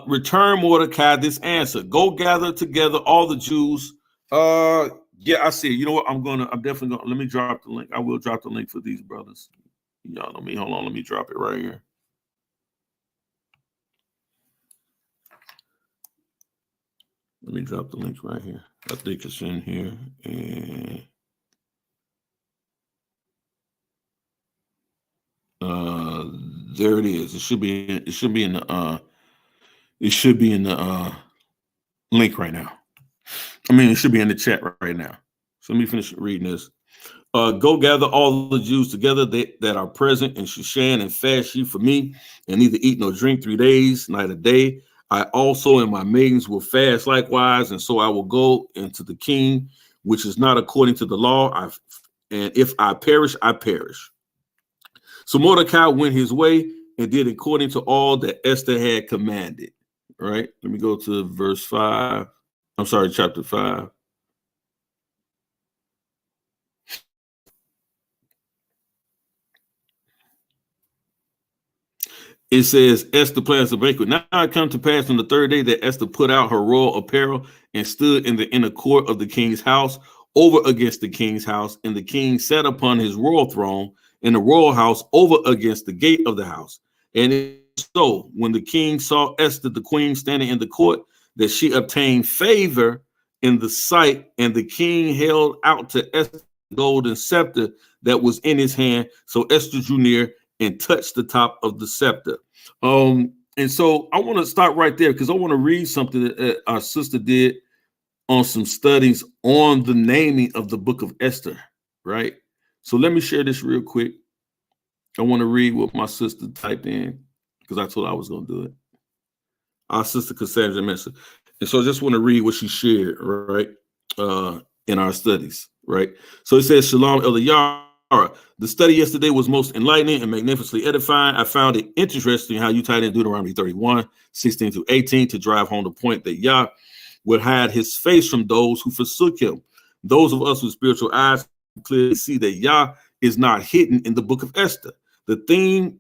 S2: return Mordecai this answer. Go gather together all the Jews. Yeah, I see. You know what? I'm definitely gonna, let me drop the link. I will drop the link for these brothers. Y'all know me. Hold on, let me drop it right here. Let me drop the link right here. I think it's in here. And there it is. It should be in the link right now. I mean, it should be in the chat right now. So let me finish reading this. Go gather all the Jews together that are present in Shushan, and fast ye for me, and neither eat nor drink 3 days, night or day. I also and my maidens will fast likewise, and so I will go into the king, which is not according to the law. And if I perish, I perish. So Mordecai went his way and did according to all that Esther had commanded. All right, let me go to verse 5. I'm sorry, chapter 5. It says, Esther plans a banquet. Now it come to pass on the 3rd day that Esther put out her royal apparel and stood in the inner court of the king's house, over against the king's house. And the king sat upon his royal throne in the royal house, over against the gate of the house. And so when the king saw Esther, the queen, standing in the court, that she obtained favor in the sight, and the king held out to Esther the golden scepter that was in his hand. So Esther drew near and touched the top of the scepter. And
S6: And so I want to stop right there because I want to read something that our sister did on some studies on the naming of the book of Esther, right? So let me share this real quick. I want to read what my sister typed in because I told her I was going to do it. Our sister Cassandra Mesa. And so I just want to read what she shared, right, in our studies, right? So it says, Shalom, Elder Yara. The study yesterday was most enlightening and magnificently edifying. I found it interesting how you tied in Deuteronomy 31, 16 to 18 to drive home the point that Yah would hide his face from those who forsook him. Those of us with spiritual eyes clearly see that Yah is not hidden in the book of Esther. The theme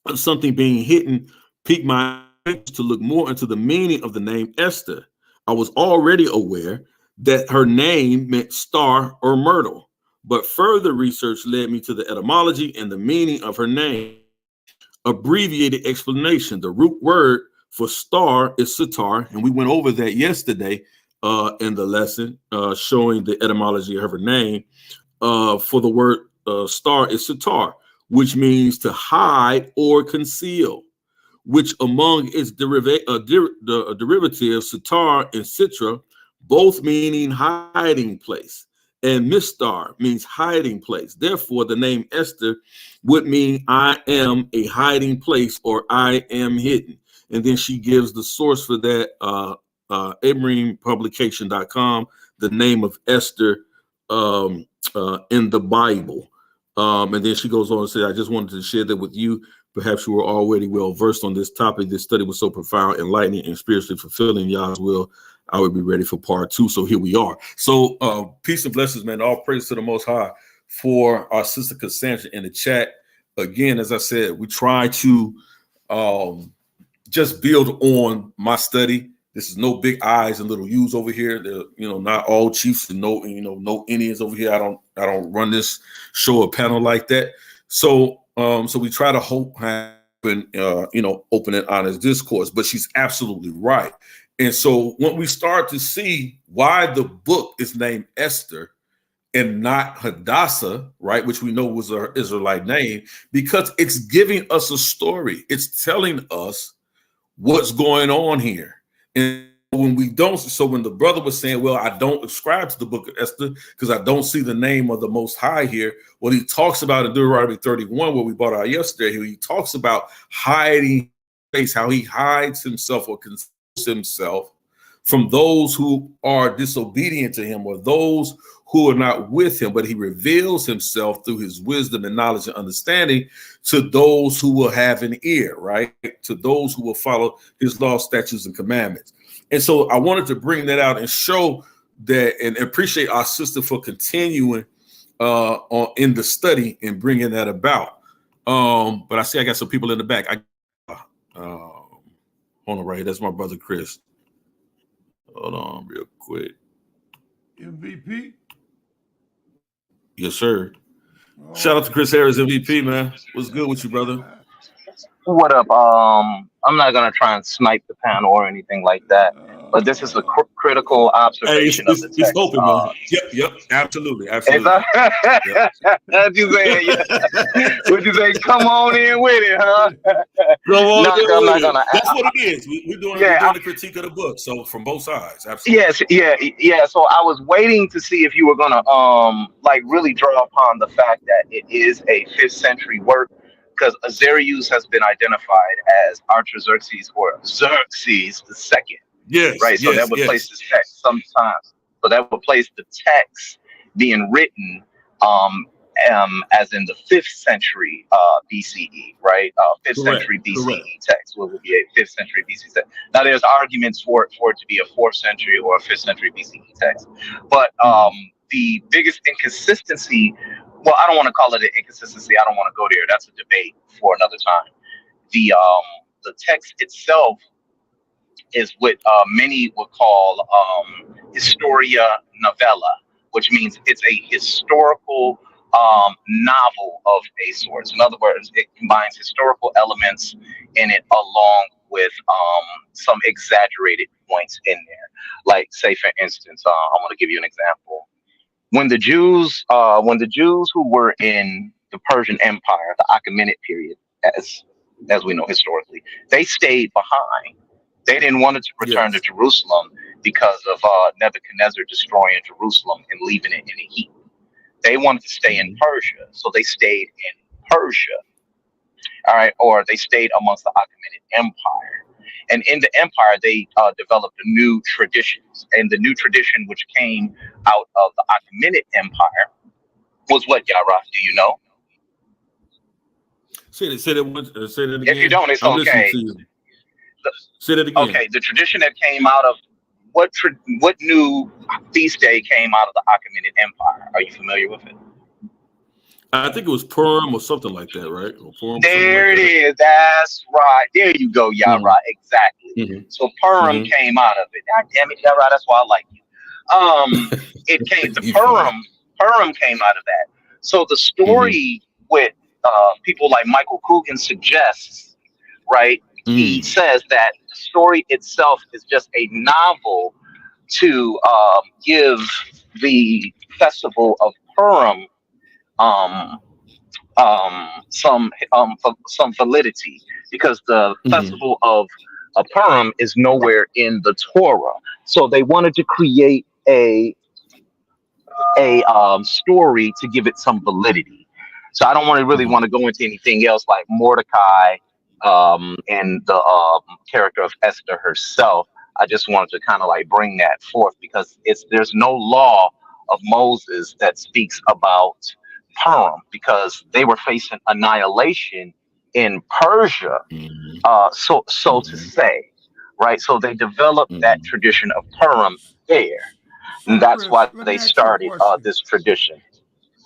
S6: of something being hidden piqued my interest to look more into the meaning of the name Esther. I was already aware that her name meant star or myrtle, but further research led me to the etymology and the meaning of her name. Abbreviated explanation. The root word for star is sitar, and we went over that yesterday in the lesson, showing the etymology of her name. For the word star is sitar, which means to hide or conceal, which among its derivatives, sitar and sitra, both meaning hiding place, and mistar means hiding place. Therefore, the name Esther would mean I am a hiding place or I am hidden. And then she gives the source for that, abrampublication.com, the name of Esther in the Bible. And then she goes on and says, I just wanted to share that with you. Perhaps you were already well versed on this topic. This study was so profound, enlightening, and spiritually fulfilling. Yah's will, I would be ready for part 2. So here we are. So peace and blessings, man. All praise to the Most High for our sister Cassandra in the chat. Again, as I said, we try to just build on my study. This is no big I's and little U's over here. They're, not all chiefs and no Indians over here. I don't run this show or panel like that. So we try to open and honest discourse, but she's absolutely right. And so when we start to see why the book is named Esther and not Hadassah, right, which we know was her Israelite name, because it's giving us a story. It's telling us what's going on here. And when we don't, so when the brother was saying, well, I don't ascribe to the book of Esther because I don't see the name of the Most High here. What he talks about in Deuteronomy 31, what we brought out yesterday, he talks about hiding face, how he hides himself or conceals himself from those who are disobedient to him or those who are not with him, but he reveals himself through his wisdom and knowledge and understanding to those who will have an ear, right? To those who will follow his law, statutes, and commandments. And so I wanted to bring that out and show that and appreciate our sister for continuing in the study and bringing that about. But I see I got some people in the back. Hold on right here. That's my brother, Chris. Hold on real quick.
S5: MVP?
S6: Yes, sir. Shout out to Chris Harris, MVP, man. What's good with you, brother?
S7: What up? I'm not gonna try and snipe the panel or anything like that, but this is a critical observation of the text.
S6: It's open, man. Yep, absolutely.
S7: What you saying? What you say? Come on in with it, huh?
S6: I'm not
S7: gonna.
S6: That's what it is. We're doing the critique of the book, so from both sides. Absolutely.
S7: Yes. So I was waiting to see if you were gonna really draw upon the fact that it is a 5th century work. Because Azarius has been identified as Artaxerxes or Xerxes II.
S6: Yes.
S7: Right. So that would place this text sometimes. So that would place the text being written as in the 5th century BCE, right? 5th century BCE text would be a 5th century BCE text. Now there's arguments for it to be a 4th century or a 5th century BCE text. But the biggest inconsistency, well, I don't want to call it an inconsistency. I don't want to go there. That's a debate for another time. The text itself is what many would call historia novella, which means it's a historical novel of a sort. In other words, it combines historical elements in it along with some exaggerated points in there. Like, say, for instance, I want to give you an example. When the Jews who were in the Persian Empire, the Achaemenid period, as as we know historically. They stayed behind. They didn't want to return to
S2: Yes.
S7: Jerusalem because of Nebuchadnezzar destroying Jerusalem and leaving it in a heap. They wanted to stay in
S2: Mhm.
S7: Persia, so they stayed in Persia. All right, or they stayed amongst the Achaemenid Empire. And in the empire, they developed a new traditions. And the new tradition which came out of the Achaemenid Empire was what, Yara? Do you know?
S6: Say that. Say that
S7: If you
S6: again.
S7: don't, it's
S6: I'm listening
S7: okay.
S6: to you.
S7: The-
S6: Say that again.
S7: okay, the tradition that came out of what new feast day came out of the Achaemenid Empire? Are you familiar with it?
S6: I think it was Purim or something like that, right? Or Purim or something like
S7: There it
S6: that.
S7: is. That's right. There you go, Yara.
S6: Mhm.
S7: Exactly.
S6: Mhm.
S7: So Purim
S6: Mhm.
S7: came out of it. God damn it, Yara. That's why I like you. It came. The
S6: You funny.
S7: Purim came out of that. So the
S6: Mhm.
S7: story with people like Michael Coogan suggests, right? He
S6: Mm.
S7: says that the story itself is just a novel to give the festival of Purim um, some validity, because the
S6: Mhm.
S7: festival of Purim is nowhere in the Torah. So they wanted to create a story to give it some validity. So I don't want to really want
S6: Mhm.
S7: to go into anything else like Mordecai and the character of Esther herself. I just wanted to kind of like bring that forth because there's no law of Moses that speaks about Purim because they were facing annihilation in Persia,
S6: Mhm.
S7: so to
S6: Mhm.
S7: say, right? So they developed that
S6: Mhm.
S7: tradition of Purim there,
S5: So,
S7: and that's
S5: Chris,
S7: why
S5: let me
S7: they
S5: ask you a
S7: started
S5: question.
S7: this tradition.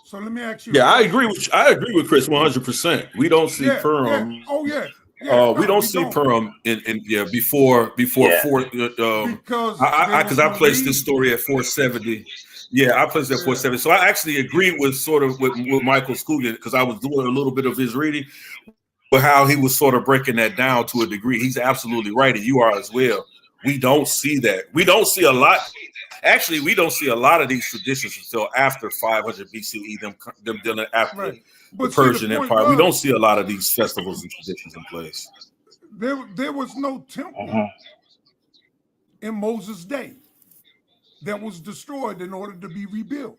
S5: So let me ask you a
S6: Yeah, I agree
S5: question.
S6: with Chris 100%. We don't see
S5: Yeah, yeah.
S6: Purim.
S5: Oh, yeah. Yeah,
S6: We
S5: no,
S6: don't
S5: we
S6: see
S5: don't.
S6: Purim in yeah before
S7: Yeah.
S6: four.
S5: Because there
S6: Because
S5: was
S6: I
S5: no
S6: placed this
S5: read.
S6: story at 470. Yeah, I placed it at
S5: Yeah.
S6: 470. So I actually agree with sort of with Michael Scudian because I was doing a little bit of his reading, but how he was sort of breaking that down to a degree. He's absolutely right, and you are as well. We don't see that. We don't see a lot. Actually, we don't see a lot of these traditions until after 500 BCE. Them dealing after
S5: Right.
S6: the
S5: But see, the
S6: Persian
S5: point
S6: Empire. We don't
S5: was
S6: see a lot of these festivals and traditions in place.
S5: there was no temple
S7: Mhm.
S5: in Moses' day that was destroyed in order to be rebuilt.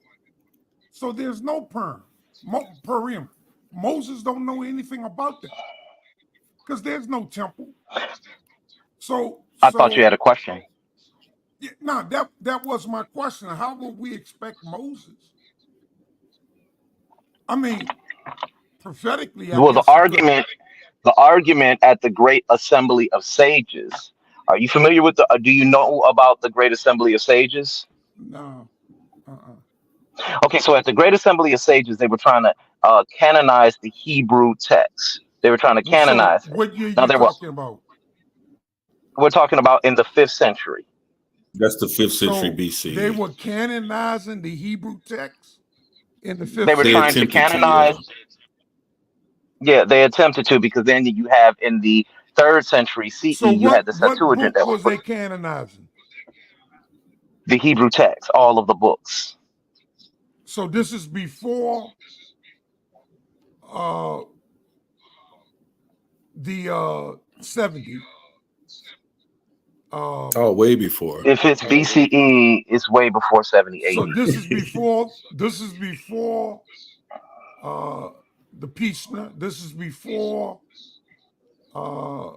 S5: So there's no Purim. Moses don't know anything about that because there's no temple. So
S7: I thought you
S5: so
S7: had a question.
S5: yeah, no, that was my question. How would we expect Moses? I mean, prophetically, I
S7: Well,
S5: guess he could.
S7: the argument at the Great Assembly of Sages. Are you familiar with the? Do you know about the Great Assembly of Sages?
S5: No. Uh-uh.
S7: Okay, so at the Great Assembly of Sages, they were trying to canonize the Hebrew text. They were trying to
S5: Well, so
S7: canonize it.
S5: what year
S7: Now
S5: you
S7: they were.
S5: talking about?
S7: We're talking about in the 5th century.
S6: That's the 5th century
S5: So they
S6: BCE.
S5: were canonizing the Hebrew text in the fifth
S7: They were
S6: They
S7: trying to
S5: century.
S6: attempted to, yeah.
S7: canonize. Yeah, they attempted to, because then you have in the 3rd century CE,
S5: So
S7: you had
S5: what
S7: the
S5: what
S7: Septuagint
S5: book
S7: that was
S5: was
S7: put
S5: they canonizing?
S7: the Hebrew text, all of the books.
S5: So this is before uh the 70.
S6: Oh, way before.
S7: If it's BCE, it's way before 70
S5: So
S7: AD.
S5: this is before the Pishna. This is before uh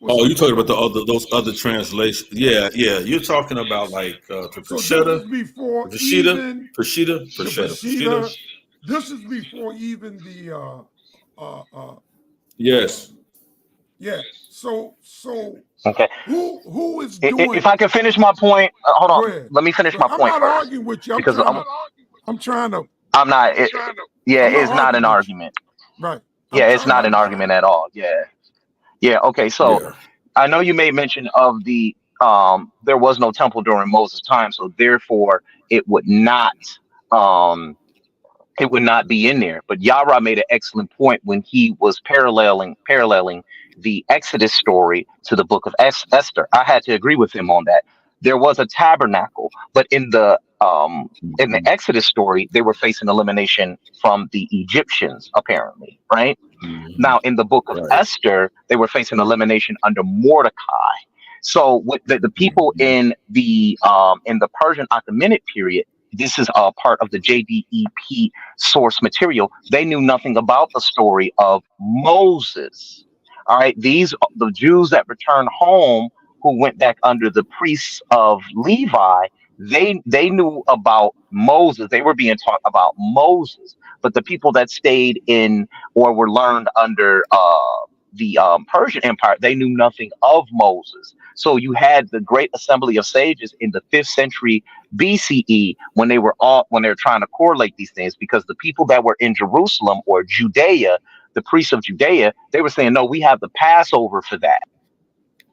S5: what's
S6: Oh,
S5: the
S6: you're talking
S5: other
S6: about the
S5: one?
S6: other those other translations. Yeah, yeah. You're talking about like the
S5: So this
S6: Peshitta,
S5: is before
S6: the Peshitta,
S5: even
S6: Peshitta,
S5: the
S6: Peshitta, Peshitta.
S5: Peshitta. This is before even the uh uh
S6: Yes.
S5: um yeah. So
S7: Okay.
S5: who is
S7: If
S5: doing?
S7: I can finish my point, hold on.
S5: Go ahead.
S7: Let me finish my
S5: I'm
S7: point
S5: not
S7: first,
S5: arguing with you.
S7: because
S5: I'm trying to
S7: I'm not. Yeah,
S5: I'm not
S7: it's not an
S5: arguing with you.
S7: argument.
S5: Right. I'm
S7: Yeah, it's
S5: trying to
S7: not an argument
S5: understand.
S7: at all. Yeah. Yeah. Okay. So
S6: Yeah.
S7: I know you made mention of the there was no temple during Moses' time, so therefore it would not um it would not be in there. But Yara made an excellent point when he was paralleling the Exodus story to the book of Esther. I had to agree with him on that. There was a tabernacle, but in the
S6: Mhm.
S7: Exodus story, they were facing elimination from the Egyptians, apparently, right? Now, in the book of
S2: Right.
S7: Esther, they were facing elimination under Mordecai. So, with the people in the Persian Achaemenid period, this is a part of the JDEP source material. They knew nothing about the story of Moses. All right, these the Jews that returned home who went back under the priests of Levi. They knew about Moses. They were being taught about Moses. But the people that stayed in or were learned under the Persian Empire, they knew nothing of Moses. So you had the great assembly of sages in the 5th century BCE when they were trying to correlate these things, because the people that were in Jerusalem or Judea, the priests of Judea, they were saying, no, we have the Passover for that.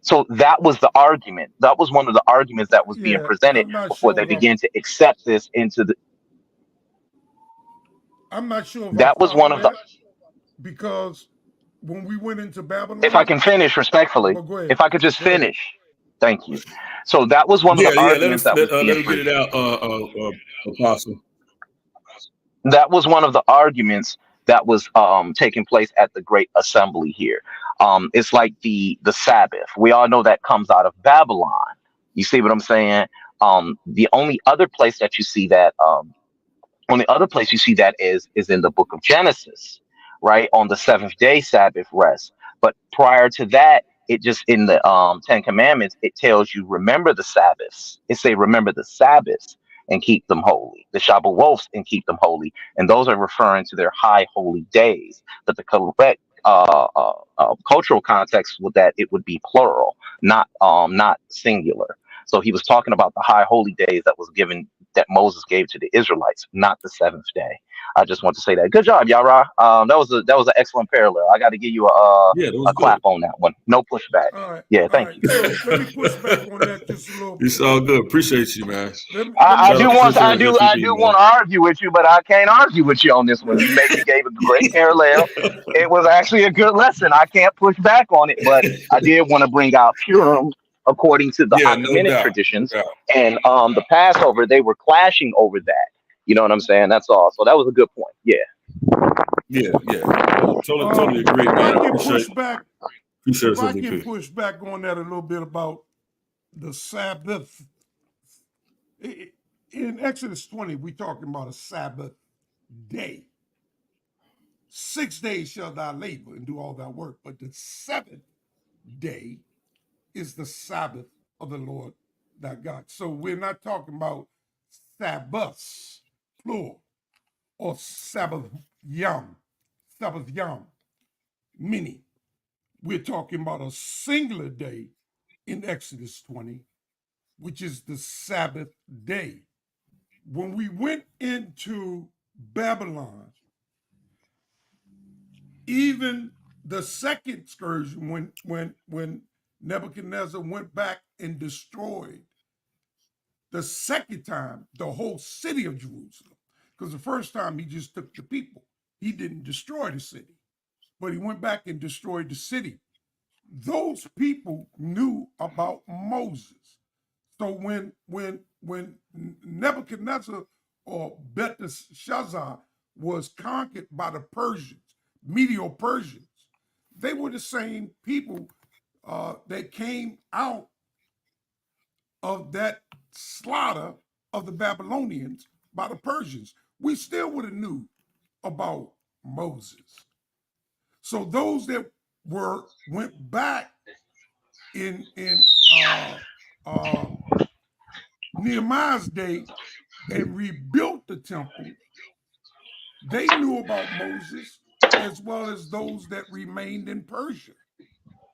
S7: So that was the argument. That was one of the arguments that was being
S5: Yeah,
S7: presented
S5: I'm not
S7: before
S5: sure
S7: they
S5: if I,
S7: began to accept this into the.
S5: I'm not sure if I
S7: That was one
S5: follow
S7: of the.
S5: that, because when we went into
S7: If I
S5: Babylon,
S7: can finish respectfully,
S5: but go ahead,
S7: if I could just
S5: go ahead.
S7: finish. Thank you. So that was one of
S2: Yeah,
S7: the
S2: yeah. Let him
S7: arguments that was being
S2: let him get it out, Apostle.
S7: that was one of the arguments that was taking place at the great assembly here. It's like the Sabbath. We all know that comes out of Babylon. You see what I'm saying? The only other place that you see that only other place you see that is in the book of Genesis, right? On the seventh day Sabbath rest. But prior to that, it just in the Ten Commandments, it tells you remember the Sabbaths. It say remember the Sabbaths and keep them holy. The Shabbawoths and keep them holy. And those are referring to their high holy days. But the correct cultural context with that, it would be plural, not singular. So he was talking about the high holy days that Moses gave to the Israelites, not the seventh day. I just want to say that. Good job, Yara. That was an excellent parallel. I got to give you
S2: Yeah, that
S7: a
S2: was
S7: clap
S2: good.
S7: on that one. No pushback.
S5: All right,
S7: Yeah,
S5: all
S7: thank
S5: right.
S7: you.
S5: So let me push back on that just a little
S2: It's
S5: bit.
S2: all good. Appreciate you, man.
S5: Let me
S7: I
S2: Shout
S7: do
S2: out,
S5: push
S7: want
S2: appreciate
S5: back.
S7: I do I
S2: SFP,
S7: do
S2: man.
S7: want to argue with you, but I can't argue with you on this one. You gave a great parallel. It was actually a good lesson. I can't push back on it, but I did want to bring out Purim according to the
S2: Yeah, no
S7: Achaemenid
S2: doubt, no
S7: traditions,
S2: doubt.
S7: and the Passover. They were clashing over that. You know what I'm saying? That's all. So that was a good point. Yeah.
S2: Yeah, yeah. Totally agree,
S5: If I
S2: man.
S5: can push back,
S2: Appreciate
S5: if I can
S2: SFP.
S5: push back on that a little bit about the Sabbath. In Exodus 20, we talking about a Sabbath day. 6 days shall thou labor and do all thy work, but the seventh day is the Sabbath of the Lord thy God. So we're not talking about Sabbaths, plural, or Sabbath yom, many. We're talking about a singular day in Exodus 20, which is the Sabbath day. When we went into Babylon, even the second excursion, when Nebuchadnezzar went back and destroyed the second time the whole city of Jerusalem, because the first time he just took the people, he didn't destroy the city, but he went back and destroyed the city. Those people knew about Moses. So when Nebuchadnezzar or Belteshazzar was conquered by the Persians, Medo-Persians, they were the same people that came out of that slaughter of the Babylonians by the Persians. We still would have knew about Moses. So those that went back in Nehemiah's day and rebuilt the temple, they knew about Moses as well as those that remained in Persia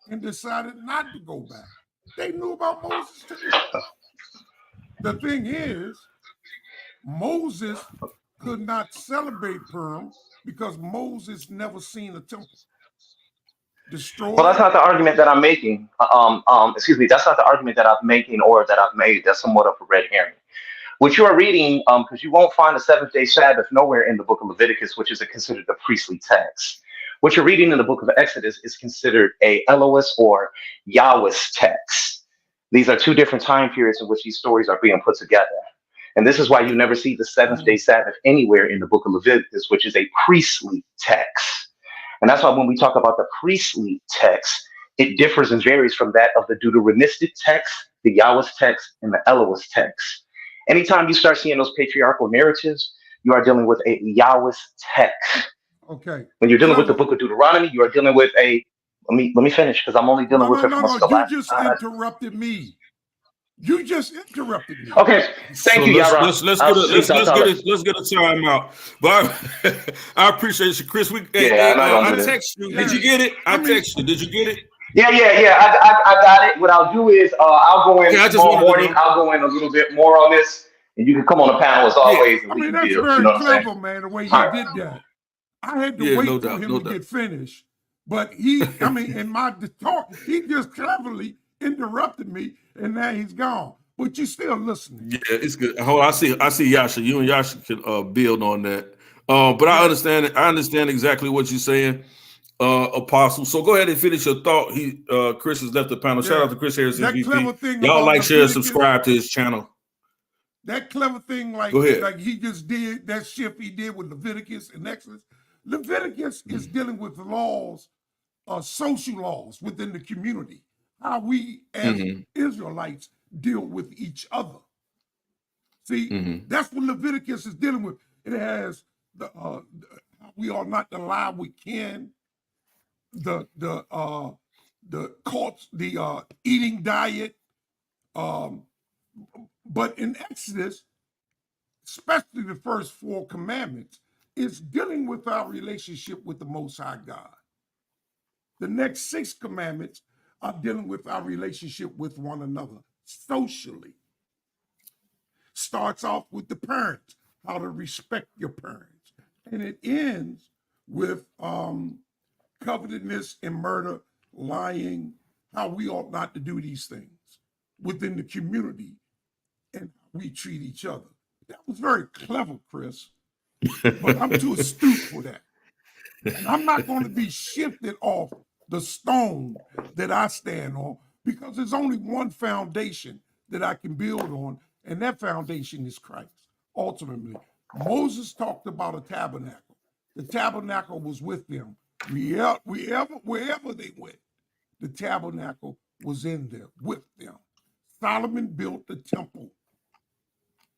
S5: and decided not to go back. They knew about Moses too. The thing is, Moses could not celebrate Purim because Moses never seen a temple
S7: Well, that's
S5: destroyed.
S7: not the argument that I'm making. Excuse me. That's not the argument that I'm making or that I've made. That's somewhat of a red herring. What you are reading, because you won't find a seventh day Sabbath nowhere in the book of Leviticus, which is considered a priestly text. What you're reading in the book of Exodus is considered a Elohist or Yahweh's text. These are two different time periods in which these stories are being put together. And this is why you never see the seventh day Sabbath anywhere in the book of Leviticus, which is a priestly text. And that's why when we talk about the priestly text, it differs and varies from that of the Deuteronistic text, the Yahweh's text, and the Elohist text. Anytime you start seeing those patriarchal narratives, you are dealing with a Yahweh's text.
S5: Okay.
S7: When you're dealing with the book of Deuteronomy, you are dealing with a, let me finish, because I'm only dealing with it from a
S5: You just interrupted me. You just interrupted me.
S7: Okay, thank you, Yara.
S6: Let's get a time out. But I appreciate you, Chris. I text you. Did you get it? I text you. Did you get it?
S7: Yeah. I got it. What I'll do is I'll go in tomorrow morning. I'll go in a little bit more on this, and you can come on the panel as always.
S5: I mean, that's very clever, man. The way you did that. I had to wait for him to get finished, but in my talk, he just cleverly interrupted me, and now he's gone. But you still listening.
S6: Yeah, it's good. Hold on, I see Yasha. You and Yasha can build on that. But I understand exactly what you're saying, Apostle. So go ahead and finish your thought. Chris has left the panel. Shout out to Chris Harris, MVP. Y'all like, share, subscribe to his channel.
S5: That clever thing, like he just did, that shift he did with Leviticus and Exodus. Leviticus is dealing with laws, social laws within the community. How we as Israelites deal with each other. See, that's what Leviticus is dealing with. It has we are not to lie, we can. The cults, the eating diet. But in Exodus, especially the first 4 commandments, is dealing with our relationship with the Most High God. The next 6 commandments are dealing with our relationship with one another socially. Starts off with the parents, how to respect your parents. And it ends with covetousness and murder, lying, how we ought not to do these things within the community and how we treat each other. That was very clever, Chris, but I'm too astute for that. And I'm not going to be shifted off the stone that I stand on, because there's only one foundation that I can build on, and that foundation is Christ, ultimately. Moses talked about a tabernacle. The tabernacle was with them. Wherever they went, the tabernacle was in there with them. Solomon built the temple.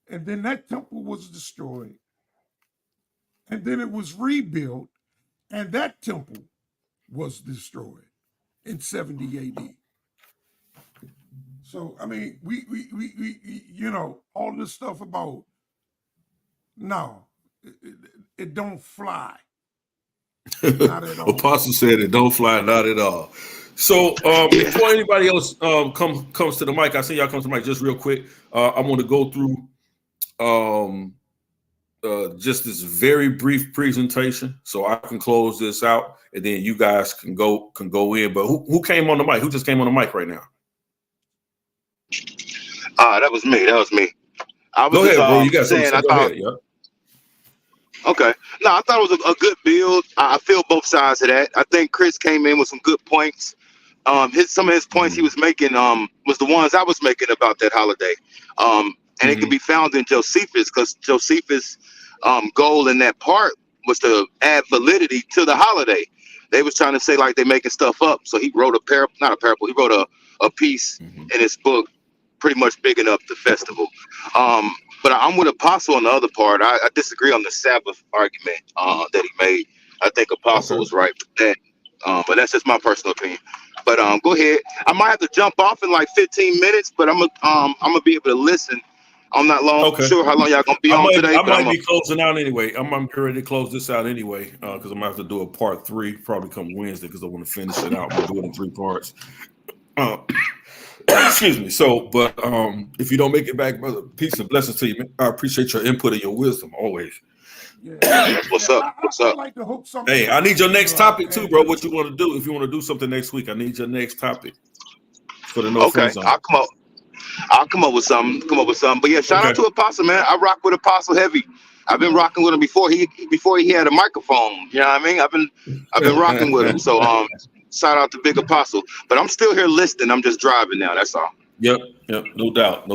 S5: And then that temple was destroyed. And then it was rebuilt, and that temple was destroyed in 70 AD. So, I mean, we all this stuff about, no, it don't fly. Not at all.
S6: Apostle said it don't fly, not at all. So before anybody else comes to the mic, I see y'all come to the mic just real quick. I'm going to go through just this very brief presentation, so I can close this out, and then you guys can go in. But who came on the mic? Who just came on the mic right now?
S8: That was me. I was
S6: go ahead, bro. You got
S8: saying,
S6: something to say. Go ahead, yeah.
S8: Okay. No, I thought it was a good build. I feel both sides of that. I think Chris came in with some good points. Some of his points he was making was the ones I was making about that holiday. And it can be found in Josephus, because Josephus' goal in that part was to add validity to the holiday. They was trying to say like they making stuff up. So he wrote he wrote a piece in his book pretty much bigging up the festival. But I'm with Apostle on the other part. I disagree on the Sabbath argument that he made. I think Apostle was right with that. But that's just my personal opinion. But go ahead. I might have to jump off in like 15 minutes, but I'm gonna be able to listen. I'm not sure how long y'all gonna be on today.
S6: I might be closing out anyway. I'm ready to close this out anyway, because I'm gonna have to do a part 3 probably come Wednesday, because I want to finish it out. I'm gonna do it in 3 parts. Excuse me. So, but if you don't make it back, brother, peace and blessings to you, man. I appreciate your input and your wisdom always.
S5: Yeah.
S8: What's up?
S5: I'd like to hook something.
S6: Hey, I need your next topic too, bro. What you want to do? If you want to do something next week, I need your next topic for the No Friend Zone.
S8: I'll come up with something. But yeah, shout out to Apostle, man. I rock with Apostle heavy. I've been rocking with him before he had a microphone. You know what I mean? I've been rocking with him. So shout out to Big Apostle. But I'm still here listening. I'm just driving now. That's all.
S6: Yep. No doubt.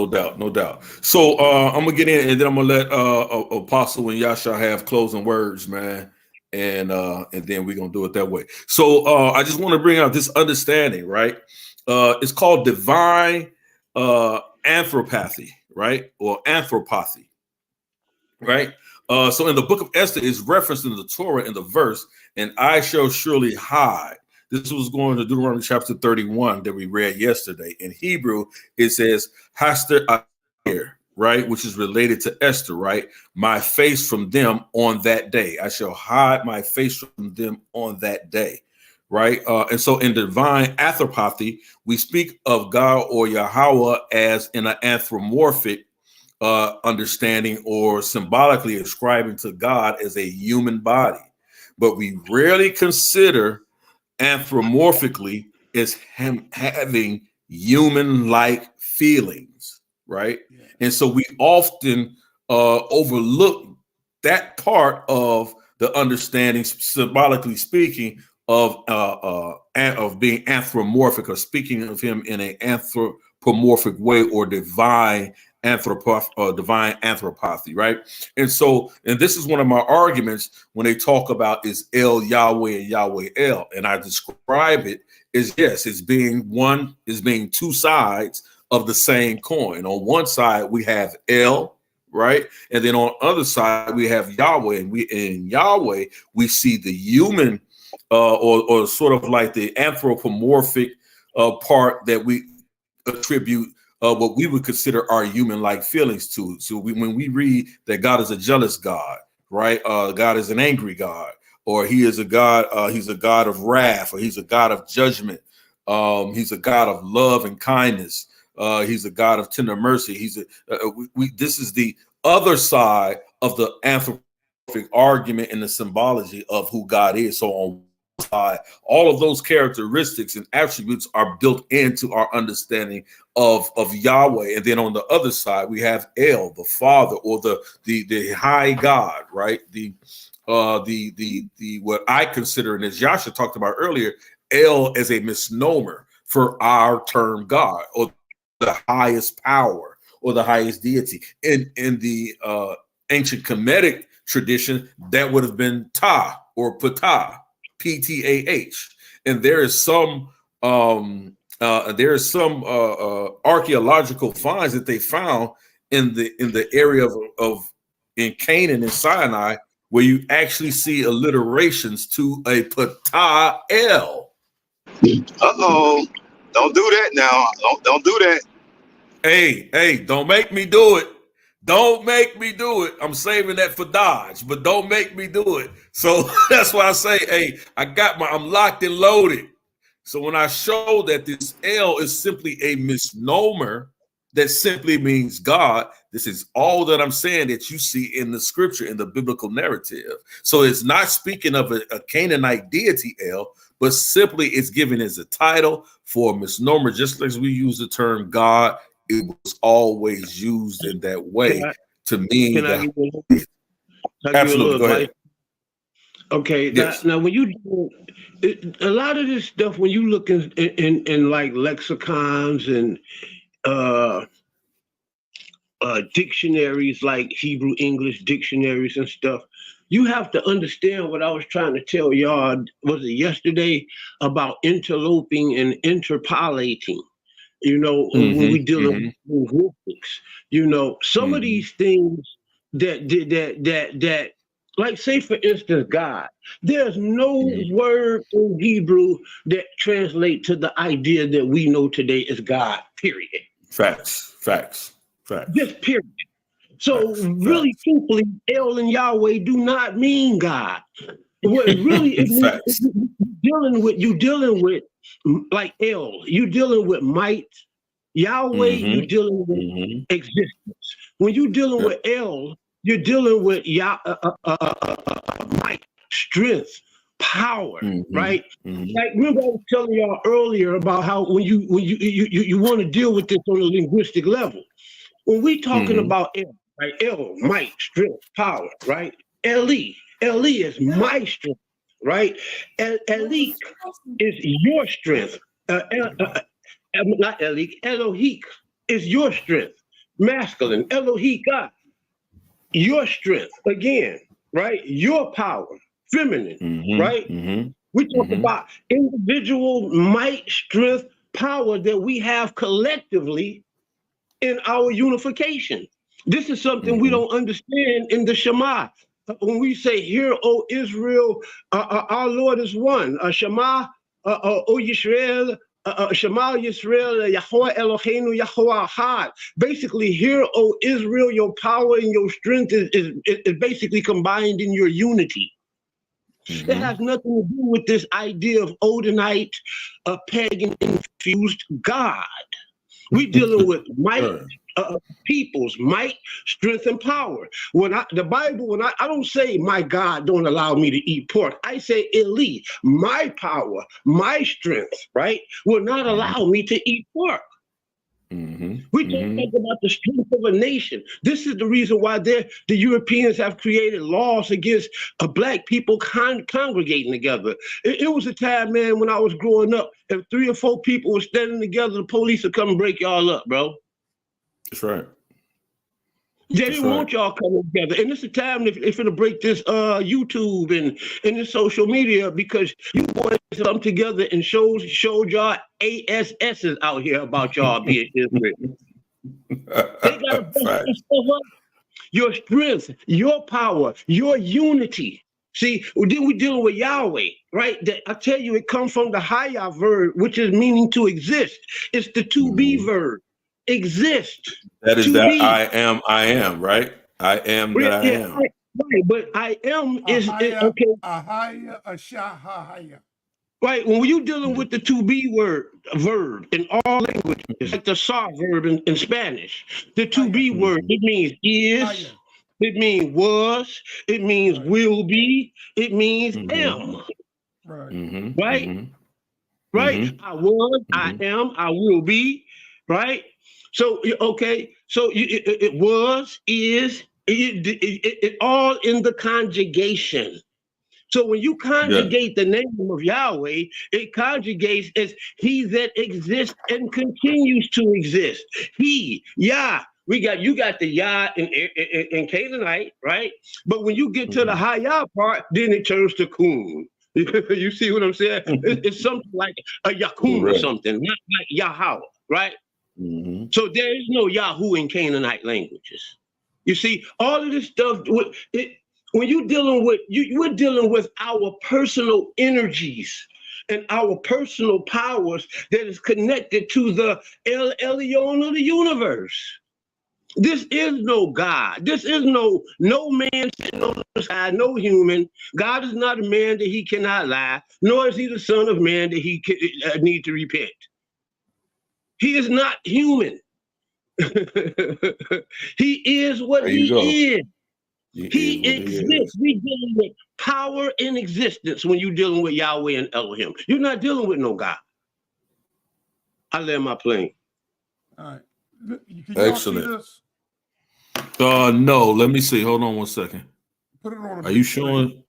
S6: So I'm gonna get in, and then I'm gonna let Apostle and Yasha have closing words, man. and then we're gonna do it that way. So I just want to bring out this understanding, right? It's called divine anthropathy, right? Or anthropathy, right? So in the book of Esther is referenced in the Torah in the verse, and I shall surely hide. This was going to Deuteronomy chapter 31 that we read yesterday. In Hebrew, it says Haster Ayer, right? Which is related to Esther, right? My face from them on that day. I shall hide my face from them on that day, right? And so in divine anthropathy, we speak of God or Yahweh as in an anthropomorphic understanding, or symbolically ascribing to God as a human body. But we rarely consider anthropomorphically as him having human-like feelings, right? Yeah. And so we often overlook that part of the understanding, symbolically speaking, of being anthropomorphic, or speaking of him in an anthropomorphic way, or divine anthropathy, right? And so, and this is one of my arguments when they talk about is El Yahweh and Yahweh El, and I describe it as, yes, it's being two sides of the same coin. On one side we have El, right, and then on the other side we have Yahweh, and in Yahweh we see the human or sort of like the anthropomorphic part that we attribute what we would consider our human-like feelings to. So when we read that God is a jealous God, right? God is an angry God, or he is a God, he's a God of wrath, or he's a God of judgment. He's a God of love and kindness. He's a God of tender mercy. This is the other side of the anthropomorphic argument and the symbology of who God is. So on all of those characteristics and attributes are built into our understanding of Yahweh. And then on the other side, we have El, the Father, or the high God, right? The what I consider, and as Yasha talked about earlier, El as a misnomer for our term God, or the highest power, or the highest deity. In the ancient Kemetic tradition, that would have been Ta, or Ptah, Ptah, and there is some archaeological finds that they found in the area of in Canaan and Sinai, where you actually see alliterations to a Ptah El.
S8: Uh-oh. Don't do that now. Don't do that.
S6: Hey, don't make me do it. Don't make me do it. I'm saving that for Dodge, but don't make me do it. So that's why I say, hey, I'm locked and loaded. So when I show that this L is simply a misnomer that simply means God, this is all that I'm saying that you see in the scripture, in the biblical narrative. So it's not speaking of a Canaanite deity El, but simply it's given as a title for a misnomer, just as we use the term God. It was always used in that way to mean that. Absolutely, go ahead.
S4: Okay, yes. Now when you do a lot of this stuff, when you look in like lexicons and dictionaries, like Hebrew English dictionaries and stuff, you have to understand what I was trying to tell y'all, was it yesterday, about interloping and interpolating. When we deal with linguistics, some of these things that like, say for instance, God, there's no word in Hebrew that translates to the idea that we know today as God, period.
S6: Facts.
S4: Just period. So really, truthfully, El and Yahweh do not mean God. What really it means, you're dealing with like El, you're dealing with might. Yahweh, you're dealing with existence. When you're dealing with El, you're dealing with might, strength, power, right? Like, remember I was telling y'all earlier about how when you want to deal with this on a linguistic level, when we talking about El, right? El, might, strength, power, right? Eli is my strength, right? Elik is your strength. Not Elik, Elohik is your strength. Masculine, Elohika, your strength. Again, right? Your power. feminine, right? We talk about individual might, strength, power that we have collectively in our unification. This is something we don't understand in the Shema. When we say, "Hear, O Israel, our Lord is one." Shema, O Yisrael, Shema Yisrael, Yahweh Eloheinu, Yahweh Ahad. Basically, "Hear, O Israel, your power and your strength is basically combined in your unity." It has nothing to do with this idea of Odinite, pagan infused God. We're dealing with might, people's might, strength, and power. When I don't say my God don't allow me to eat pork. I say Eli, my power, my strength, right, will not allow me to eat pork. We talk about the strength of a nation. This is the reason why the Europeans have created laws against black people congregating together. It was a time, man, when I was growing up, if 3 or 4 people were standing together, the police would come and break y'all up, bro.
S6: That's right.
S4: They didn't want y'all coming together. And it's a time if it'll break this YouTube and this social media, because you boys come together and showed y'all ASSs out here about y'all being Israel. They gotta bust this stuff up. Your strength, your power, your unity. See, we're dealing with Yahweh, right? I tell you, it comes from the Hayah verb, which is meaning to exist. It's the to be verb. Exist.
S6: That is that be. I am, right? I am that I am.
S4: Right, but I am is okay.
S5: Ahaya, ashahaya.
S4: Right, when you're dealing with the to be verb in all languages, like the sa verb in Spanish, the to be word, it means is, it means was, it means will be, it means am. Right? Right? I was, I am, I will be, right? So, okay, so it was, is, it all in the conjugation. So when you conjugate the name of Yahweh, it conjugates as he that exists and continues to exist. He, Yah. You got the Yah in Canaanite, right? But when you get to the Hayah part, then it turns to Kun. You see what I'm saying? It's something like a Yakun or something, not like Yahweh, right? So there is no Yahoo in Canaanite languages. You see, all of this stuff, when you're dealing with, we're dealing with our personal energies and our personal powers that is connected to the El Elyon of the universe. This is no God. This is no man sitting on the side, no human. God is not a man that he cannot lie, nor is he the son of man that he need to repent. He is not human. He is what he is. He exists. We're dealing with power and existence when you're dealing with Yahweh and Elohim. You're not dealing with no God. I land my plane.
S5: All right. Can y'all see this?
S6: No, let me see. Hold on one second.
S5: Put it on.
S6: Are you showing?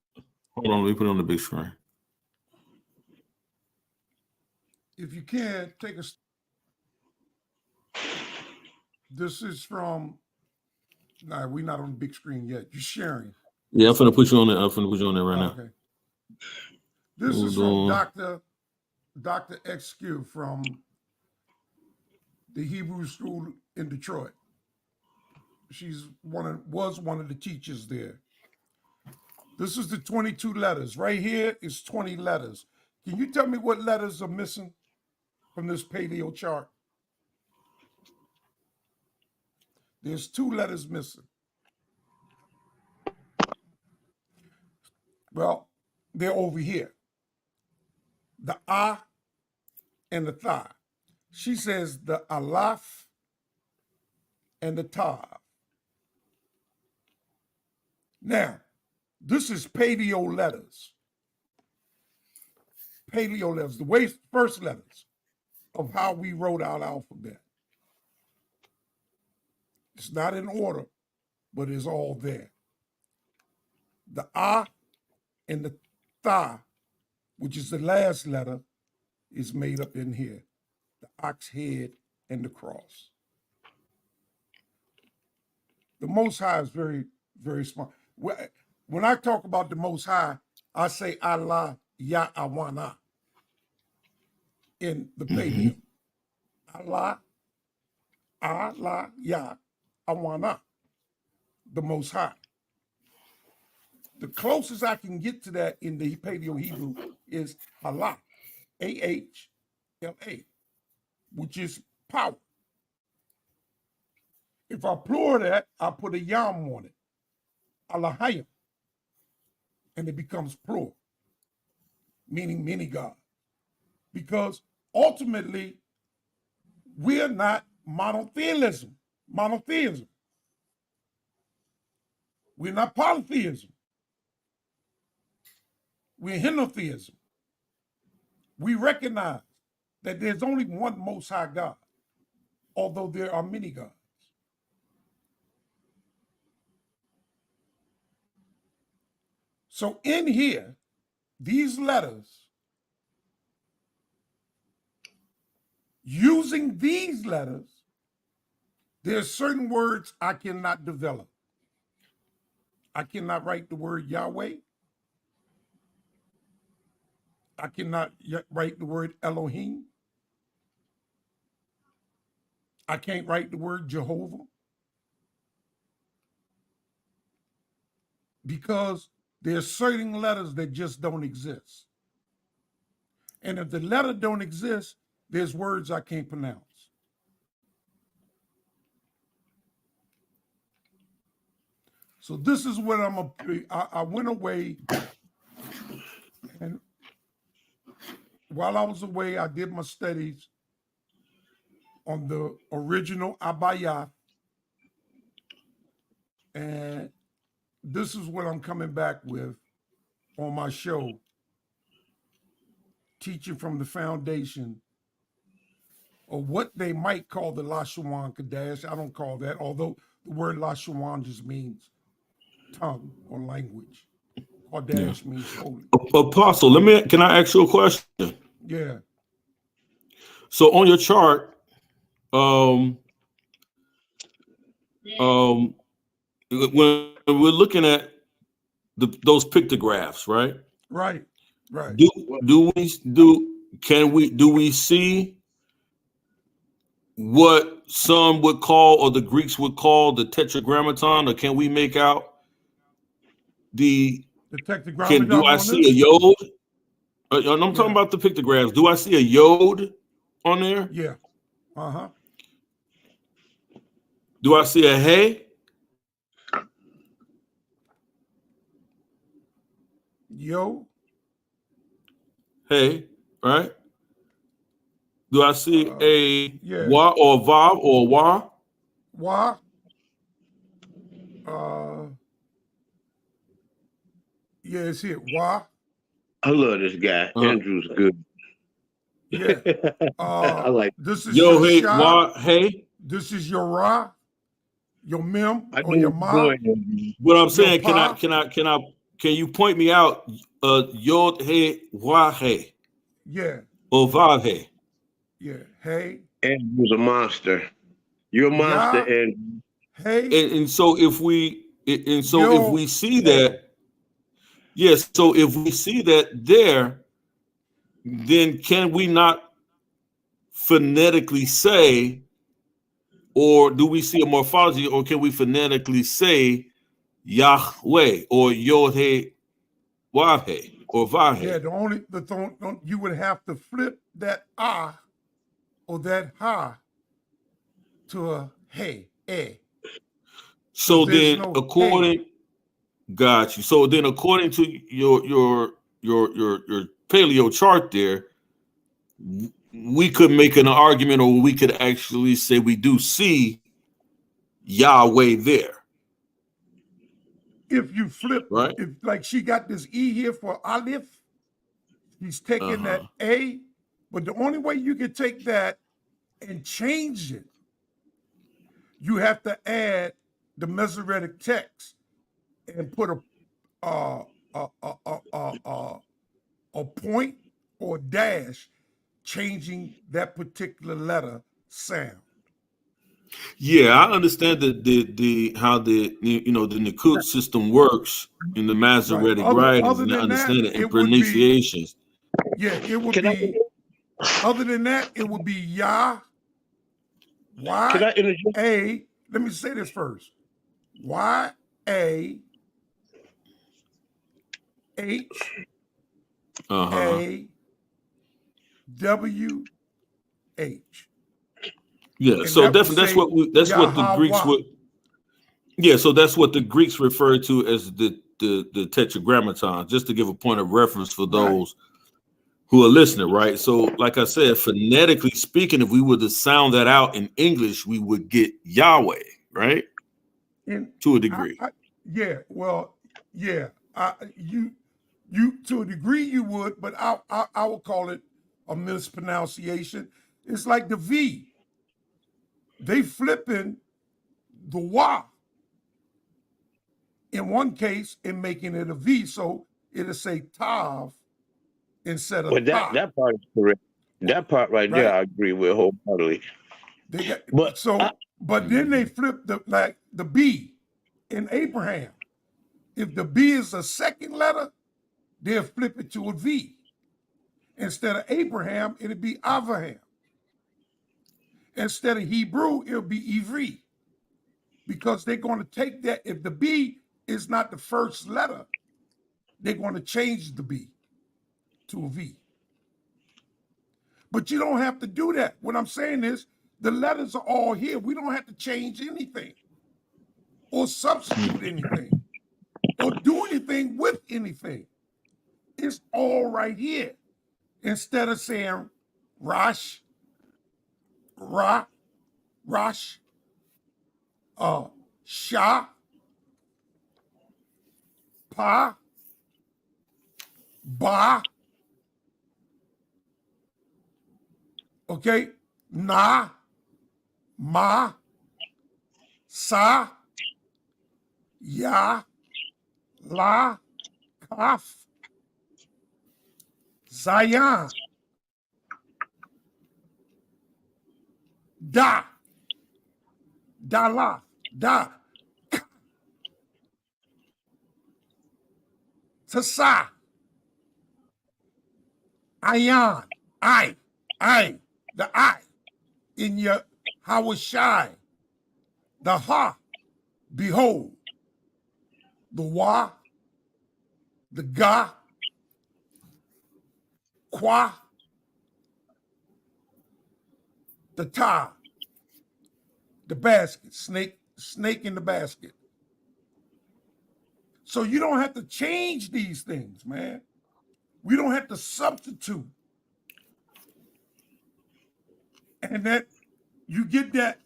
S6: Hold on, let me put it on the big screen.
S5: If you can, take a. This is from. Nah, we're not on the big screen yet. You're sharing.
S6: Yeah, I'm finna put you on there. I'm finna put you on there right now.
S5: Okay. This is from Dr. XQ from the Hebrew School in Detroit. She's was one of the teachers there. This is the 22 letters. Right here is 20 letters. Can you tell me what letters are missing from this paleo chart? There's 2 letters missing. Well, they're over here. The ah and the tha. She says the alaf and the tav. Now, this is paleo letters. Paleo letters, the first letters of how we wrote our alphabet. It's not in order, but it's all there. The ah and the tha, which is the last letter, is made up in here. The ox head and the cross. The Most High is very, very smart. When I talk about the Most High, I say Allah, Ya, Awana in the paleo. Allah, Ya, Awana, the Most High. The closest I can get to that in the Paleo Hebrew is Allah, A-H-L-A, which is power. If I plural that, I put a yam on it, Allahayim, and it becomes plural, meaning many gods. Because ultimately, we're not monotheism. We're not polytheism. We're henotheism. We recognize that there's only one Most High God, although there are many gods. So in here, these letters, using these letters, there's certain words I cannot develop. I cannot write the word Yahweh. I cannot write the word Elohim. I can't write the word Jehovah. Because there's certain letters that just don't exist. And if the letter don't exist, there's words I can't pronounce. So this is what I went away, and while I was away, I did my studies on the original Abaya, and this is what I'm coming back with on my show, teaching from the foundation of what they might call the Lashawan Kadash. I don't call that, although the word Lashawan just means tongue or language. Kadash means holy.
S6: Apostle, can I ask you a question?
S5: Yeah.
S6: So on your chart, when we're looking at those pictographs, right?
S5: Right.
S6: Do we see what some would call, or the Greeks would call, the tetragrammaton, or can we make out the
S5: tetragrammaton?
S6: Do I see a yod? I'm talking about the pictographs. Do I see a yod on there?
S5: Yeah. Uh-huh.
S6: Do I see a hey?
S5: Yo.
S6: Hey, right? Do I see a wa or vav or wa?
S5: Wa. Yeah, it's here. Wa.
S4: I love this guy. Andrew's good.
S5: Yeah.
S4: I like
S5: this is
S6: yo
S5: your
S6: hey
S5: shah.
S6: wa hey.
S5: This is your ra, your mem,
S4: I
S5: or your ma.
S6: What I'm saying, can you point me out yod hey wa hey?
S5: Yeah.
S6: Or vav hey?
S5: Yeah. Hey.
S4: Andrew's a monster. You're a monster, Andrew.
S5: Hey.
S6: And so if we see that, yes, so if we see that there, then can we not phonetically say, or do we see a morphology, or can we phonetically say Yahweh or Yod He Wav He or Vav He?
S5: Yeah, you would have to flip that ah or that ha to a hey, eh.
S6: So then according to your paleo chart there, we could make an argument, or we could actually say we do see Yahweh there.
S5: If you flip,
S6: right?
S5: If like she got this E here for Aleph, he's taking that A, but the only way you can take that and change it, you have to add the Masoretic text and put a point or dash, changing that particular letter sound.
S6: Yeah, I understand the how the Nakut system works in the
S5: Right.
S6: Masoretic writings,
S5: Other
S6: and I
S5: than that,
S6: understand it in
S5: it would be,
S6: pronunciations.
S5: yeah, it would
S4: Can I
S5: be, other than that, it would be Yah,
S4: can
S5: Y,
S4: I interject?
S5: A, let me say this first. Y, A, H,
S6: Uh-huh.
S5: A, W, H.
S6: Yeah,
S5: And
S6: so
S5: that would
S6: definitely
S5: say
S6: that's what the Greeks
S5: Yahweh,
S6: would. Yeah, so that's what the Greeks referred to as the tetragrammaton, just to give a point of reference for
S5: right?
S6: those who are listening, right? So, like I said, phonetically speaking, if we were to sound that out in English, we would get Yahweh, right?
S5: And
S6: To a degree.
S5: yeah, well, yeah, you to a degree you would, but I would call it a mispronunciation. It's like the V. They flipping the wa in one case and making it a V, so it'll say tav instead of
S4: Well, that
S5: tha,
S4: that part is correct. That part right there,
S5: right?
S4: I agree with wholeheartedly.
S5: They got
S4: But I,
S5: but then they flip the B in Abraham. If the B is a second letter, they'll flip it to a V. Instead of Abraham, it'll be Avraham. Instead of Hebrew, it'll be Ivri. Because they're going to take that, if the B is not the first letter, they're going to change the B to a V. But you don't have to do that. What I'm saying is the letters are all here. We don't have to change anything or substitute anything or do anything with anything. It's all right here. Instead of saying Rosh, Ra, Rosh, Shah, Pa, Ba, okay, Na, Ma, Sa, Ya, La, Kaf, Zion, Da, Dala, Da, Tasa, Ayan, I, the I in your Hawashai, the Ha, behold, the Wa, the Ga, Kwa, the Ta, the basket, snake in the basket. So you don't have to change these things, man. We don't have to substitute. And that you get that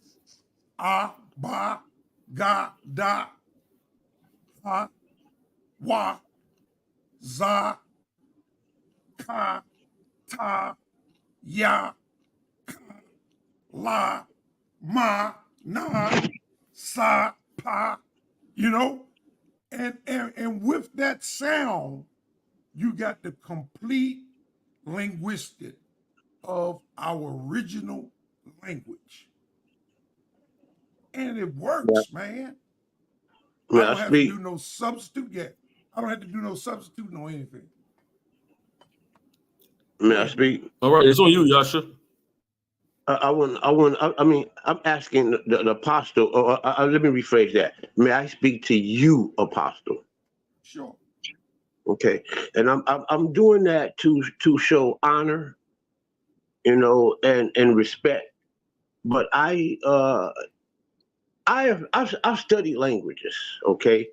S5: ba, ga, da, ha, wa, za, ka, ta, ya, ka, la, ma, na, sa, pa, you know? And with that sound, you got the complete linguistic of our original language. And it works, man. I don't have to do no substitute yet. I don't have to do no substituting or anything.
S4: may I speak?
S6: All right, it's on you, Yasha.
S4: I mean, I'm asking the apostle, or let me rephrase that. May I speak to you, apostle?
S5: Sure.
S4: Okay. And I'm doing that to show honor, and respect. But I've studied languages, okay?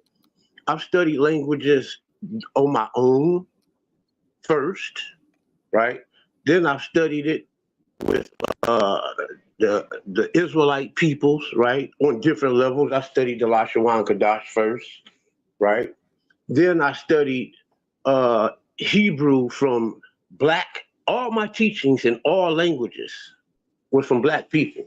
S4: I've studied languages on my own first, right? Then I've studied it with the Israelite peoples, right? On different levels. I studied the Lashawan Kadash first, right? Then I studied Hebrew from all my teachings in all languages was from Black people.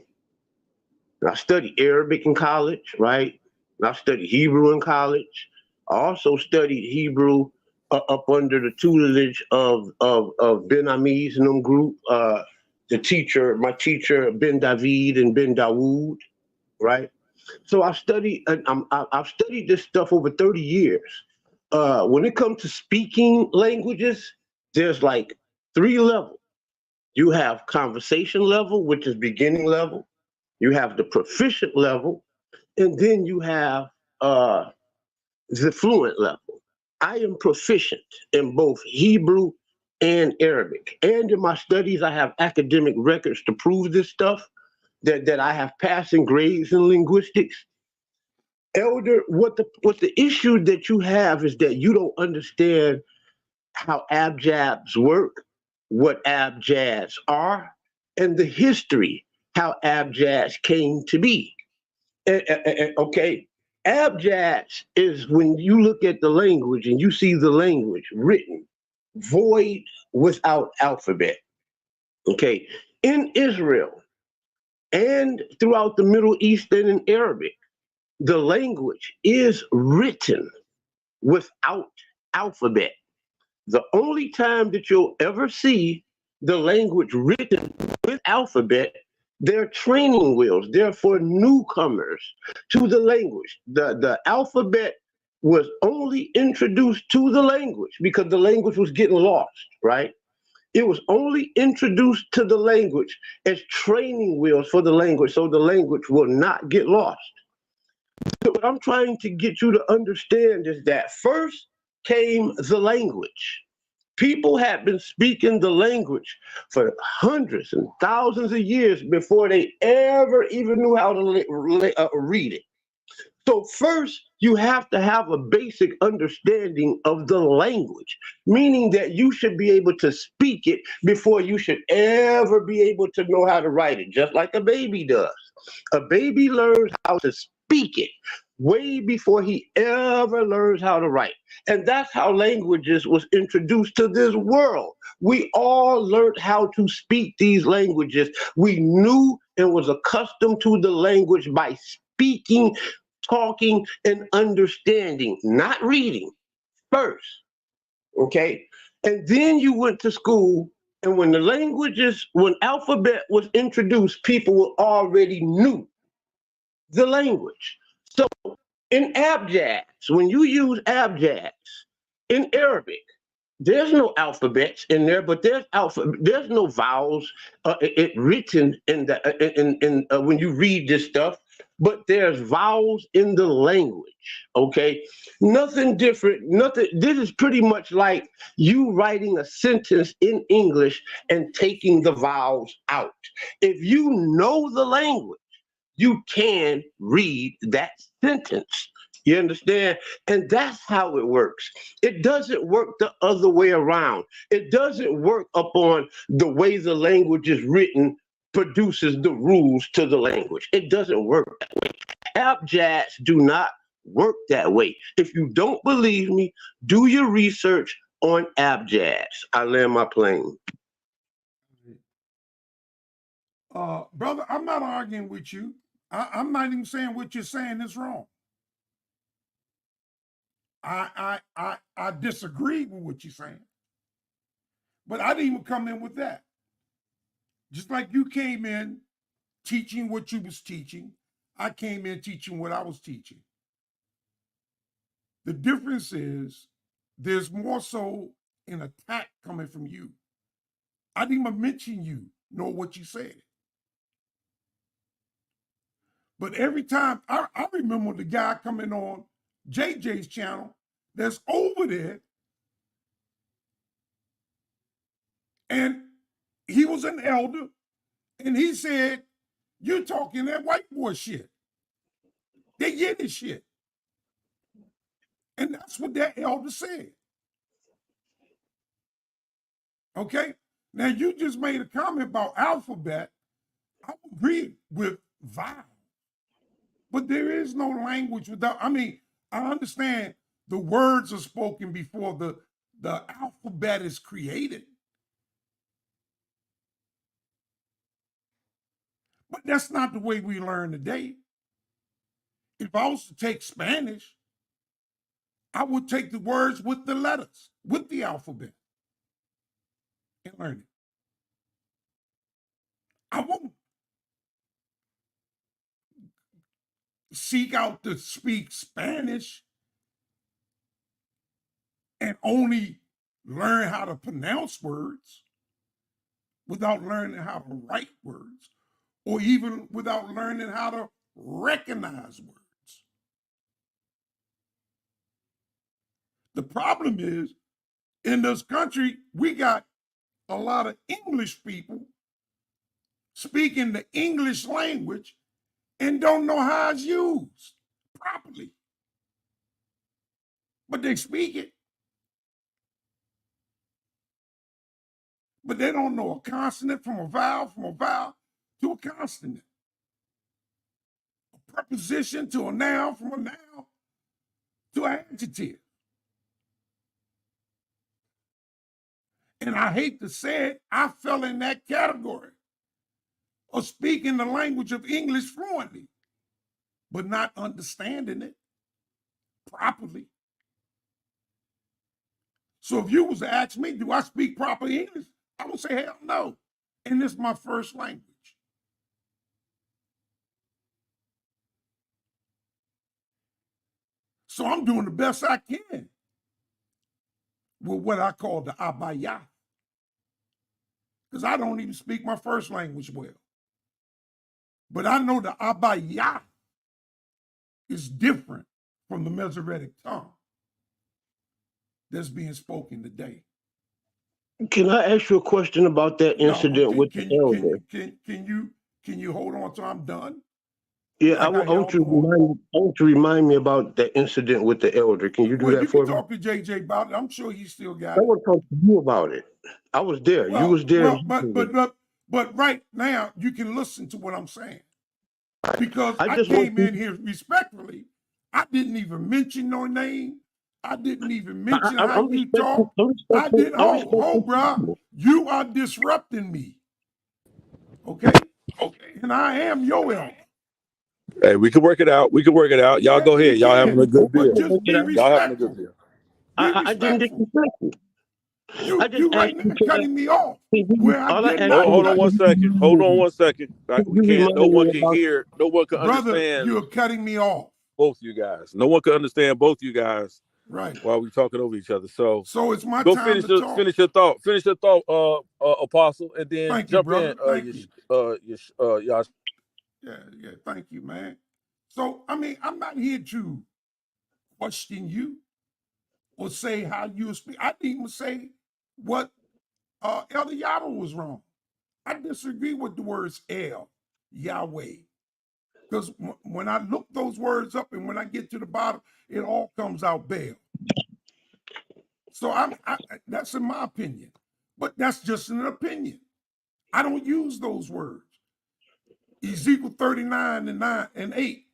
S4: And I studied Arabic in college, right? And I studied Hebrew in college. I also studied Hebrew up under the tutelage of Ben Ami's and them group. My teacher Ben David and Ben Dawood, right? So I've studied this stuff over 30 years. When it comes to speaking languages, there's like three levels. You have conversation level, which is beginning level. You have the proficient level, and then you have uh, the fluent level. I am proficient in both Hebrew and Arabic. And in my studies, I have academic records to prove this stuff that I have passing grades in linguistics. Elder, what the issue that you have is that you don't understand how abjabs work, what abjads are, and the history how abjads came to be. Okay, abjads is when you look at the language and you see the language written void without alphabet. Okay, in Israel and throughout the Middle East and in Arabic, the language is written without alphabet. The only time that you'll ever see the language written with alphabet, they're training wheels. They're for newcomers to the language. The alphabet was only introduced to the language because the language was getting lost, right? It was only introduced to the language as training wheels for the language so the language will not get lost. So what I'm trying to get you to understand is that first came the language. People had been speaking the language for hundreds and thousands of years before they ever even knew how to read it. So first, you have to have a basic understanding of the language, meaning that you should be able to speak it before you should ever be able to know how to write it, just like a baby does. A baby learns how to speak it way before he ever learns how to write. And that's how languages was introduced to this world. We all learned how to speak these languages. We knew and was accustomed to the language by speaking, talking, and understanding, not reading first. Okay. And then you went to school, and when alphabet was introduced, people already knew the language. So in abjads, when you use abjads in Arabic, there's no alphabets in there, but there's no vowels written in the when you read this stuff, but there's vowels in the language. Okay, nothing different. Nothing. This is pretty much like you writing a sentence in English and taking the vowels out. If you know the language, you can read that sentence. You understand? And that's how it works. It doesn't work the other way around. It doesn't work upon the way the language is written produces the rules to the language. It doesn't work that way. Abjads do not work that way. If you don't believe me, do your research on abjads. I land my plane.
S5: Brother, I'm not arguing with you. I'm not even saying what you're saying is wrong. I disagree with what you're saying. But I didn't even come in with that. Just like you came in teaching what you was teaching, I came in teaching what I was teaching. The difference is there's more so an attack coming from you. I didn't even mention you, nor what you said. But every time, I remember the guy coming on JJ's channel that's over there, and he was an elder, and he said, "You're talking that white boy shit. They get this shit." And that's what that elder said. Okay? Now, you just made a comment about alphabet. I agree with vowel. But there is no language without, I understand the words are spoken before the alphabet is created. But that's not the way we learn today. If I was to take Spanish, I would take the words with the letters, with the alphabet, and learn it. I won't. seek out to speak Spanish and only learn how to pronounce words without learning how to write words, or even without learning how to recognize words. The problem is, in this country, we got a lot of English people speaking the English language and don't know how it's used properly. But they speak it. But they don't know a consonant from a vowel to a consonant. A preposition to a noun, from a noun to an adjective. And I hate to say it, I fell in that category of speaking the language of English fluently, but not understanding it properly. So if you was to ask me, do I speak proper English? I would say, hell no. And this is my first language. So I'm doing the best I can with what I call the abaya. Because I don't even speak my first language well. But I know the abaya is different from the Masoretic tongue that's being spoken today.
S4: Can I ask you a question about that incident with the elder?
S5: Can you hold on till I'm done?
S4: Yeah,
S5: Like
S4: I want to remind me about that incident with the elder. Can you do that for me?
S5: You can talk to JJ about it. I'm sure he still got
S4: I
S5: it.
S4: want to talk to you about it. I was there. You was there.
S5: But right now you can listen to what I'm saying, because I
S4: just
S5: came in here respectfully. I didn't even mention your name. I didn't even mention how you talk. I didn't. Hold, bro. You are disrupting me. Okay. And I am your elder.
S9: Hey, we can work it out. Y'all go ahead. Y'all having a good
S5: But
S9: deal.
S5: just be respectful.
S4: I didn't disrespect you.
S5: You right now cutting me off.
S9: Hold on 1 second. Hold on 1 second. We can't. No one can hear. No one can understand.
S5: You're cutting me off.
S9: Both you guys. No one can understand both you guys.
S5: Right.
S9: While we talking over each other. So
S5: it's my
S9: go
S5: time
S9: finish your thought. Finish your thought, Apostle, and then jump in. Yash.
S5: Yeah. Thank you, man. So I mean, I'm not here to question you or say how you speak. I didn't even say what Elder Yhwh was wrong. I disagree with the words El, Yahweh. Because when I look those words up and when I get to the bottom, it all comes out Baal. So that's in my opinion. But that's just an opinion. I don't use those words. Ezekiel 39 and 9 and 8.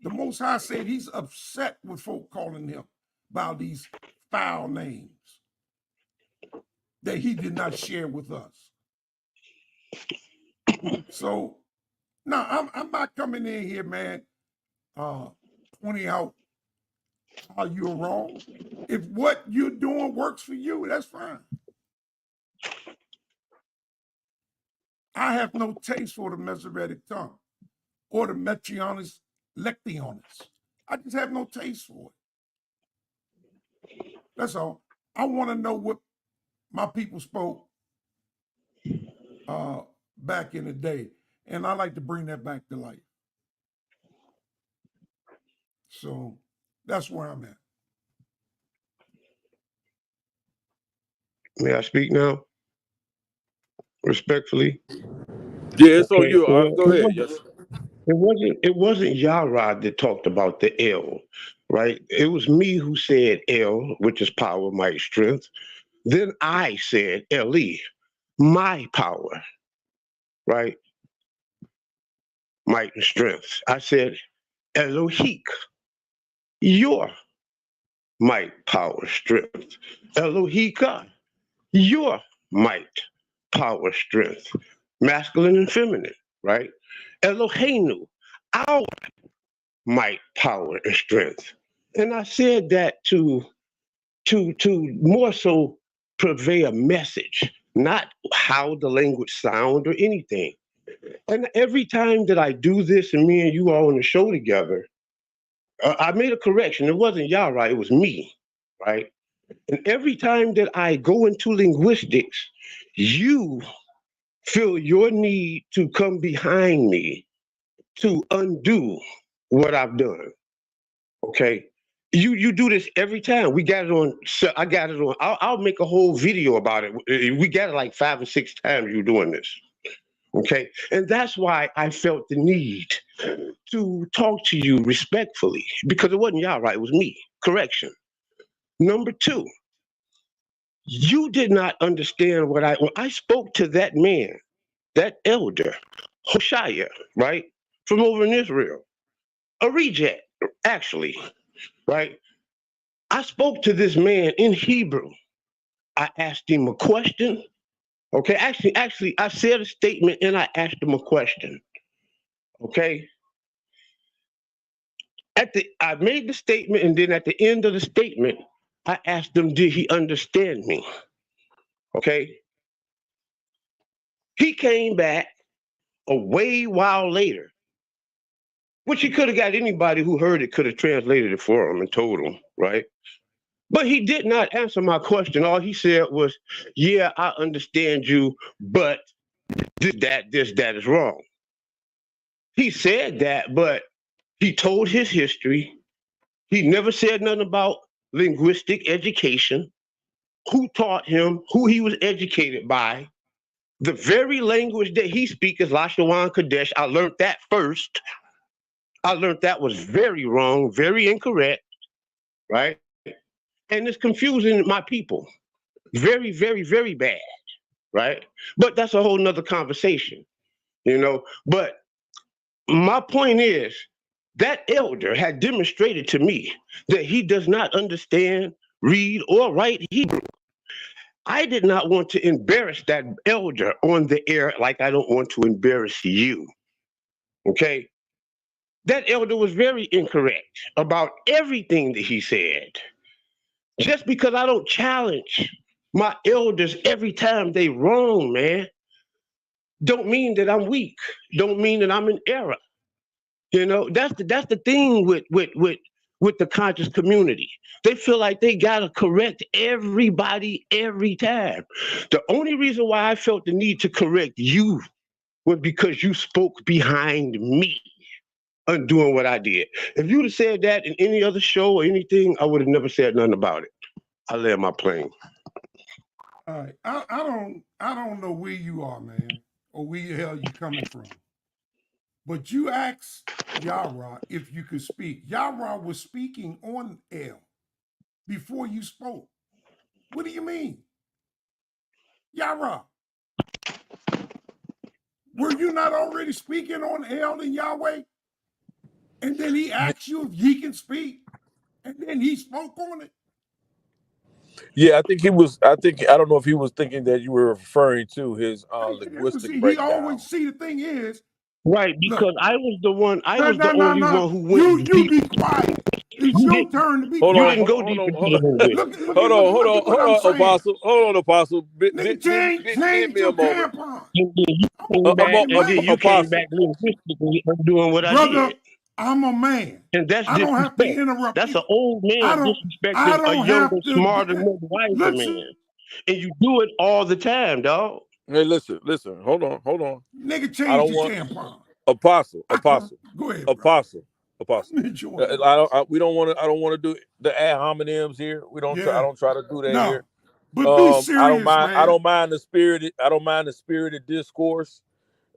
S5: The Most High said he's upset with folk calling him by these foul names that he did not share with us. So, no, I'm not coming in here, man, pointing out how you're wrong. If what you're doing works for you, that's fine. I have no taste for the Masoretic tongue or the Metrionis Lectionis. I just have no taste for it. That's all. I want to know what my people spoke back in the day, and I like to bring that back to life. So that's where I'm at.
S4: May I speak now? Respectfully.
S9: Yeah, it's on you. Go ahead. Yes.
S4: It wasn't Yhwh that talked about the L, right? It was me who said L, which is power, might, strength. Then I said L-E, my power, right? Might and strength. I said Elohik, your might, power, strength. Elohika, your might, power, strength. Masculine and feminine, right? Eloheinu, our might, power, and strength. And I said that to more so convey a message, not how the language sound or anything. And every time that I do this, and me and you are on the show together, I made a correction. It wasn't y'all, right? It was me, right? And every time that I go into linguistics, you feel your need to come behind me to undo what I've done. Okay. You do this every time. We got it on. So I got it on. I'll make a whole video about it. We got it like 5 or 6 times you doing this. Okay. And that's why I felt the need to talk to you respectfully because it wasn't y'all, right? It was me. Correction. Number two, you did not understand when I spoke to that man, that elder, Hoshea, right? From over in Israel, a reject, actually, right? I spoke to this man in Hebrew. I asked him a question. Okay, actually, I said a statement and I asked him a question. Okay. I made the statement, and then at the end of the statement, I asked him, did he understand me? Okay. He came back a way while later, which he could have got anybody who heard it could have translated it for him and told him, right? But he did not answer my question. All he said was, yeah, I understand you, but this, that is wrong. He said that, but he told his history. He never said nothing about linguistic education, who taught him, who he was educated by. The very language that he speaks is Lashawan Kadesh. I learned that first. I learned that was very wrong, very incorrect, right? And it's confusing my people. Very, very, very bad, right? But that's a whole nother conversation, you know. But my point is that elder had demonstrated to me that he does not understand, read, or write Hebrew. I did not want to embarrass that elder on the air like I don't want to embarrass you. Okay? That elder was very incorrect about everything that he said. Just because I don't challenge my elders every time they wrong, man, don't mean that I'm weak. Don't mean that I'm in error. You know, that's the thing with the conscious community. They feel like they gotta correct everybody every time. The only reason why I felt the need to correct you was because you spoke behind me undoing what I did. If you'd have said that in any other show or anything, I would have never said nothing about it. I land my plane.
S5: All right. I don't know where you are, man, or where the hell you coming from. But you asked Yara if you could speak. Yara was speaking on L before you spoke. What do you mean? Yara, were you not already speaking on L and Yahweh? And then he asked you if he can speak, and then he spoke on it.
S9: Yeah, I think he was. I don't know if he was thinking that you were referring to his linguistic breakdown.
S5: See, the thing is,
S4: right, because
S5: look,
S4: I was the one. I was the only one who went.
S5: You be quiet. It's your turn to be
S9: hold
S5: quiet.
S9: On,
S4: you didn't go deep into the
S9: hold on, Apostle. Hold on, Apostle.
S5: Change
S9: me a
S5: your
S9: moment.
S5: tampon.
S4: And then you came back linguistically doing what I did.
S5: I'm a man.
S4: And that's
S5: I don't have to
S4: disrespect.
S5: interrupt
S4: That's
S5: you.
S4: an old man disrespecting a younger, smarter, more wiser man. And you do it all the time, dog.
S9: Hey, listen. Hold on.
S5: Nigga, change your tampon.
S9: Apostle.
S5: Go ahead,
S9: Apostle.
S5: We
S9: don't want to. I don't want to do the ad hominems here. We don't. I don't try to do that here.
S5: But be serious, man.
S9: I don't mind the spirited. I don't mind the spirited discourse.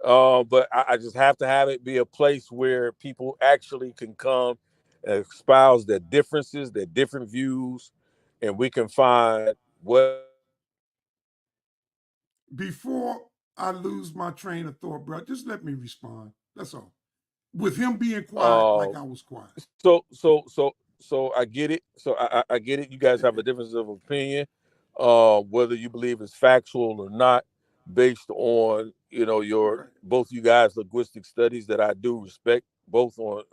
S9: But I just have to have it be a place where people actually can come and espouse their differences, their different views, and we can find what.
S5: Before I lose my train of thought, bro, just let me respond. That's all. With him being quiet, like I was quiet.
S9: So I get it. So I get it. You guys have a difference of opinion, whether you believe it's factual or not, based on your both you guys linguistic studies that I do respect, both on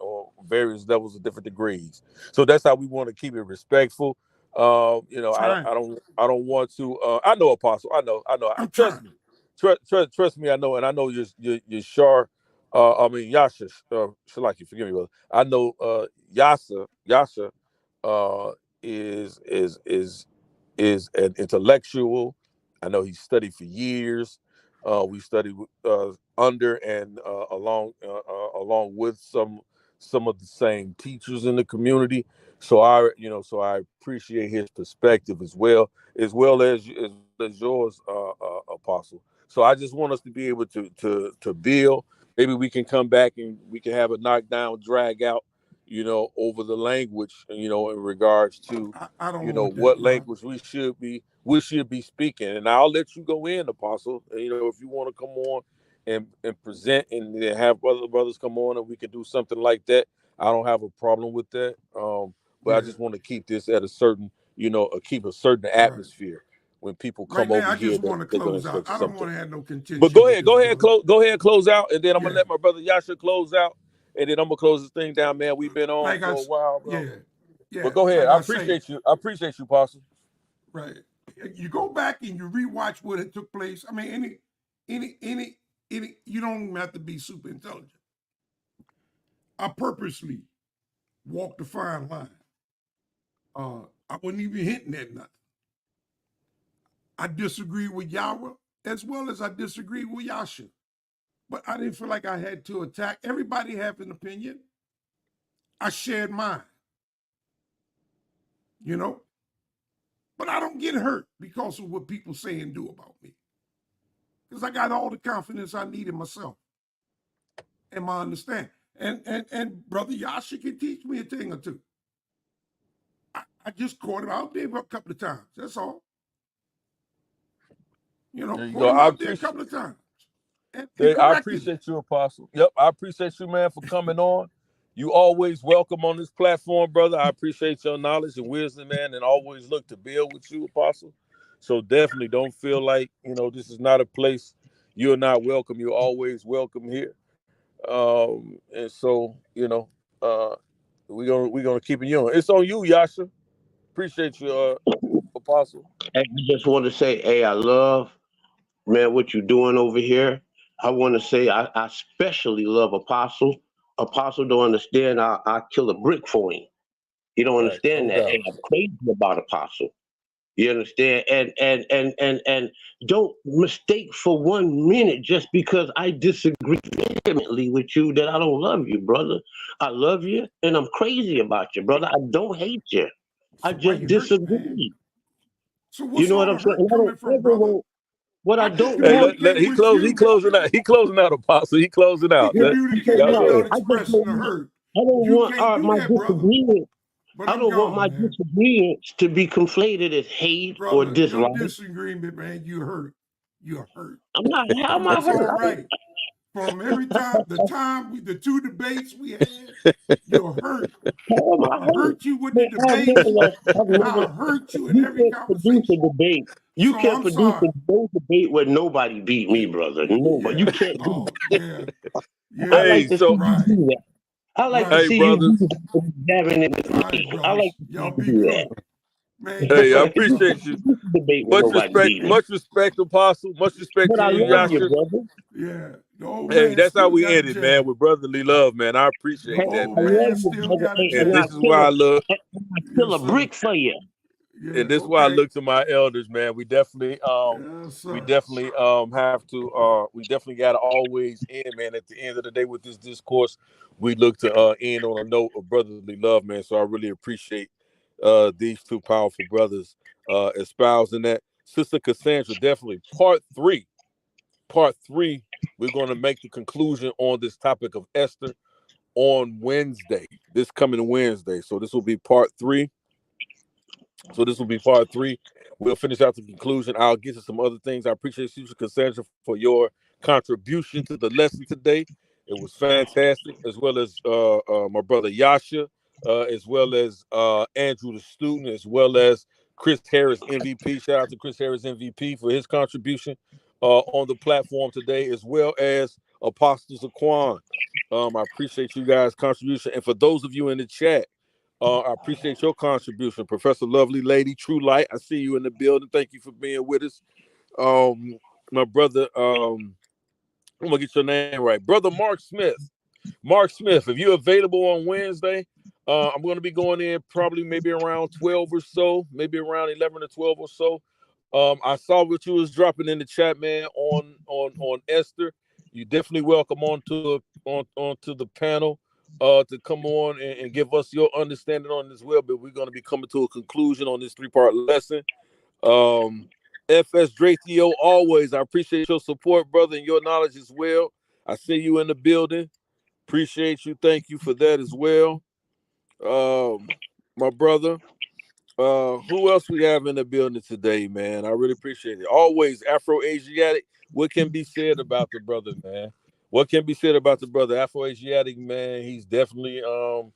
S9: various levels of different degrees. So that's how we want to keep it respectful. I don't want to. I know, Apostle. I know. Trust me. trust me, I know, and I know you're sure. I mean, Yasha, Shalaki, forgive me, brother. I know Yasha, uh, is an intellectual. I know he studied for years. We studied under and along with some of the same teachers in the community. So I appreciate his perspective as well as yours, Apostle. So I just want us to be able to build. Maybe we can come back and we can have a knockdown, drag out, over the language, in regards to,
S5: I don't want that,
S9: what
S5: bro.
S9: language we should be speaking. And I'll let you go in, Apostle. If you want to come on and present and then have brothers come on and we can do something like that. I don't have a problem with that. But I
S5: Yeah,
S9: just want to keep this at a certain, keep a certain
S5: right.
S9: atmosphere. When people
S5: Right
S9: come
S5: now,
S9: over
S5: I
S9: here,
S5: just want to
S9: they're going to
S5: close out.
S9: expect
S5: I don't
S9: something.
S5: want to have no
S9: But
S5: contention
S9: go
S5: with
S9: ahead,
S5: this, brother.
S9: go ahead, close out, and then I'm gonna
S5: Yeah,
S9: let my brother Yasha close out, and then I'm gonna close this thing down, man. We've been on
S5: like
S9: for a while, bro.
S5: yeah, yeah.
S9: But go ahead.
S5: Like
S9: I
S5: I say,
S9: appreciate you. I appreciate you, Pastor.
S5: right. You go back and you rewatch what it took place. I mean, any. You don't even have to be super intelligent. I purposely walked the fine line. I wasn't even hinting at nothing. I disagree with Yahweh as well as I disagree with Yasha. But I didn't feel like I had to attack. Everybody have an opinion. I shared mine, you know? But I don't get hurt because of what people say and do about me. Because I got all the confidence I need in myself and my understanding. And Brother Yasha can teach me a thing or two. I just caught him out there a couple of times. That's all.
S9: There you
S5: Caught
S9: go.
S5: him
S9: I
S5: out there a
S9: appreciate.
S5: couple of times and
S9: I
S5: corrected him.
S9: appreciate you, Apostle. Yep, I appreciate you, man, for coming on. You always welcome on this platform, brother. I appreciate your knowledge and wisdom, man, and always look to build with you, Apostle. So definitely don't feel like this is not a place you're not welcome. You're always welcome here. And so uh, we're gonna keep it on. It's on you, Yasha. Appreciate you, Apostle.
S4: And I just want to say, hey, I love, man, what you're doing over here. I want to say I especially love Apostle. Apostle don't understand. I kill a brick for him. You don't
S9: Right,
S4: understand
S9: no
S4: that.
S9: doubt.
S4: And I'm crazy about Apostle. You understand? And don't mistake for 1 minute just because I disagree vehemently with you that I don't love you, brother. I love you and I'm crazy about you, brother. I don't hate you. I
S5: So why
S4: just
S5: you hurt, man?
S4: disagree.
S5: So
S4: You
S5: what's
S4: know what
S5: all
S4: I'm
S5: the
S4: saying?
S5: hurt
S4: I don't
S5: coming from,
S4: ever
S5: brother?
S4: want what I
S5: I
S4: don't
S9: Hey,
S4: want.
S9: let
S5: communicate
S9: he
S5: with
S9: close. He
S5: you.
S9: closing out. He closing out, Apostle. He closing
S5: We
S9: out.
S5: communicate
S9: Y'all go
S4: No,
S5: without
S9: ahead.
S4: I just
S5: expressing
S4: don't
S5: the
S4: want.
S5: hurt.
S4: I don't
S5: You
S4: want
S5: can't do
S4: my
S5: that, brother.
S4: disagreement.
S5: But
S4: I
S5: I'm
S4: don't want my
S5: gone, man.
S4: disagreements to be conflated as hate or
S5: Brother, your
S4: dislike.
S5: disagreement, man, you hurt. You're hurt.
S4: I'm not. How am
S5: And
S4: I
S5: that's all
S4: hurt?
S5: right. From every time, the two debates we had, you're hurt.
S4: How am I
S5: I
S4: hurt?
S5: hurt you with the
S4: Man, I've never
S5: debates.
S4: lost. I've never.
S5: I hurt you in
S4: You
S5: every
S4: can't produce a
S5: conversation.
S4: debate. You
S5: So
S4: can't
S5: I'm
S4: produce
S5: sorry.
S4: no debate where nobody beat me, brother. Nobody.
S5: Yeah.
S4: You can't do
S5: Oh, yeah.
S4: that. I
S9: Hey,
S4: like
S5: Yeah.
S4: to see
S9: so
S4: you
S5: Right.
S4: do that. I like to
S5: Right.
S9: hey,
S4: see you
S9: brothers.
S4: do having it
S5: All
S4: with
S5: right,
S4: me. I like
S5: brothers.
S4: to see
S5: Y'all
S4: you
S5: be
S4: do that.
S5: good. Man, be
S9: Hey, I
S5: good,
S4: You
S9: appreciate
S5: brothers.
S9: you.
S4: can't produce a debate where nobody beat me.
S9: Much respect, Apostle. Much respect
S4: But
S9: to
S4: I
S9: you,
S4: love you,
S9: Yasha.
S5: Yeah.
S4: brother.
S5: Yeah. The old
S9: Hey,
S5: man
S9: that's how
S5: still
S9: we
S5: got a
S9: ended, man,
S5: jab.
S9: with brotherly love, man. I
S5: The
S4: Hey,
S9: appreciate that,
S5: old
S4: I
S9: man.
S4: love
S5: man
S4: you,
S5: still
S4: brother.
S5: got a
S4: Hey,
S9: And
S4: and
S5: jab.
S9: this is why I look.
S4: I kill
S5: Yes,
S4: a
S5: sir.
S4: brick for you.
S5: Yeah.
S9: And this is why I
S5: Okay.
S9: look to my elders, man.
S5: Yes,
S9: We
S5: sir.
S9: definitely have to we definitely gotta always end, man. At the end of the day with this discourse, we look to end on a note of brotherly love, man. So I really appreciate these two powerful brothers espousing that. Sister Cassandra, definitely part three, we're gonna make the conclusion on this topic of Esther on Wednesday, this coming Wednesday. So this will be part three. So this will be part three. We'll finish out the conclusion. I'll get to some other things. I appreciate you, Cassandra, for your contribution to the lesson today. It was fantastic, as well as my brother Yasha, as well as Andrew the student, as well as Chris Harris MVP. Shout out to Chris Harris MVP for his contribution on the platform today, as well as Apostle Zaquan. I appreciate you guys' contribution, and for those of you in the chat. I appreciate your contribution, Professor Lovely Lady, True Light. I see you in the building. Thank you for being with us. my brother. I'm gonna get your name right, brother Mark Smith. Mark Smith, if you're available on Wednesday, I'm going to be going in probably maybe around 12 or so, maybe around 11 or 12 or so. I saw what you was dropping in the chat, man, on Esther. You definitely welcome onto the panel to come on and give us your understanding on this well. But we're going to be coming to a conclusion on this 3-part lesson. FS Drathio, always, I appreciate your support, brother, and your knowledge as well. I see you in the building. Appreciate you. Thank you for that as well. My brother. Who else we have in the building today, man? I really appreciate it. Always Afro-Asiatic. What can be said about the brother, man? What can be said about the brother? Afro-Asiatic, man, he's definitely in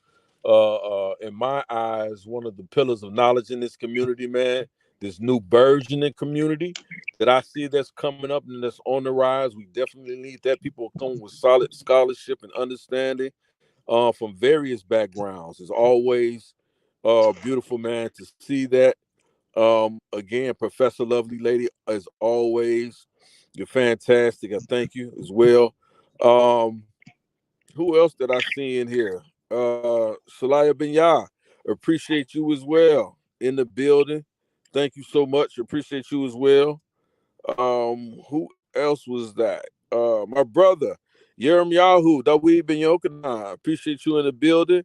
S9: my eyes, one of the pillars of knowledge in this community, man. This new burgeoning community that I see that's coming up and that's on the rise. We definitely need that. People come with solid scholarship and understanding from various backgrounds. It's always beautiful, man, to see that. Again, Professor Lovely Lady, as always, you're fantastic. I thank you as well. Who else did I see in here? Salaya Binyah, appreciate you as well in the building. Thank you so much. Appreciate you as well. Who else was that? My brother, Yhwh, Dawid Ben Yokanah. Appreciate you in the building.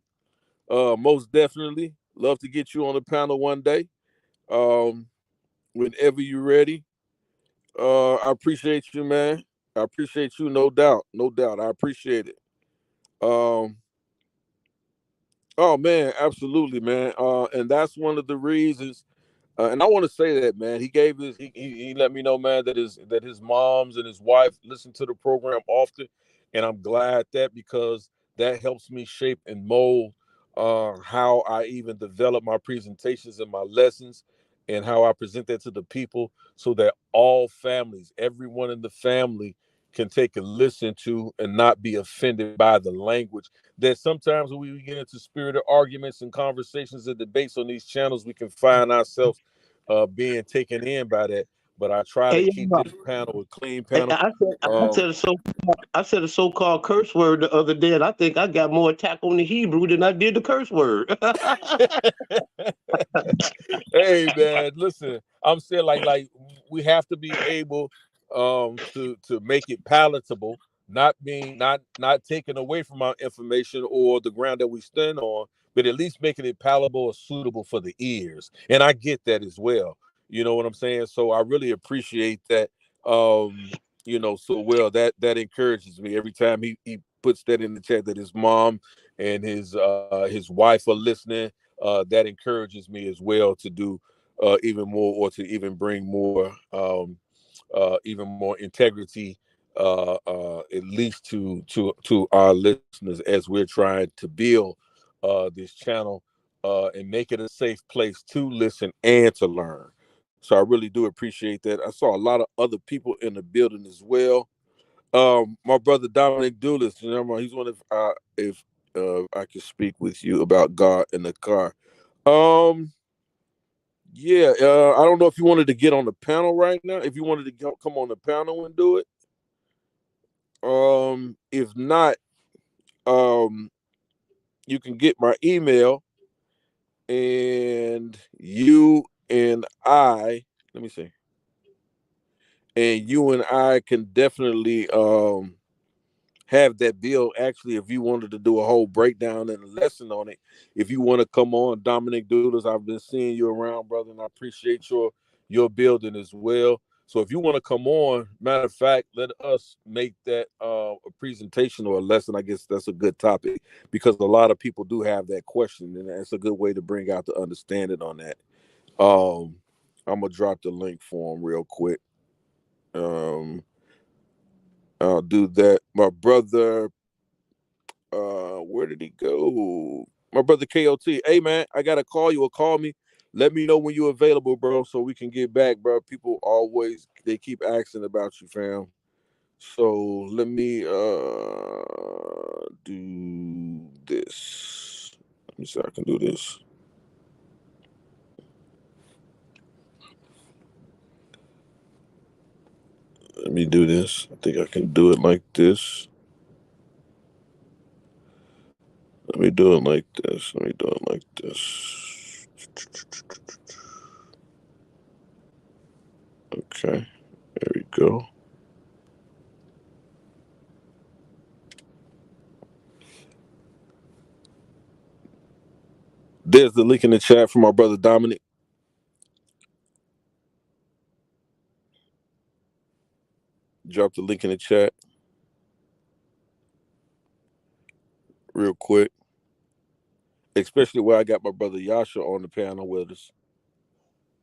S9: Most definitely. Love to get you on the panel one day. Whenever you're ready. I appreciate you, man. I appreciate you, no doubt. No doubt. I appreciate it. Um, oh man, absolutely, man. And that's one of the reasons. And I want to say that, man, he let me know, man, that his moms and his wife listen to the program often, and I'm glad that because that helps me shape and mold how I even develop my presentations and my lessons, and how I present that to the people, so that all families, everyone in the family, can take a listen to and not be offended by the language that sometimes when we get into spirited arguments and conversations and debates on these channels, we can find ourselves being taken in by that. But I try to
S4: Hey,
S9: keep this panel a clean
S4: I,
S9: panel.
S4: I said I said a so-called curse word the other day, and I think I got more attack on the Hebrew than I did the curse word.
S9: Hey man, listen, I'm saying like we have to be able to make it palatable, not taken away from our information or the ground that we stand on, but at least making it palatable or suitable for the ears. And I get that as well. You know what I'm saying? So I really appreciate that. So well that encourages me every time he puts that in the chat that his mom and his wife are listening. That encourages me as well to do even more, or to even bring more, even more integrity, at least to our listeners, as we're trying to build this channel and make it a safe place to listen and to learn. So I really do appreciate that. I saw a lot of other people in the building as well. My brother Dominic Dulis, he's one of if I could speak with you about God in the car. Yeah, I don't know if you wanted to get on the panel right now. If you wanted to come on the panel and do it. If not, you can get my email, and you and I, let me see, and you and I can definitely have that bill. Actually, if you wanted to do a whole breakdown and a lesson on it, if you want to come on, Dominic Doodles, I've been seeing you around, brother, and I appreciate your building as well. So if you want to come on, matter of fact, let us make that a presentation or a lesson. I guess that's a good topic, because a lot of people do have that question, and that's a good way to bring out the understanding on that. I'm gonna drop the link for them real quick. I'll do that. My brother, where did he go? My brother KOT. Hey man, I gotta call you or call me. Let me know when you're available, bro, so we can get back, bro. People always they keep asking about you, fam. So let me do this. Let me see if I can do this. Let Let me do this. I think I can do it like this. Let me do it like this. Let me do it like this. Okay, there we go. There's the link in the chat from our brother Dominic. Drop the link in the chat real quick. Especially where I got my brother Yasha on the panel with us.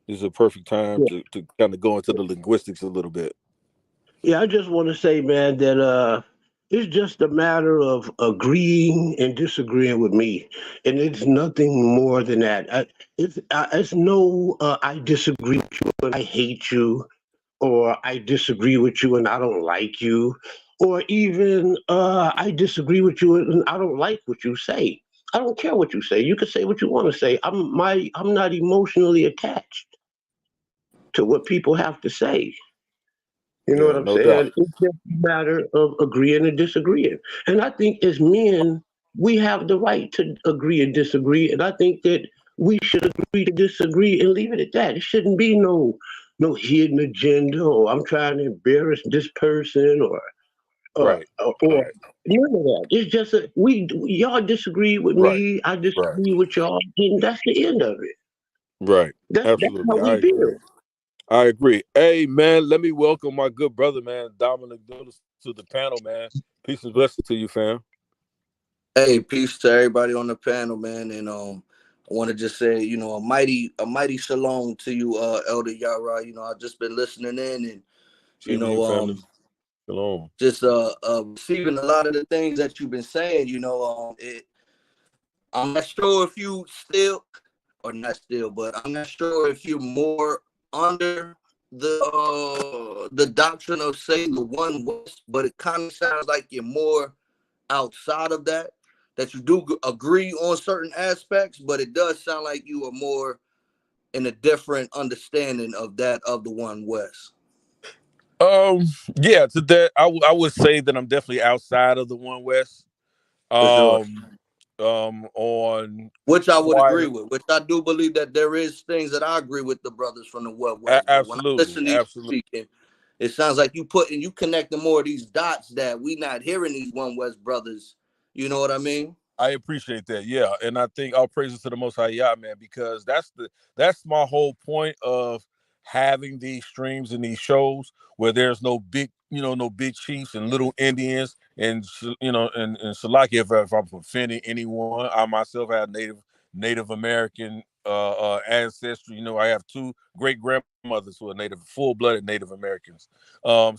S9: This is a perfect time to kind of go into the linguistics a little bit.
S4: Yeah, I just want to say, man, that it's just a matter of agreeing and disagreeing with me, and it's nothing more than that. It's no, I disagree with you and I hate you, or I disagree with you and I don't like you, or even I disagree with you and I don't like what you say. I don't care what you say. You can say what you want to say. I'm not emotionally attached to what people have to say. You know what
S9: Yeah,
S4: I'm
S9: no doubt.
S4: saying? It's just a matter of agreeing and disagreeing. And I think as men, we have the right to agree and disagree. And I think that we should agree to disagree and leave it at that. It shouldn't be no hidden agenda, or I'm trying to embarrass this person,
S9: Right.
S4: or none of that. It's just y'all disagree with
S9: Right.
S4: me, I
S9: Right.
S4: disagree with y'all, and that's the end of it.
S9: Right.
S4: That's how
S9: Absolutely. I
S4: we
S9: agree.
S4: build.
S9: I agree. Hey, man, let me welcome my good brother, man, Dominic Douglas, to the panel, man. Peace and blessings to you, fam.
S10: Hey, peace to everybody on the panel, man. And I want to just say, a mighty shalom to you, Elder Yara. I've just been listening in and,
S9: Same to you, family. Shalom.
S10: just receiving a lot of the things that you've been saying. I'm not sure if you still, or not still, but I'm not sure if you're more under the doctrine of, say, the one West, but it kind of sounds like you're more outside of that you do agree on certain aspects, but it does sound like you are more in a different understanding of the one West.
S9: Yeah, to that, I would say that I'm definitely outside of the One West.
S10: For sure.
S9: On
S10: Which I would
S9: quite
S10: agree with, which I do believe that there is things that I agree with the brothers from the West. But when I listen to you speaking, it sounds like you connecting more of these dots that we not hearing these One West brothers. You know what I mean?
S9: I appreciate that. Yeah. And I think all praises to the Most High Yah, man, because that's my whole point of having these streams and these shows where there's no big, no big chiefs and little Indians and, and Salaki, if I'm offending anyone. I myself have Native American ancestry. I have two great grandmothers who are full-blooded Native Americans. I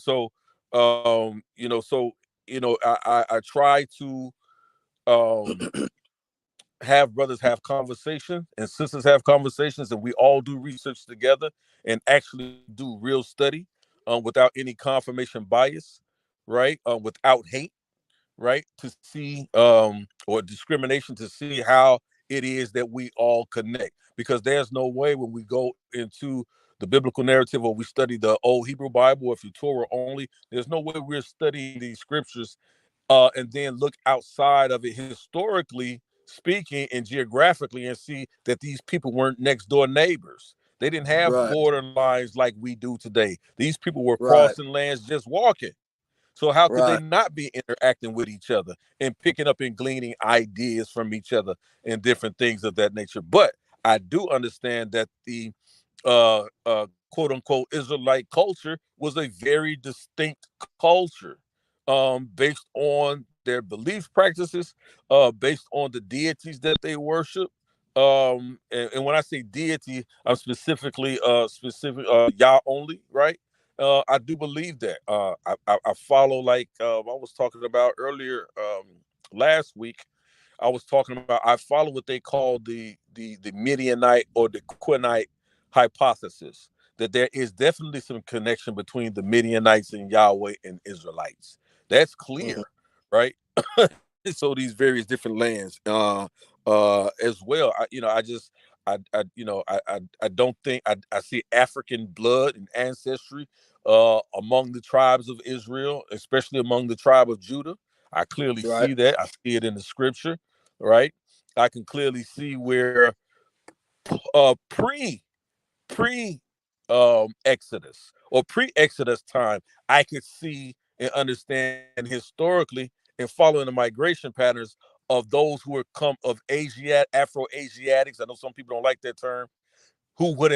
S9: try to have brothers have conversations and sisters have conversations, and we all do research together and actually do real study without any confirmation bias, right? Without hate, right? To see or discrimination, to see how it is that we all connect. Because there's no way when we go into the biblical narrative or we study the old Hebrew Bible, if you Torah only, there's no way we're studying these scriptures and then look outside of it historically speaking and geographically and see that these people weren't next door neighbors. They didn't have
S10: Right.
S9: border lines like we do today. These people were
S10: Right.
S9: crossing lands just walking. So how could they
S10: Right.
S9: not be interacting with each other and picking up and gleaning ideas from each other and different things of that nature? But I do understand that the quote unquote Israelite culture was a very distinct culture based on their belief practices, based on the deities that they worship. And when I say deity, I'm specifically Yah only, right? I do believe that. I follow, like I was talking about earlier last week. I was talking about I follow what they call the Midianite or the Quinite hypothesis, that there is definitely some connection between the Midianites and Yahweh and Israelites. That's clear, right? So these various different lands as well. I don't think I see African blood and ancestry among the tribes of Israel, especially among the tribe of Judah. I clearly
S10: Right.
S9: see that. I see it in the scripture, right? I can clearly see where pre Exodus or pre Exodus time, I could see and understand historically and following the migration patterns of those who were come of Afro Asiatics. I know some people don't like that term, who would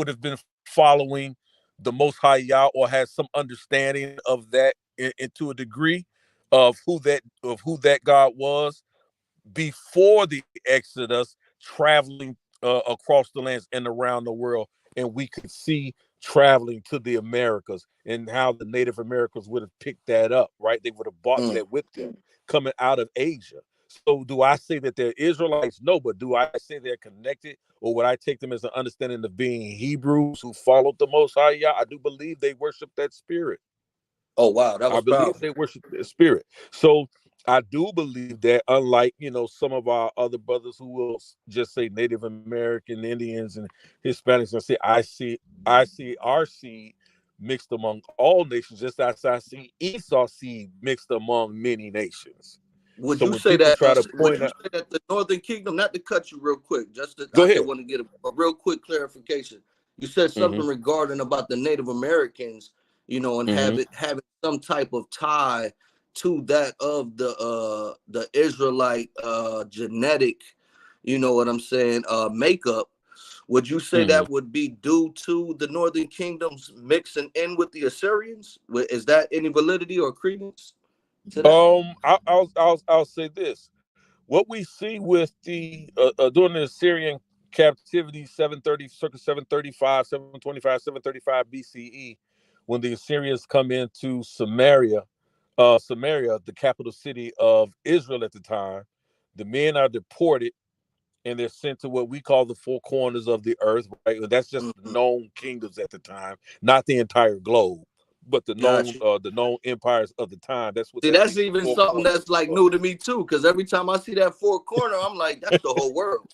S9: have been following the Most High Yah or had some understanding of that to a degree of who that God was before the Exodus, traveling across the lands and around the world, and we could see traveling to the Americas and how the Native Americans would have picked that up, right? They would have bought that with them coming out of Asia. So do I say that they're Israelites? No, but do I say they're connected? Or would I take them as an understanding of being Hebrews who followed the Most High Yah? I do believe they worship that spirit.
S10: Oh wow, that
S9: I
S10: was
S9: believe
S10: powerful.
S9: they worship their spirit. So I do believe that, unlike some of our other brothers who will just say Native American Indians and Hispanics, and say I see our seed mixed among all nations, just as I see Esau seed mixed among many nations.
S10: Would
S9: So
S10: you
S9: when
S10: say
S9: people
S10: that?
S9: try to
S10: Would
S9: point
S10: you
S9: out,
S10: say that the Northern Kingdom? Not to cut you real quick,
S9: go
S10: I just
S9: ahead.
S10: want to get a real quick clarification. You said something regarding about the Native Americans, and having some type of tie to that of the Israelite genetic, you know what I'm saying, makeup. Would you say that would be due to the Northern Kingdoms mixing in with the Assyrians? Is that any validity or credence to that?
S9: I'll say this: what we see with the during the Assyrian captivity, 730 circa 735, 725, 735 BCE, when the Assyrians come into Samaria, the capital city of Israel at the time, the men are deported and they're sent to what we call the four corners of the earth, right? And that's just the known kingdoms at the time, not the entire globe, but
S10: Gotcha.
S9: the known empires of the time. That's what
S10: See,
S9: that
S10: that's
S9: means, the
S10: even
S9: four
S10: something
S9: corners.
S10: that's like new to me too. Because every time I see that four corner, I'm like, that's the whole world.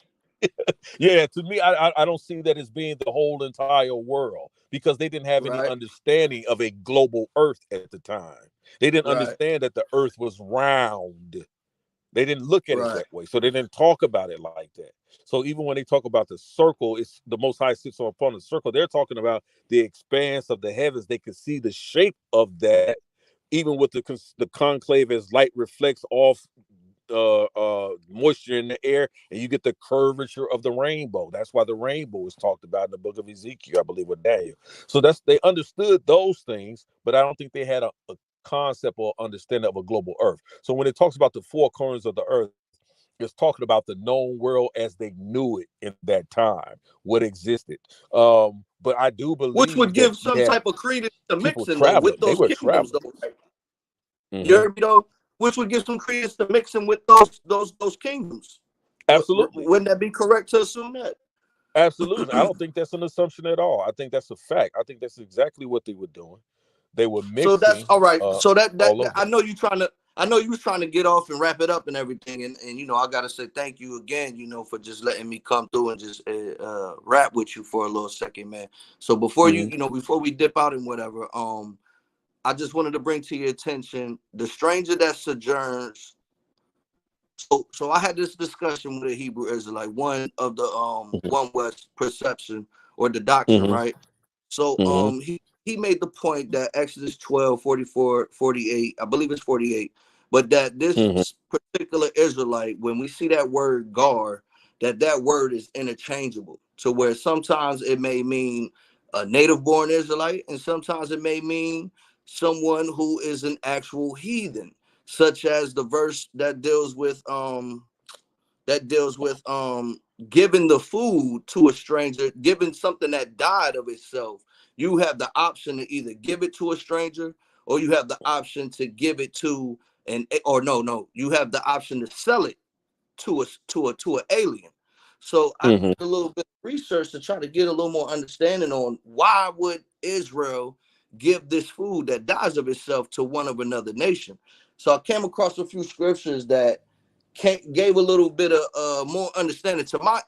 S9: Yeah, to me, I don't see that as being the whole entire world because they didn't have any
S10: Right,
S9: understanding of a global earth at the time. They didn't
S10: right,
S9: understand that the earth was round. They didn't look at it
S10: right.
S9: that way. So they didn't talk about it like that. So even when they talk about the circle, it's the Most High sits upon the circle. They're talking about the expanse of the heavens. They could see the shape of that, even with the conclave as light reflects off moisture in the air, and you get the curvature of the rainbow. That's why the rainbow is talked about in the book of Ezekiel, I believe, with Daniel. So they understood those things, but I don't think they had a concept or understanding of a global earth. So when it talks about the four corners of the earth, it's talking about the known world as they knew it in that time, what existed. But I do
S10: Which would
S9: believe that
S10: give
S9: you
S10: some
S9: had
S10: type of credence to
S9: people
S10: mixing though with
S9: traveling. They
S10: those
S9: were
S10: kingdoms
S9: traveling.
S10: though. Right? You
S9: Mm-hmm.
S10: heard me though? Which would give some credence to mixing with those kingdoms.
S9: Absolutely.
S10: Wouldn't that be correct to assume that?
S9: Absolutely. I don't think that's an assumption at all. I think that's a fact. I think that's exactly what they were doing. They were
S10: So that's
S9: mixing
S10: all right. So that
S9: all of
S10: I
S9: that.
S10: know you was trying to get off and wrap it up and everything, and I gotta say thank you again, for just letting me come through and just rap with you for a little second, man. So before before we dip out and whatever, I just wanted to bring to your attention the stranger that sojourns. So I had this discussion with a Hebrew Israelite, one of the one West perception or the doctrine,
S9: Mm-hmm.
S10: right? So
S9: Mm-hmm.
S10: he made the point that Exodus 12, 44, 48, I believe it's 48, but that this
S9: Mm-hmm.
S10: particular Israelite, when we see that word gar, that word is interchangeable to where sometimes it may mean a native born Israelite and sometimes it may mean someone who is an actual heathen, such as the verse that deals with giving the food to a stranger, giving something that died of itself. You have the option to either give it to a stranger or you have the option to give it to you have the option to sell it to an alien. So I
S9: Mm-hmm.
S10: did a little bit of research to try to get a little more understanding on why would Israel give this food that dies of itself to one of another nation. So I came across a few scriptures that gave a little bit of more understanding to my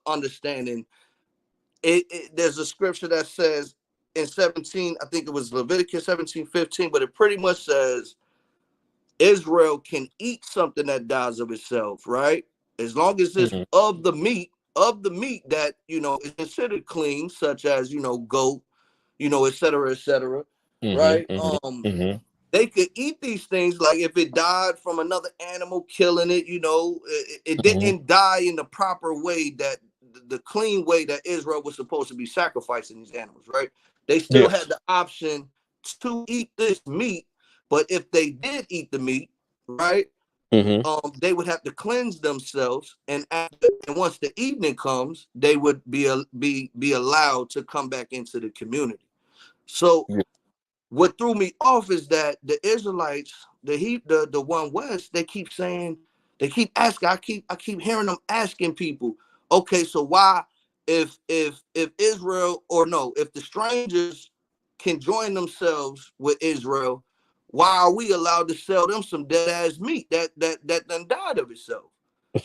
S10: understanding. There's a scripture that says in 17, I think it was Leviticus 17:15, but it pretty much says Israel can eat something that dies of itself, right? As long as it's of the meat that, you know, is considered clean, such as, you know, goat, you know, et cetera, right? They could eat these things, like if it died from another animal killing it, you know, it didn't die in the proper way, that the clean way that Israel was supposed to be sacrificing these animals, right? They still had the option to eat this meat, but if they did eat the meat, right, they would have to cleanse themselves, and once the evening comes, they would be allowed to come back into the community. So what threw me off is that the Israelites, the one West, they keep asking. I keep hearing them asking people, okay, so why, if Israel, or no, if the strangers can join themselves with Israel, why are we allowed to sell them some dead ass meat that done died of itself?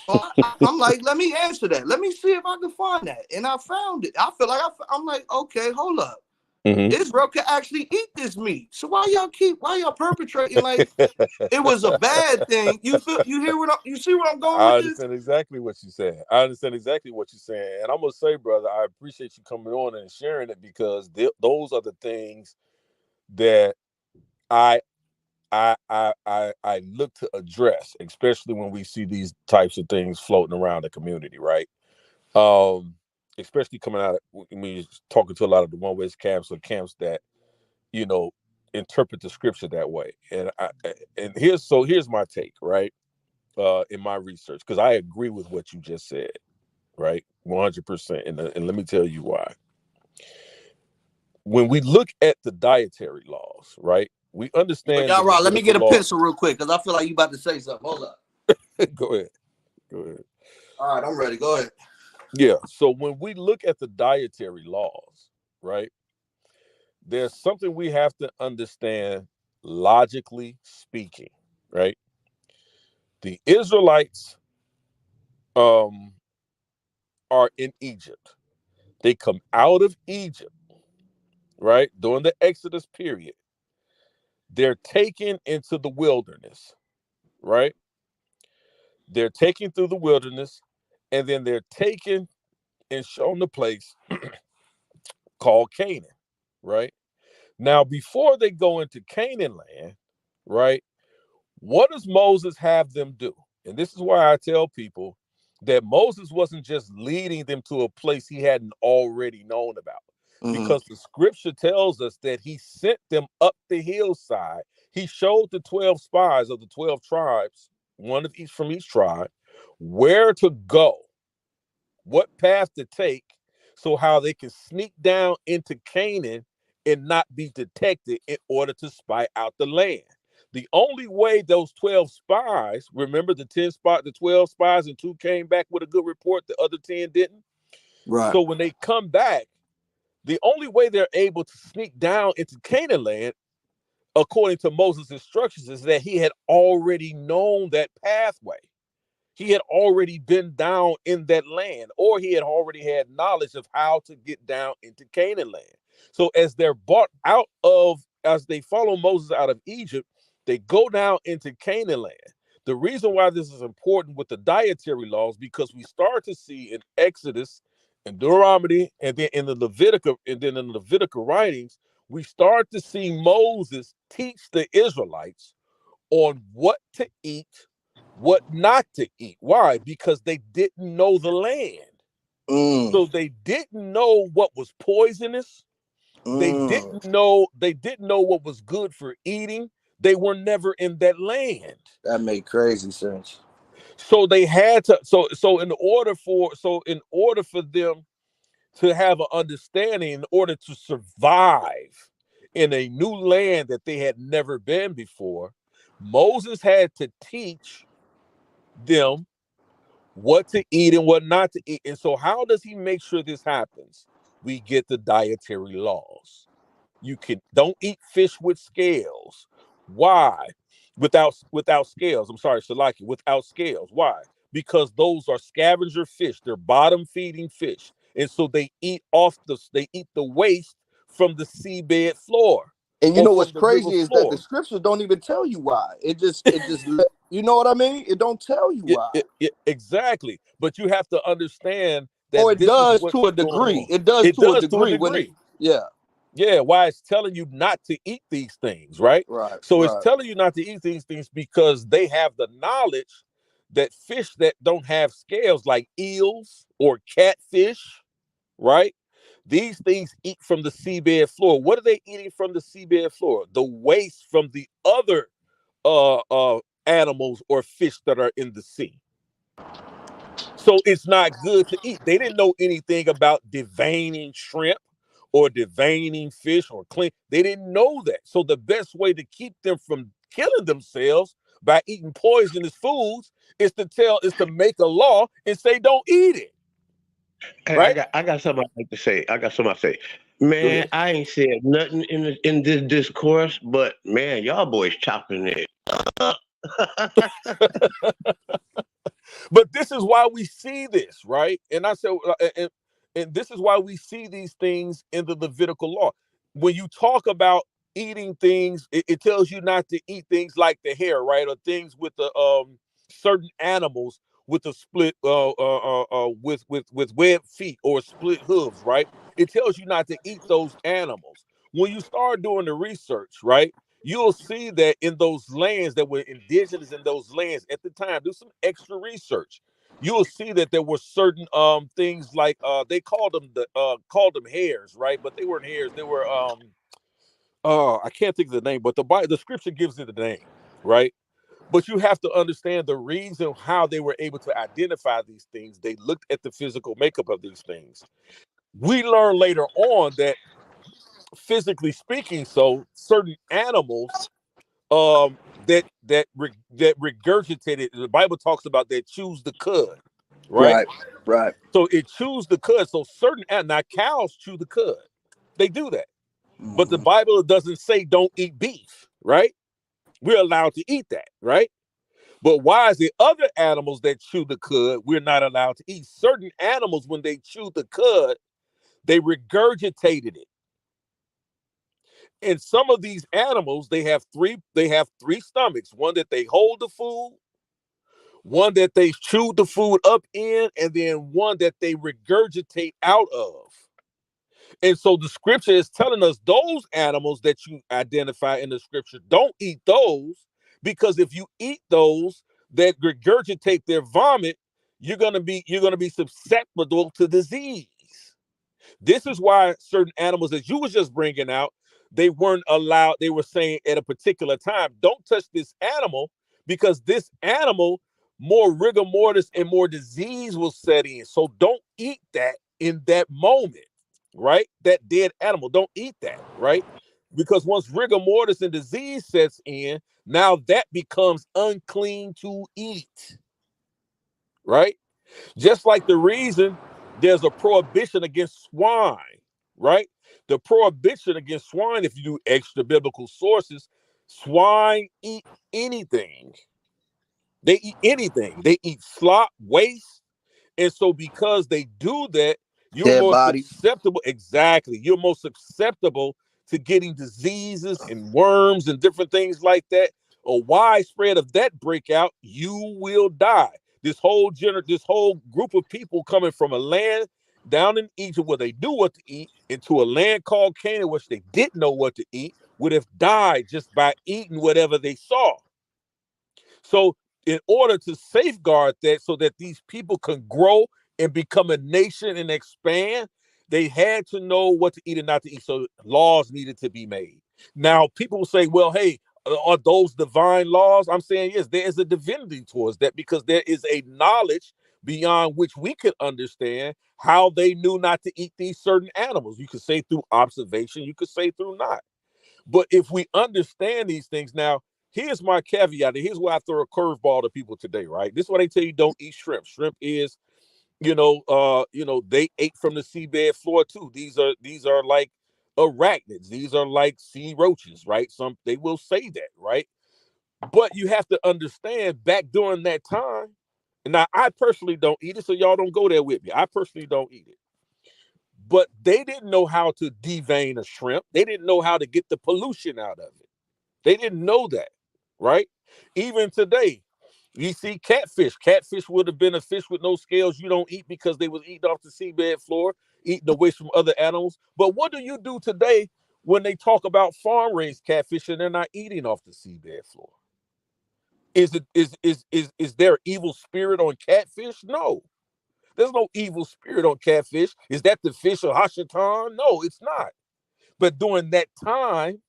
S10: So I'm like, let me answer that. Let me see if I can find that, and I found it. I feel like I'm like, okay, hold up. Israel could actually eat this meat. So why y'all perpetrating like it was a bad thing? You see where I'm going
S9: I
S10: with this?
S9: understand exactly what you're saying. And I'm gonna say, brother, I appreciate you coming on and sharing it, because those are the things that I look to address, especially when we see these types of things floating around the community, right? Especially coming out when you're talking to a lot of the One West camps, or camps that, you know, interpret the scripture that way. And here's my take, right? In my research, because I agree with what you just said, right? 100%. And let me tell you why. When we look at the dietary laws, right, we understand the
S10: Y'all, Rob, let me get a
S9: law.
S10: pencil real quick, because I feel like you about to say something. Hold up.
S9: Go ahead.
S10: All right, I'm ready. Go ahead.
S9: Yeah. So when we look at the dietary laws, right, there's something we have to understand, logically speaking, right? The Israelites are in Egypt. They come out of Egypt, right, during the Exodus period. They're taken into the wilderness, right? They're taken through the wilderness, and then they're taken and shown the place called Canaan, right? Now, before they go into Canaan land, right, what does Moses have them do? And this is why I tell people that Moses wasn't just leading them to a place he hadn't already known about, because the scripture tells us that he sent them up the hillside. He showed the 12 spies of the 12 tribes, one of each from each tribe, where to go, what path to take, so how they can sneak down into Canaan and not be detected, in order to spy out the land. The only way those 12 spies, remember the 12 spies, and 2 came back with a good report, the other 10 didn't.
S10: Right.
S9: So when they come back, the only way they're able to sneak down into Canaan land, according to Moses' instructions, is that he had already known that pathway. He had already been down in that land, or he had already had knowledge of how to get down into Canaan land. So as they follow Moses out of Egypt, they go down into Canaan land. The reason why this is important with the dietary laws, because we start to see in Exodus and Deuteronomy, and then in the Levitical writings, we start to see Moses teach the Israelites on what to eat, what not to eat. Why? Because they didn't know the land. So they didn't know what was poisonous. They didn't know what was good for eating. They were never in that land.
S10: That made crazy sense.
S9: So they had to in order for them to have an understanding, in order to survive in a new land that they had never been before, Moses had to teach them what to eat and what not to eat. And so how does he make sure this happens? We get the dietary laws. Don't eat fish with scales. Why? without scales. I'm sorry, Salaki, without scales. Why? Because those are scavenger fish. They're bottom feeding fish, and so they eat the waste from the seabed floor
S10: And you
S9: or
S10: know what's
S9: from the river
S10: crazy is that the
S9: floor.
S10: scriptures don't even tell you why. You know what I mean? It don't tell you why.
S9: Exactly. But you have to understand
S10: Or
S9: that
S10: it
S9: this is
S10: does
S9: what's
S10: to a
S9: going
S10: degree.
S9: on.
S10: It does
S9: It
S10: to a
S9: does to a
S10: degree when it,
S9: degree.
S10: yeah.
S9: Yeah, why it's telling you not to eat these things, right?
S10: Right.
S9: So it's
S10: Right.
S9: telling you not to eat these things because they have the knowledge that fish that don't have scales, like eels or catfish, right? These things eat from the seabed floor. What are they eating from the seabed floor? The waste from the other animals or fish that are in the sea. So it's not good to eat. They didn't know anything about deveining shrimp or deveining fish or clean. They didn't know that. So the best way to keep them from killing themselves by eating poisonous foods is to make a law and say don't eat it.
S4: Hey,
S9: Right?
S4: I got something I'd like to say. I got something I say.
S9: Go
S4: Man,
S9: ahead.
S4: I ain't said nothing in this discourse, but man, y'all boys chopping it up.
S9: But this is why we see this, right? And I said, and this is why we see these things in the Levitical law. When you talk about eating things, it tells you not to eat things like the hare, right, or things with the certain animals with a split with webbed feet or split hooves, right? It tells you not to eat those animals. When you start doing the research, right? You'll see that in those lands that were indigenous in those lands at the time, do some extra research. You'll see that there were certain things like they called them hares, right? But they weren't hares. They were I can't think of the name, but the scripture gives it a name, right? But you have to understand the reason how they were able to identify these things. They looked at the physical makeup of these things. We learn later on that physically speaking, so certain animals that regurgitated. The Bible talks about that chews the cud, right?
S10: Right. Right.
S9: So it chews the cud. So certain now cows chew the cud. They do that. But the
S10: Mm-hmm.
S9: Bible doesn't say don't eat beef, right? We're allowed to eat that, right? But why is the other animals that chew the cud we're not allowed to eat? Certain animals, when they chew the cud, they regurgitated it. And some of these animals, they have three stomachs: one that they hold the food, one that they chew the food up in, and then one that they regurgitate out of. And so the scripture is telling us those animals that you identify in the scripture, don't eat those, because if you eat those that regurgitate their vomit, you're gonna be susceptible to disease. This is why certain animals that you was just bringing out, they weren't allowed. They were saying at a particular time, don't touch this animal because this animal, more rigor mortis and more disease will set in. So don't eat that in that moment, right? That dead animal, don't eat that, right? Because once rigor mortis and disease sets in, now that becomes unclean to eat, right? Just like the reason there's a prohibition against swine, right? The prohibition against swine, if you do extra biblical sources, swine eat anything. They eat anything. They eat slop, waste. And so because they do that, you're
S10: Dead
S9: more
S10: body.
S9: susceptible. Exactly. You're more susceptible to getting diseases and worms and different things like that. A widespread of that breakout, you will die. This whole group of people coming from a land down in Egypt where they knew what to eat into a land called Canaan, which they didn't know what to eat, would have died just by eating whatever they saw. So, in order to safeguard that so that these people can grow and become a nation and expand, they had to know what to eat and not to eat. So, laws needed to be made. Now, people will say, well, hey, are those divine laws? I'm saying, yes, there is a divinity towards that because there is a knowledge beyond which we could understand how they knew not to eat these certain animals. You could say through observation, you could say through not. But if we understand these things now, here's my caveat. And here's why I throw a curveball to people today, right? This is why they tell you don't eat shrimp. Shrimp is, they ate from the seabed floor too. These are like arachnids. These are like sea roaches, right? Some they will say that, right? But you have to understand back during that time, and now I personally don't eat it, so y'all don't go there with me. I personally don't eat it. But they didn't know how to devein a shrimp. They didn't know how to get the pollution out of it. They didn't know that, right? Even today, you see catfish. Catfish would have been a fish with no scales you don't eat because they was eating off the seabed floor, eating away from other animals. But what do you do today when they talk about farm-raised catfish and they're not eating off the seabed floor? Is there evil spirit on catfish? No. There's no evil spirit on catfish. Is that the fish of Hashatan? No, it's not. But during that time,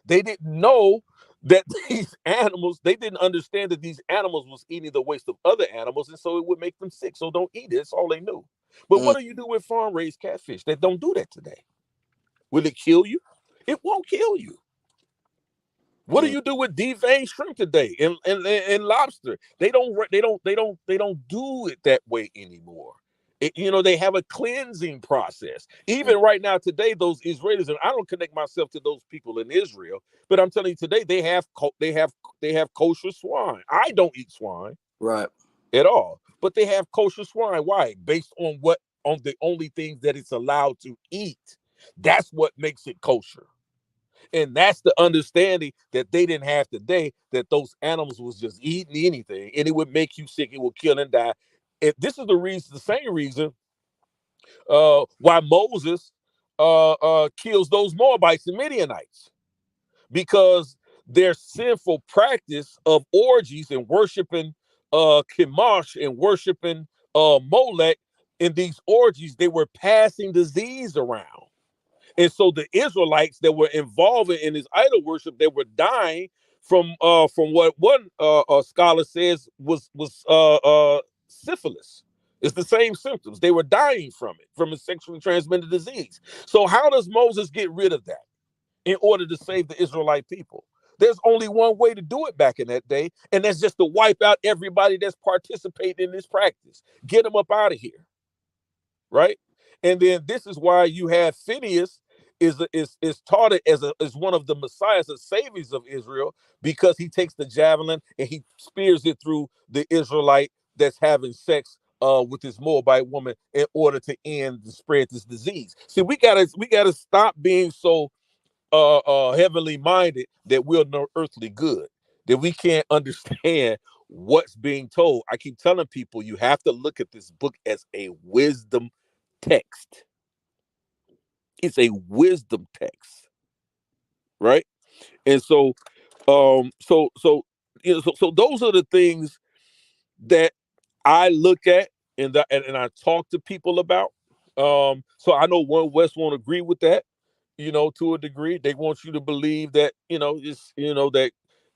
S9: they didn't know that these animals, they didn't understand that these animals was eating the waste of other animals, and so it would make them sick. So don't eat it. That's all they knew. But what do you do with farm-raised catfish that don't do that today? Will it kill you? It won't kill you. What do you do with deveined shrimp today and lobster? They don't do it that way anymore. They have a cleansing process. Even right now today, those Israelis, and I don't connect myself to those people in Israel, but I'm telling you today they have kosher swine. I don't eat swine
S10: Right.
S9: at all, but they have kosher swine. Why? Based on the only things that it's allowed to eat. That's what makes it kosher. And that's the understanding that they didn't have today, that those animals was just eating anything and it would make you sick, it will kill and die. And this is the same reason why Moses kills those Moabites and Midianites, because their sinful practice of orgies and worshiping Chemosh and worshiping Molech. In these orgies, they were passing disease around. And so the Israelites that were involved in this idol worship, they were dying from what one scholar says was syphilis. It's the same symptoms. They were dying from it, from a sexually transmitted disease. So how does Moses get rid of that in order to save the Israelite people? There's only one way to do it back in that day, and that's just to wipe out everybody that's participating in this practice. Get them up out of here, right? And then this is why you have Phineas is taught as one of the messiahs, the saviors of Israel, because he takes the javelin and he spears it through the Israelite that's having sex with this Moabite woman in order to end the spread this disease. See, we gotta stop being so heavenly minded that we're no earthly good, that we can't understand what's being told. I keep telling people you have to look at this book as a wisdom text. It's a wisdom text, right? And so so those are the things that I look at and I talk to people about. So I know One West won't agree with that, to a degree. They want you to believe that, that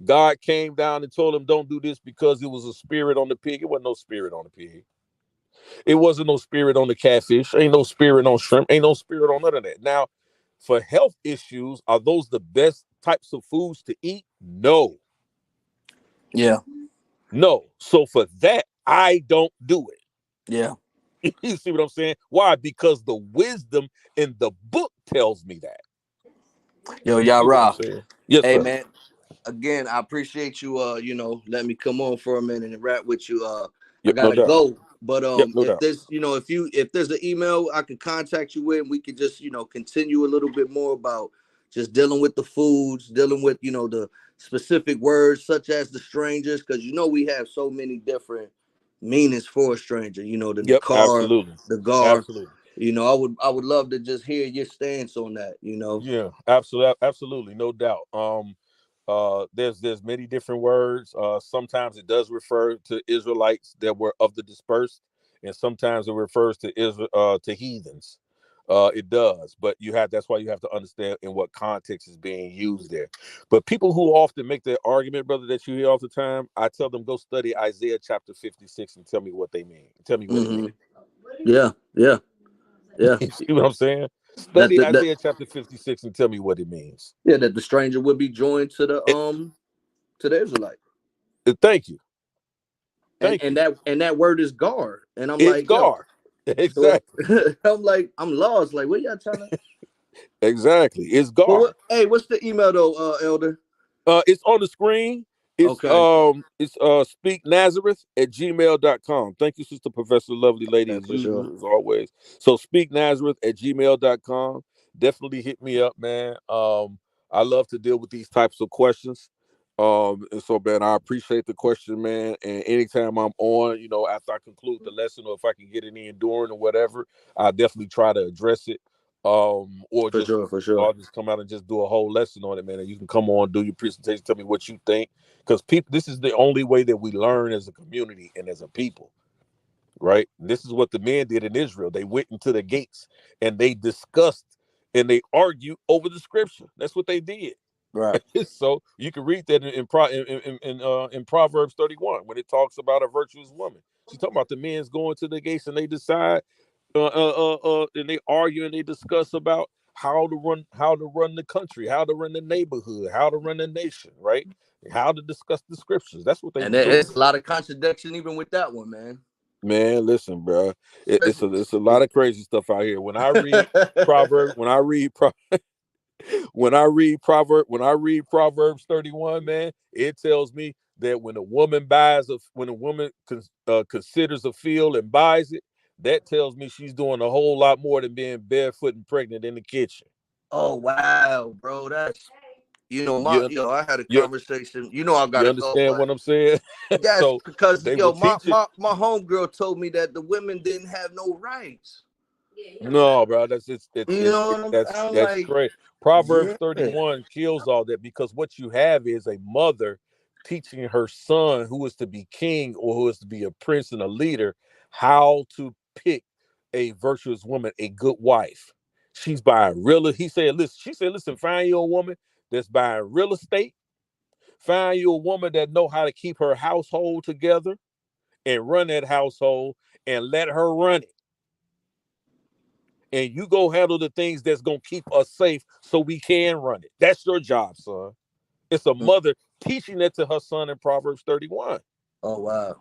S9: God came down and told them don't do this because it was a spirit on the pig. It wasn't no spirit on the pig. It wasn't no spirit on the catfish. Ain't no spirit on shrimp. Ain't no spirit on none of that. Now, for health issues, are those the best types of foods to eat? No.
S10: Yeah.
S9: No. So for that, I don't do it.
S10: Yeah.
S9: You see what I'm saying? Why? Because the wisdom in the book tells me that.
S10: Yo,
S9: Yhwh. Yes,
S10: hey,
S9: sir.
S10: man. Again, I appreciate you let me come on for a minute and rap with you. I
S9: Yep,
S10: gotta
S9: no doubt.
S10: go. But
S9: Yep, no
S10: if
S9: doubt.
S10: there's if there's an email I could contact you with, and we could just continue a little bit more about just dealing with the foods, dealing with the specific words such as the strangers, because we have so many different meanings for a stranger. The
S9: Yep,
S10: car,
S9: absolutely.
S10: the guard.
S9: Absolutely.
S10: I would love to just hear your stance on that.
S9: Yeah, absolutely, no doubt. There's many different words. Sometimes it does refer to Israelites that were of the dispersed, and sometimes it refers to heathens. It does, but that's why you have to understand in what context is being used there. But people who often make that argument, brother, that you hear all the time, I tell them go study Isaiah chapter 56 and tell me what they mean. Tell me what it means.
S10: Yeah.
S9: You see what I'm saying?
S10: That,
S9: Study
S10: that that
S9: Isaiah chapter 56 and tell me what it means.
S10: that the stranger would be joined to the Israelite.
S9: Thank you.
S10: And
S9: Thank
S10: and
S9: you.
S10: that word is guard. And I'm
S9: It's
S10: like, yo,
S9: guard.
S10: so
S9: Exactly.
S10: I'm like, I'm lost. Like, what y'all trying to?
S9: Exactly. It's
S10: But
S9: guard.
S10: what's the email though, Elder?
S9: It's on the screen. It's speaknazareth@gmail.com. Thank you, Sister Professor, lovely lady,
S10: Okay,
S9: as
S10: for sure.
S9: usual, as always. So speaknazareth@gmail.com. Definitely hit me up, man. I love to deal with these types of questions. And so, man, I appreciate the question, man. And anytime I'm on, after I conclude the lesson, or if I can get it in during or whatever, I definitely try to address it. Or
S10: For
S9: just
S10: sure, for sure.
S9: I'll just come out and just do a whole lesson on it, man. And you can come on, do your presentation, tell me what you think, because people, this is the only way that we learn as a community and as a people, right? This is what the men did in Israel. They went into the gates and they discussed and they argued over the scripture. That's what they did.
S10: Right.
S9: So you can read that in Proverbs 31 when it talks about a virtuous woman. She's talking about the men's going to the gates and they decide, and they argue and they discuss about how to run the country, how to run the neighborhood, how to run the nation, right? How to discuss the scriptures. That's what they
S10: And
S9: was doing.
S10: there's a lot of contradiction even with that one, man.
S9: Man, listen, bro. It's a lot of crazy stuff out here. When I read Proverbs, when I read Proverbs 31, man, it tells me that when a woman considers a field and buys it, that tells me she's doing a whole lot more than being barefoot and pregnant in the kitchen.
S10: Oh wow, bro, that's
S9: You
S10: I had a
S9: you,
S10: conversation. I
S9: you
S10: gotta go,
S9: understand
S10: but
S9: what I'm saying?
S10: yes,
S9: So
S10: because
S9: they were
S10: my
S9: teaching.
S10: homegirl told me that the women didn't have no rights.
S9: No, bro,
S10: I'm
S9: that's
S10: like,
S9: crazy. Proverbs
S10: yeah.
S9: 31 kills all that, because what you have is a mother teaching her son, who is to be king or who is to be a prince and a leader, how to pick a virtuous woman, a good wife. She's buying real. She said, listen, find you a woman that's buying real estate. Find you a woman that know how to keep her household together and run that household, and let her run it. And you go handle the things that's gonna keep us safe so we can run it. That's your job, son. It's a mother teaching that to her son in Proverbs 31.
S10: Oh wow.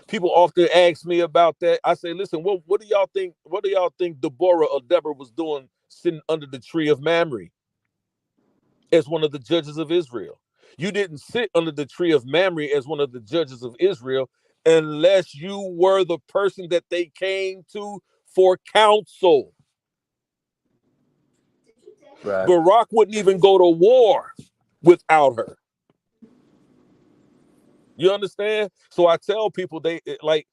S9: People often ask me about that. I say, listen, what do y'all think? What do y'all think Deborah was doing sitting under the tree of Mamre as one of the judges of Israel? You didn't sit under the tree of Mamre as one of the judges of Israel unless you were the person that they came to for counsel.
S10: Right.
S9: Barack wouldn't even go to war without her. You understand? So I tell people like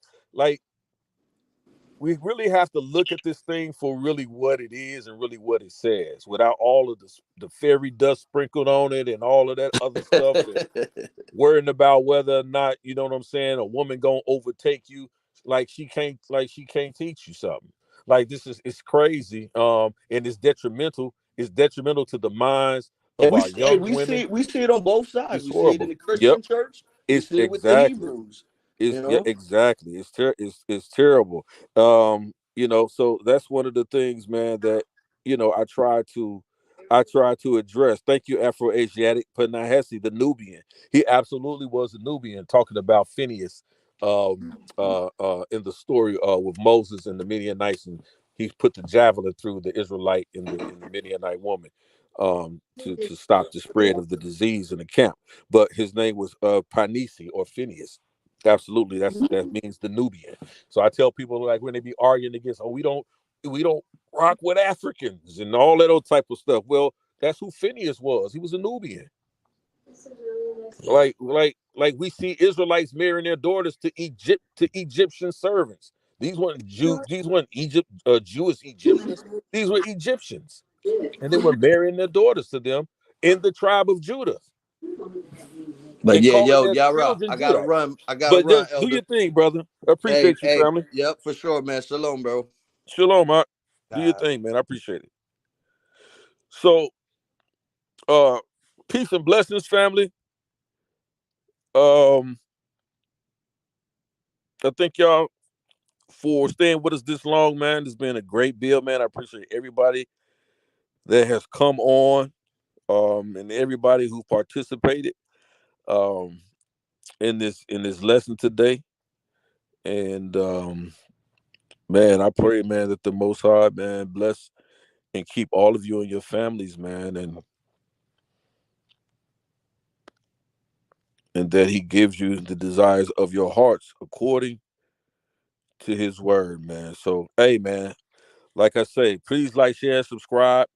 S9: we really have to look at this thing for really what it is and really what it says, without all of the fairy dust sprinkled on it and all of that other stuff, and worrying about whether or not, you know what I'm saying, a woman gonna overtake you, like she can't teach you something. Like it's crazy. And it's detrimental. It's detrimental to the minds of
S10: And
S9: our young women.
S10: we see it on both sides.
S9: It's
S10: We see it in
S9: horrible.
S10: the
S9: Yep.
S10: Christian church. We
S9: It's
S10: see it with the
S9: exactly.
S10: Hebrews.
S9: Yeah, exactly. It's terrible. So that's one of the things, man, that I try to address. Thank you, Afro Asiatic Panahesi, the Nubian. He absolutely was a Nubian, talking about Phineas in the story with Moses and the Midianites, and he put the javelin through the Israelite and the Midianite woman to stop the spread of the disease in the camp. But his name was Panisi, or Phineas. Absolutely, that means the Nubian. So I tell people, like, when they be arguing against, we don't rock with Africans and all that old type of stuff. Well, that's who Phineas was. He was a Nubian. Like we see Israelites marrying their daughters to Egyptian servants. These weren't Jewish Egyptians. These were Egyptians, and they were marrying their daughters to them in the tribe of Judah,
S10: But
S9: and
S10: yeah,
S9: calling
S10: yo,
S9: their
S10: Yara,
S9: children
S10: I gotta
S9: Judites.
S10: run.
S9: But just do
S10: Elder.
S9: your thing, brother. I appreciate you, family.
S10: Yep, for sure, man. Shalom, bro.
S9: Shalom, Mark. Do your thing, man. I appreciate it. So, peace and blessings, family. I thank y'all for staying with us this long, man. It's been a great build, man. I appreciate everybody that has come on, and everybody who participated um in this lesson today. And man, I pray, man, that the Most High, man, bless and keep all of you and your families, man, and that he gives you the desires of your hearts according to his word, man. So, hey, man, like I say, please like, share, subscribe.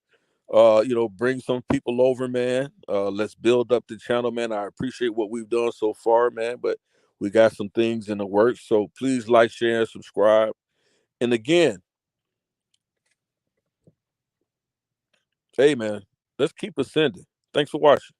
S9: Bring some people over, man. Let's build up the channel, man. I appreciate what we've done so far, man, but we got some things in the works. So please like, share, and subscribe. And again, hey, man, let's keep ascending. Thanks for watching.